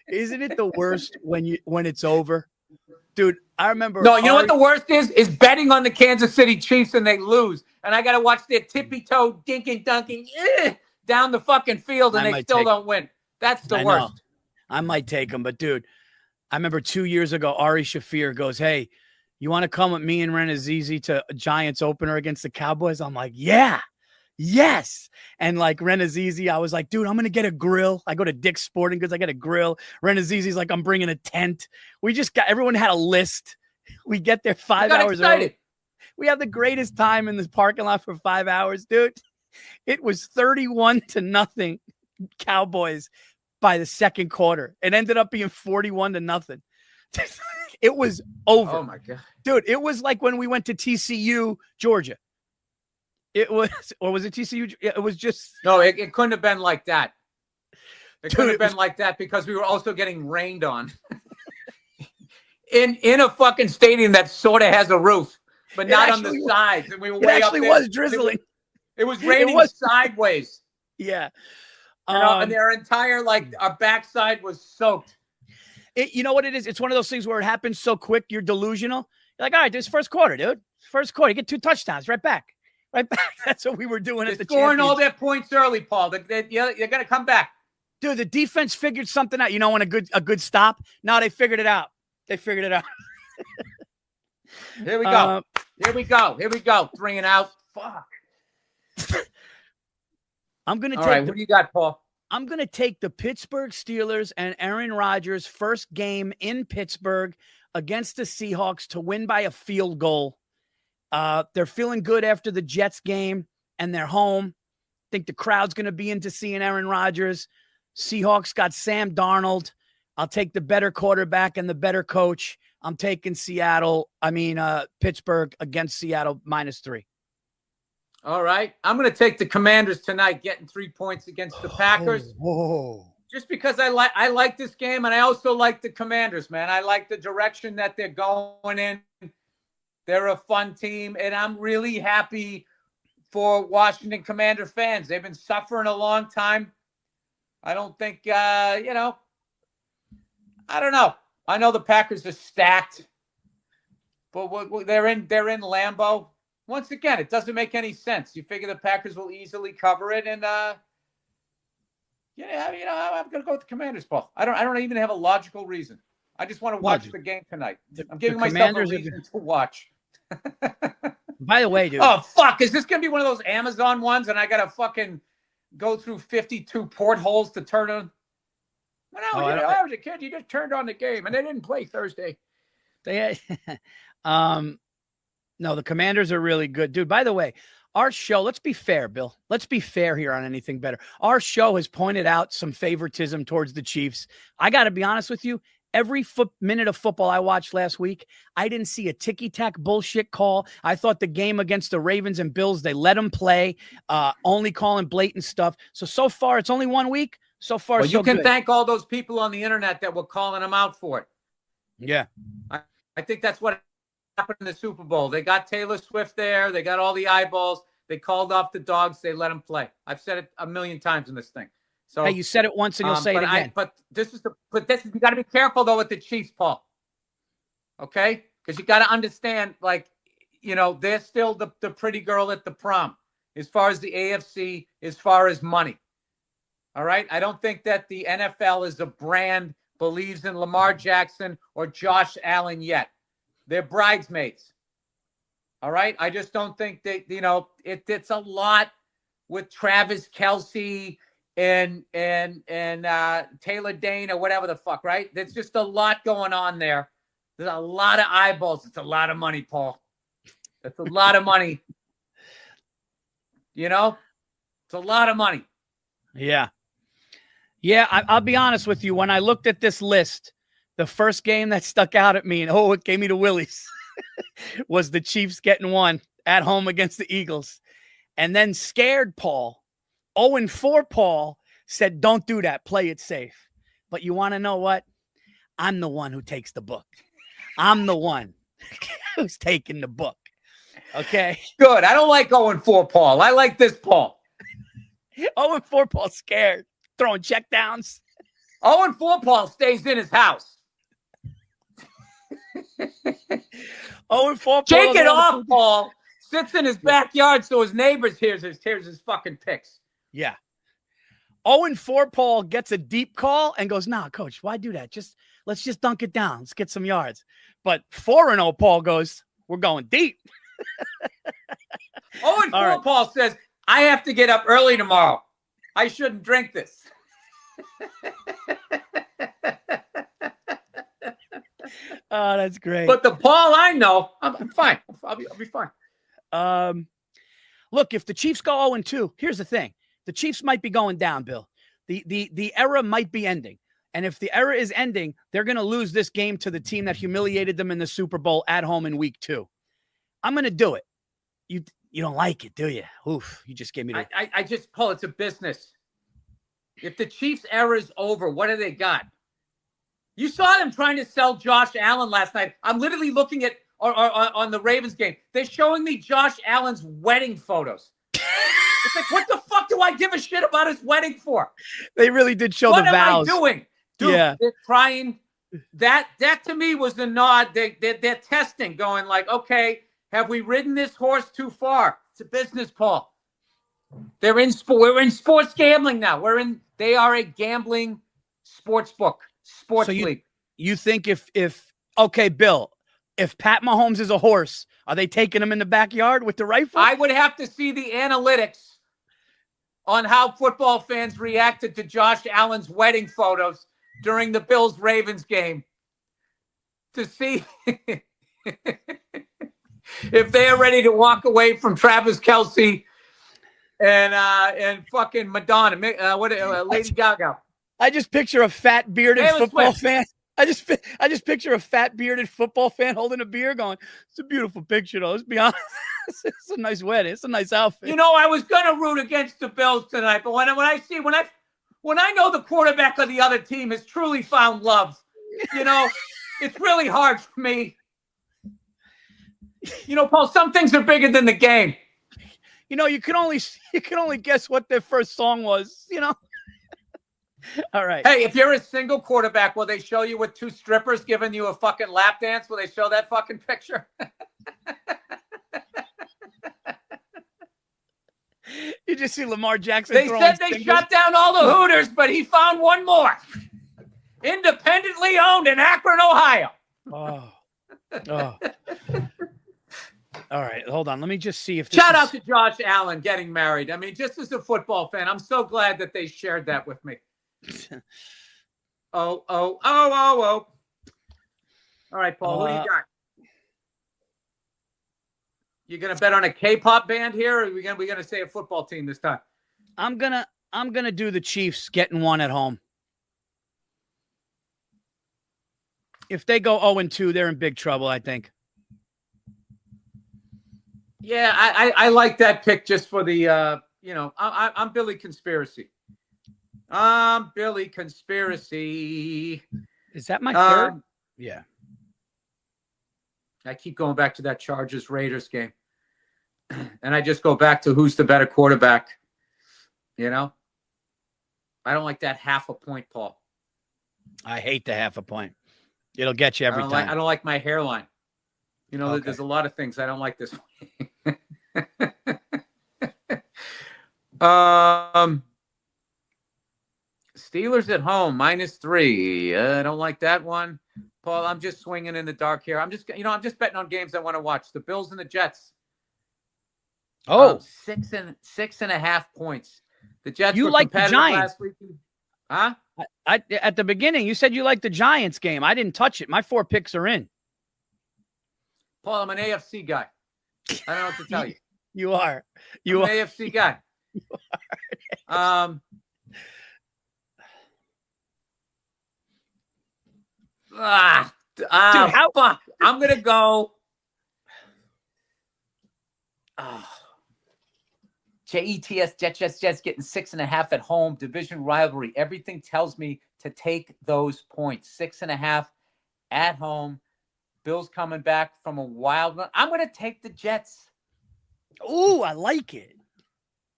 Isn't it the worst when it's over? Dude, I remember. No, you know what the worst is? Is betting on the Kansas City Chiefs and they lose. And I got to watch their tippy-toe dinking dunking down the fucking field and they still don't win. That's the worst. I might take them, but dude, I remember 2 years ago, Ari Shafir goes, hey, you want to come with me and Renazizi to a Giants opener against the Cowboys? I'm like, yeah. Yes. And like Renazizi, I was like, dude, I'm going to get a grill. I go to Dick's Sporting Goods. I get a grill. Renazizi's like, I'm bringing a tent. Everyone had a list. We get there 5 hours early. We have the greatest time in this parking lot for 5 hours, dude. It was 31-0 Cowboys by the second quarter. It ended up being 41-0. It was over. Oh my God. Dude, it was like when we went to TCU, Georgia. It was, or was it TCU? It was just. No, it couldn't have been like that. It couldn't have been like that because we were also getting rained on in a fucking stadium that sort of has a roof, but not on the sides. And we were way up there. It actually was drizzling. It was raining sideways. Yeah. And their entire, our backside was soaked. You know what it is? It's one of those things where it happens so quick, you're delusional. You're like, all right, this first quarter, dude. First quarter, you get 2 touchdowns right back. Right back. That's what we were doing at the scoring all their points early, Paul. They're going to come back. Dude, the defense figured something out. You know, when a good stop? No, they figured it out. Here we go. Here we go. 3 and out. Fuck. I'm going to take. All right, what do you got, Paul? I'm going to take the Pittsburgh Steelers and Aaron Rodgers' first game in Pittsburgh against the Seahawks to win by a field goal. They're feeling good after the Jets game, and they're home. I think the crowd's going to be into seeing Aaron Rodgers. Seahawks got Sam Darnold. I'll take the better quarterback and the better coach. I'm taking Pittsburgh against Seattle -3. All right. I'm going to take the Commanders tonight, getting 3 points against the Packers. Just because I like this game, and I also like the Commanders, man. I like the direction that they're going in. They're a fun team, and I'm really happy for Washington Commander fans. They've been suffering a long time. I don't think, I don't know. I know the Packers are stacked, but they're in Lambeau. Once again, it doesn't make any sense. You figure the Packers will easily cover it, and I'm going to go with the Commanders, Paul. I don't even have a logical reason. I just want to watch the game tonight. I'm giving myself a reason to watch. By the way, dude. Oh, fuck. Is this going to be one of those Amazon ones and I got to fucking go through 52 portholes to turn on? When I was a kid, you just turned on the game and they didn't play Thursday. No, the Commanders are really good. Dude, by the way, our show, let's be fair, Bill. Let's be fair here on Anything Better. Our show has pointed out some favoritism towards the Chiefs. I got to be honest with you. Every minute of football I watched last week, I didn't see a ticky-tack bullshit call. I thought the game against the Ravens and Bills, they let them play, only calling blatant stuff. So far, it's only 1 week. So far, you can thank all those people on the internet that were calling them out for it. Yeah. I think that's what happened in the Super Bowl. They got Taylor Swift there. They got all the eyeballs. They called off the dogs. They let them play. I've said it a million times in this thing. So hey, you said it once and you'll say it again. You got to be careful though with the Chiefs, Paul. Okay, because you got to understand, they're still the pretty girl at the prom as far as the AFC, as far as money. All right. I don't think that the NFL as a brand believes in Lamar Jackson or Josh Allen yet. They're bridesmaids. All right. I just don't think that, it's a lot with Travis Kelce and Taylor Dane or whatever the fuck, right? There's just a lot going on there. There's a lot of eyeballs. It's a lot of money, Paul. That's a lot of money. It's a lot of money. Yeah. Yeah, I'll be honest with you. When I looked at this list, the first game that stuck out at me, and it gave me the willies, was the Chiefs getting one at home against the Eagles. And then scared Paul, 0-4 Paul, said, don't do that. Play it safe. But you want to know what? I'm the one who takes the book. I'm the one who's taking the book. Okay? Good. I don't like 0-4 Paul. I like this Paul. 0-4 Paul scared. Throwing checkdowns. 0-4 Paul stays in his house. 0-4 Paul. Shake it off, Paul. Sits in his backyard so his neighbors hears his fucking picks. Yeah. 0-4 Paul gets a deep call and goes, nah, coach, why do that? Let's just dunk it down. Let's get some yards. But 4-0 Paul goes, we're going deep. 0-4 right. Paul says, I have to get up early tomorrow. I shouldn't drink this. Oh, that's great. But the Paul I know, I'm fine. I'll be fine. Look, if the Chiefs go 0-2, here's the thing. The Chiefs might be going down, Bill. The era might be ending. And if the era is ending, they're going to lose this game to the team that humiliated them in the Super Bowl at home in week 2. I'm going to do it. You don't like it, do you? Oof, you just gave me the... Paul, it's a business. If the Chiefs' era is over, what do they got? You saw them trying to sell Josh Allen last night. I'm literally looking at on the Ravens game. They're showing me Josh Allen's wedding photos. It's like, what the fuck do I give a shit about his wedding for? They really did show the vows. What am I doing? Dude, yeah. They're trying. That to me was the nod. They're testing, going like, okay, have we ridden this horse too far? It's a business, Paul. They're in sport. We're in sports gambling now. They are a gambling sports book, sports league. You think if okay, Bill, if Pat Mahomes is a horse, are they taking him in the backyard with the rifle? I would have to see the analytics on how football fans reacted to Josh Allen's wedding photos during the Bills-Ravens game to see if they are ready to walk away from Travis Kelce and fucking Madonna, Lady Gaga. I just picture a fat bearded football fan. I just picture a fat bearded football fan holding a beer, going, "It's a beautiful picture, though. Let's be honest. It's a nice wedding. It's a nice outfit." I was gonna root against the Bills tonight, but when I know the quarterback of the other team has truly found love, it's really hard for me. Paul, some things are bigger than the game. You can only guess what their first song was, All right. Hey, if you're a single quarterback, will they show you with 2 strippers giving you a fucking lap dance? Will they show that fucking picture? You just see Lamar Jackson. They said they shut down all the Hooters, but he found one more. Independently owned in Akron, Ohio. Oh. All right, hold on. Let me just see if Shout out to Josh Allen getting married. I mean, just as a football fan, I'm so glad that they shared that with me. Oh. All right, Paul, what do you got? You gonna bet on a K-pop band here, or are we gonna say a football team this time? I'm gonna do the Chiefs getting one at home. If they go 0-2, they're in big trouble, I think. Yeah, I like that pick just for the I'm Billy Conspiracy. I'm Billy Conspiracy. Is that my third? Yeah. I keep going back to that Chargers-Raiders game. And I just go back to who's the better quarterback. I don't like that half a point, Paul. I hate the half a point. It'll get you every time. I don't like my hairline. Okay. There's a lot of things I don't like this way. Steelers at home, -3. I don't like that one. Paul, I'm just swinging in the dark here. I'm just betting on games I want to watch. The Bills and the Jets. Oh, 6.5 points. The Jets you were like the competitive Giants. last week. Huh? I at the beginning, you said you liked the Giants game. I didn't touch it. My 4 picks are in. Paul, I'm an AFC guy. I don't know what to tell you. You are. I'm an AFC guy. You are. Dude, fuck. I'm gonna go. Jets getting 6.5 at home. Division rivalry. Everything tells me to take those points. 6.5 at home. Bills coming back from a wild run. I'm gonna take the Jets. Ooh, I like it.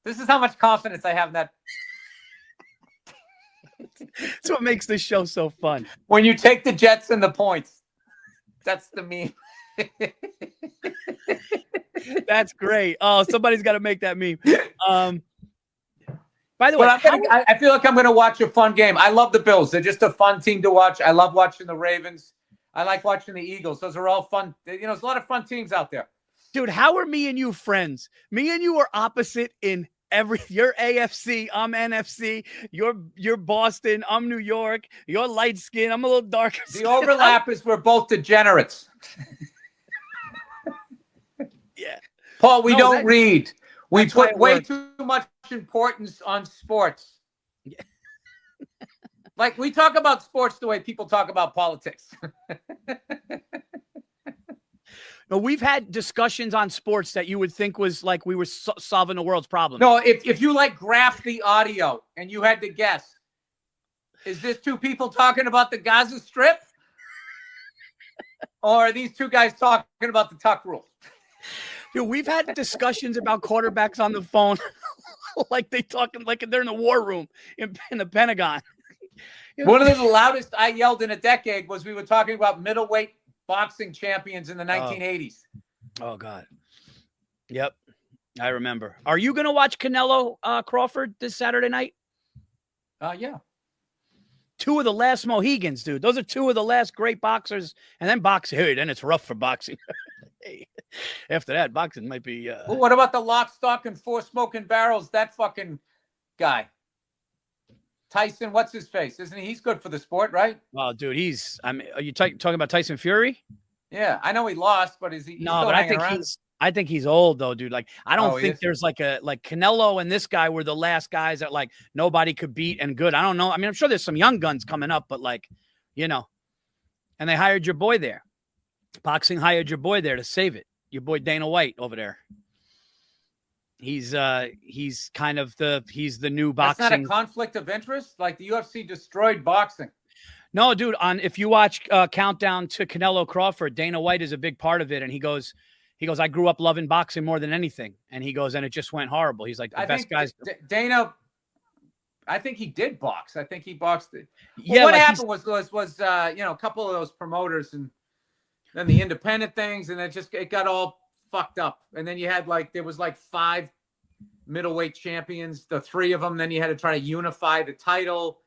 This is how much confidence I have in that. That's what makes this show so fun. When you take the Jets and the points, that's the meme. That's great. Oh, somebody's got to make that meme. By the way, I feel like I'm going to watch a fun game. I love the Bills. They're just a fun team to watch. I love watching the Ravens. I like watching the Eagles. Those are all fun. There's a lot of fun teams out there. Dude, how are me and you friends? Me and you are opposite in you're AFC, I'm NFC, you're Boston, I'm New York, you're light skin, I'm a little darker. The overlap is we're both degenerates. Yeah. Paul, we don't read. We put way works. too much importance on sports. Yeah. Like we talk about sports the way people talk about politics. No, we've had discussions on sports that you would think was like we were solving the world's problem. No, if you graph the audio and you had to guess, is this 2 people talking about the Gaza Strip? Or are these 2 guys talking about the tuck rule? Dude, we've had discussions about quarterbacks on the phone like they're in the war room in the Pentagon. One of the loudest I yelled in a decade was we were talking about middleweight boxing champions in the 1980s. Oh God. Yep. I remember. Are you going to watch Canelo Crawford this Saturday night? Yeah. 2 of the last Mohegans, dude. Those are 2 of the last great boxers. And then boxing. Hey, then it's rough for boxing. Hey, after that, boxing might be. Well, what about the lock, stock, and 4 smoking barrels? That fucking guy. Tyson, what's his face? Isn't he? He's good for the sport, right? Oh, dude, are you talking about Tyson Fury? Yeah, I know he lost, but is he? No, but I think he's old though, dude. Like, I don't think there's like Canelo and this guy were the last guys that like nobody could beat and good. I don't know. I mean, I'm sure there's some young guns coming up, but and they hired your boy there. Boxing hired your boy there to save it. Your boy Dana White over there. He's kind of he's the new boxing. That's not a conflict of interest. Like the UFC destroyed boxing. No, dude. If you watch Countdown to Canelo Crawford, Dana White is a big part of it, and he goes, I grew up loving boxing more than anything, and he goes, and it just went horrible. He's like the best guys. Dana, I think he did box. I think he boxed it. Well, yeah. What happened was a couple of those promoters and then the independent things, and it got all fucked up. And then you had there was 5 middleweight champions, the 3 of them. Then you had to try to unify the title.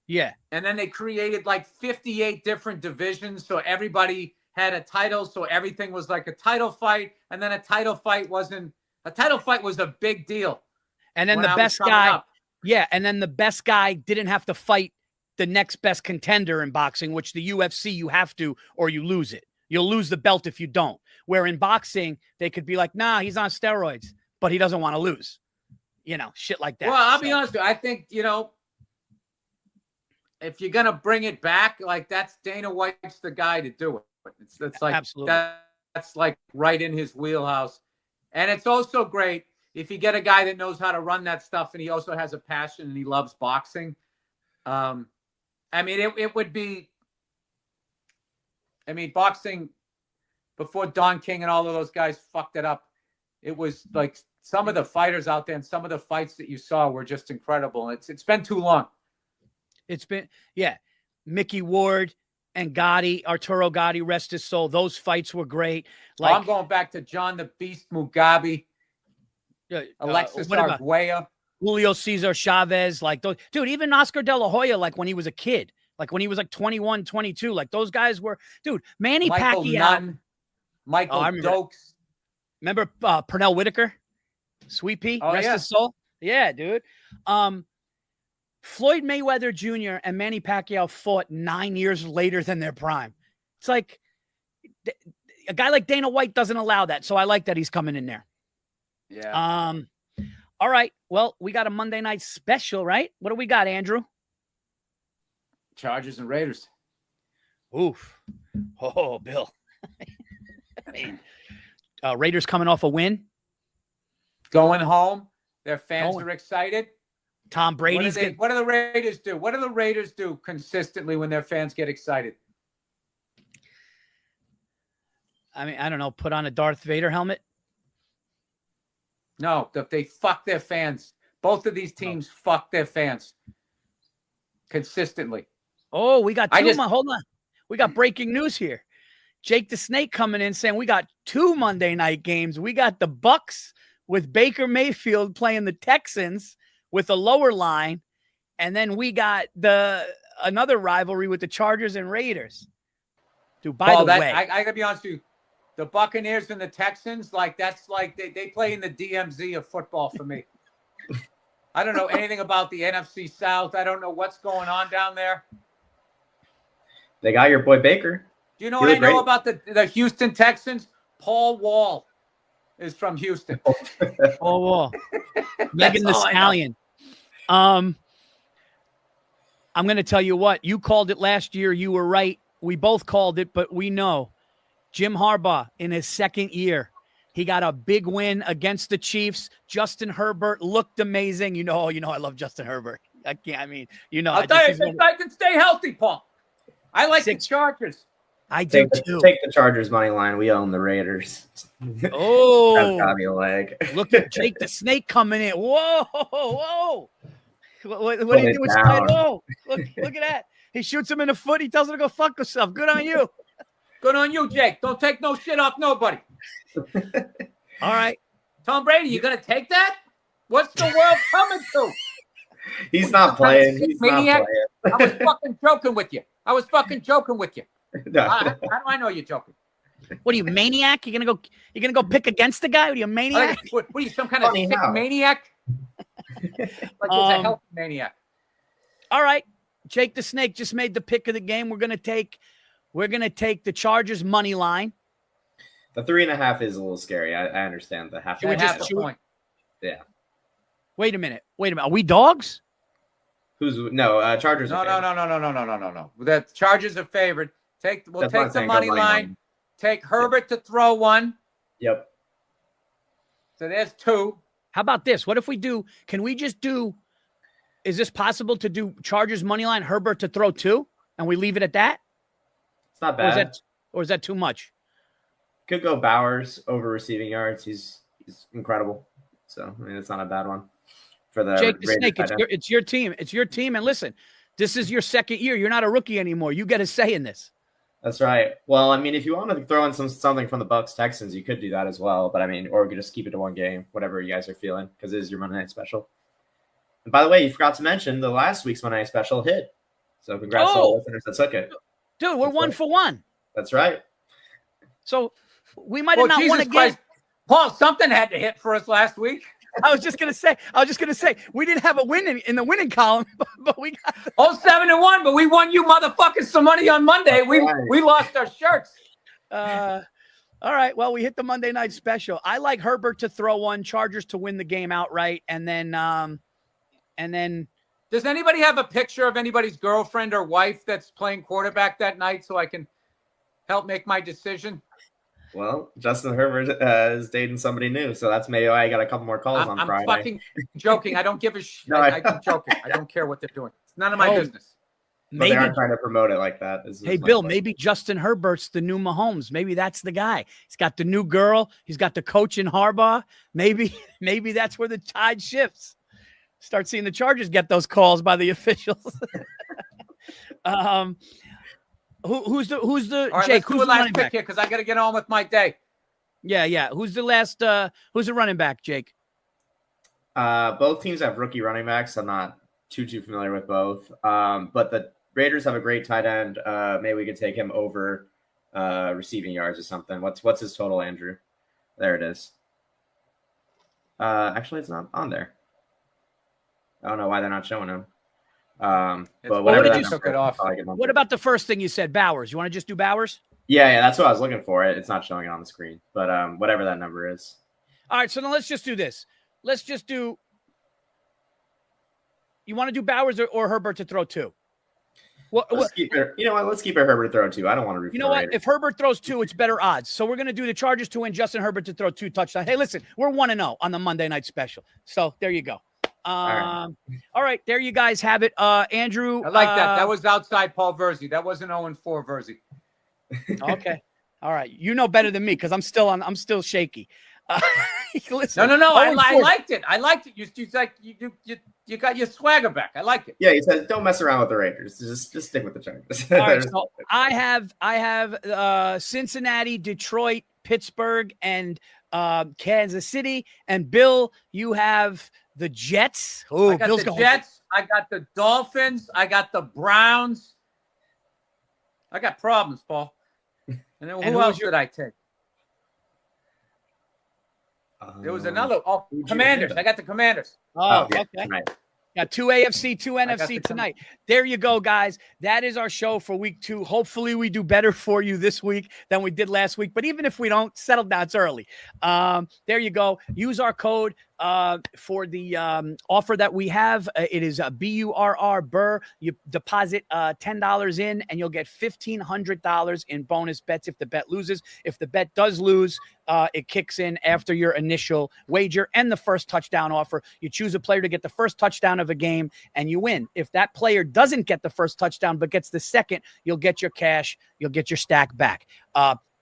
Yeah. And then they created 58 different divisions. So everybody had a title. So everything was like a title fight. And then a title fight was a big deal. And then the best guy. Yeah. And then the best guy didn't have to fight the next best contender in boxing, which the UFC, you have to, or you lose it. You'll lose the belt if you don't. Where in boxing, they could be like, nah, he's on steroids, but he doesn't want to lose. Shit like that. Well, I'll be honest with you. I think, if you're going to bring it back, that's Dana White's the guy to do it. It's like, absolutely. That's right in his wheelhouse. And it's also great if you get a guy that knows how to run that stuff and he also has a passion and he loves boxing. It would be, boxing before Don King and all of those guys fucked it up. It was like some of the fighters out there and some of the fights that you saw were just incredible. It's been too long. It's been, yeah. Mickey Ward and Arturo Gotti, rest his soul. Those fights were great. Like, I'm going back to John the Beast Mugabe, Alexis Arguello. Julio Cesar Chavez, like those, dude, even Oscar De La Hoya, like when he was a kid, like when he was like 21, 22, like those guys were, dude, Manny Michael Pacquiao. Nunn, Michael I remember Dokes. Remember Pernell Whitaker? Sweet Pea, rest his soul. Yeah, dude. Floyd Mayweather Jr. and Manny Pacquiao fought 9 years later than their prime. It's like a guy like Dana White doesn't allow that, so I like that he's coming in there. Yeah. All right. Well, we got a Monday night special, right? What do we got, Andrew? Chargers and Raiders. Oof. Oh, Bill. I mean, Raiders coming off a win. Going home. Their fans are excited. Tom Brady's what do the Raiders do? What do the Raiders do consistently when their fans get excited? I mean, I don't know, put on a Darth Vader helmet? No, they fuck their fans. Both of these teams fuck their fans consistently. Oh, we got two. Hold on. We got breaking news here. Jake the Snake coming in saying we got 2 Monday night games. We got the Bucks with Baker Mayfield playing the Texans with a lower line. And then we got another rivalry with the Chargers and Raiders. Dude, by the way. I got to be honest with you. The Buccaneers and the Texans, that's like they play in the DMZ of football for me. I don't know anything about the NFC South. I don't know what's going on down there. They got your boy Baker. Do you know what I know about the Houston Texans? Paul Wall is from Houston. Paul Wall. Megan the Stallion. I'm going to tell you what. You called it last year. You were right. We both called it, but we know. Jim Harbaugh in his second year. He got a big win against the Chiefs. Justin Herbert looked amazing. You know, I love Justin Herbert. I tell you, if I can stay healthy, Paul. I like the Chargers. I do too. Take the Chargers money line. We own the Raiders. Oh, that's gotta be a leg. Look at Jake the Snake coming in. Whoa. What do you do with his head? Whoa. Look at that. He shoots him in the foot. He tells him to go fuck himself. Good on you. Good on you, Jake. Don't take no shit off nobody. All right. Tom Brady, you going to take that? What's the world coming to? He's not playing. He's maniac? Not playing. I was fucking joking with you. How do I know you're joking? What are you, maniac? You're gonna go pick against the guy? What are you, a maniac? What are you, some kind of sick maniac? Like it's a healthy maniac. All right. Jake the Snake just made the pick of the game. We're gonna take the Chargers money line. The 3.5 is a little scary. I understand the half. Point. Yeah. Wait a minute. Are we dogs? Chargers. No. The Chargers are favored. We'll take the money line. Take Herbert to throw one. Yep. So there's 2. How about this? What if we do? Can we just do? Is this possible to do Chargers money line, Herbert to throw 2, and we leave it at that? It's not bad. Or is that too much? Could go Bowers over receiving yards. He's incredible. So I mean, it's not a bad one for the Jake the Snake. It's your team. It's your team. And listen, this is your second year. You're not a rookie anymore. You get a say in this. That's right. Well, I mean, if you want to throw in something from the Bucks Texans, you could do that as well. But I mean, or we could just keep it to one game, whatever you guys are feeling, because it is your Monday Night Special. And by the way, you forgot to mention the last week's Monday Night Special hit. So congrats to all the listeners that took it. Dude, we're 1 for 1. That's right. So we might have not won again. Paul, something had to hit for us last week. I was just gonna say we didn't have a win in the winning column, but we got 7-1, but we won you motherfuckers some money on Monday. We lost our shirts. All right. Well, we hit the Monday Night Special. I like Herbert to throw one, Chargers to win the game outright, and then does anybody have a picture of anybody's girlfriend or wife that's playing quarterback that night so I can help make my decision? Well, Justin Herbert is dating somebody new, so that's maybe why I got a couple more calls on Friday. I'm fucking joking. I don't give a shit. No, I'm joking. I don't care what they're doing. It's none of my business. Maybe they aren't trying to promote it like that. Hey, Bill, maybe Justin Herbert's the new Mahomes. Maybe that's the guy. He's got the new girl. He's got the coach in Harbaugh. Maybe that's where the tide shifts. Start seeing the Chargers get those calls by the officials. Who's the All right, Jake? Who's the last pick here? Because I got to get on with my day. Yeah. Who's the last? Who's the running back, Jake? Both teams have rookie running backs. I'm not too familiar with both. But the Raiders have a great tight end. Maybe we could take him over receiving yards or something. What's his total, Andrew? There it is. Actually, it's not on there. I don't know why they're not showing him. But whatever. That took it off. What about the first thing you said, Bowers? You want to just do Bowers? Yeah, that's what I was looking for. It's not showing it on the screen, but whatever that number is. All right, so then let's just do this. Let's just do. You want to do Bowers or Herbert to throw 2? Let's keep it. You know what? Let's keep it Herbert to throw 2. I don't want to root. You know what? If Herbert throws 2, it's better odds. So we're going to do the Chargers to win, Justin Herbert to throw 2 touchdowns. Hey, listen, we're 1-0 on the Monday night special. So there you go. All right, there you guys have it. Andrew, I like that. That was outside Paul Verzi. That wasn't 0-4 Verzi. Okay. All right. You know better than me because I'm still shaky. Listen, No. I liked it. I liked it. You got your swagger back. I like it. Yeah, he says don't mess around with the Raiders. Just stick with the Chargers. All right, so I have Cincinnati, Detroit, Pittsburgh, and Kansas City. And Bill, you have the Jets. Oh, I got Bill's the Jets. I got the Dolphins. I got the Browns. I got problems, Paul. And then who else should I take? There was another. Oh, Commanders. I got the Commanders. Oh, okay. Right. Got 2 AFC, 2 NFC tonight. There you go, guys. That is our show for week 2. Hopefully we do better for you this week than we did last week. But even if we don't, settle down. It's early. There you go. Use our code for the offer that we have. It is BURR, Burr. You deposit $10 in, and you'll get $1,500 in bonus bets if the bet loses. If the bet does lose, it kicks in after your initial wager and the first touchdown offer. You choose a player to get the first touchdown of a game, and you win. If that player doesn't get the first touchdown but gets the second, you'll get your cash. You'll get your stack back.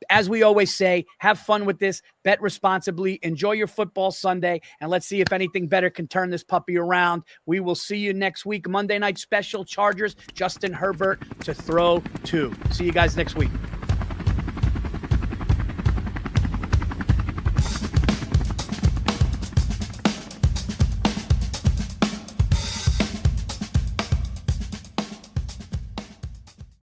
As we always say, have fun with this, bet responsibly, enjoy your football Sunday, and let's see if anything better can turn this puppy around. We will see you next week. Monday night special, Chargers, Justin Herbert to throw 2. See you guys next week.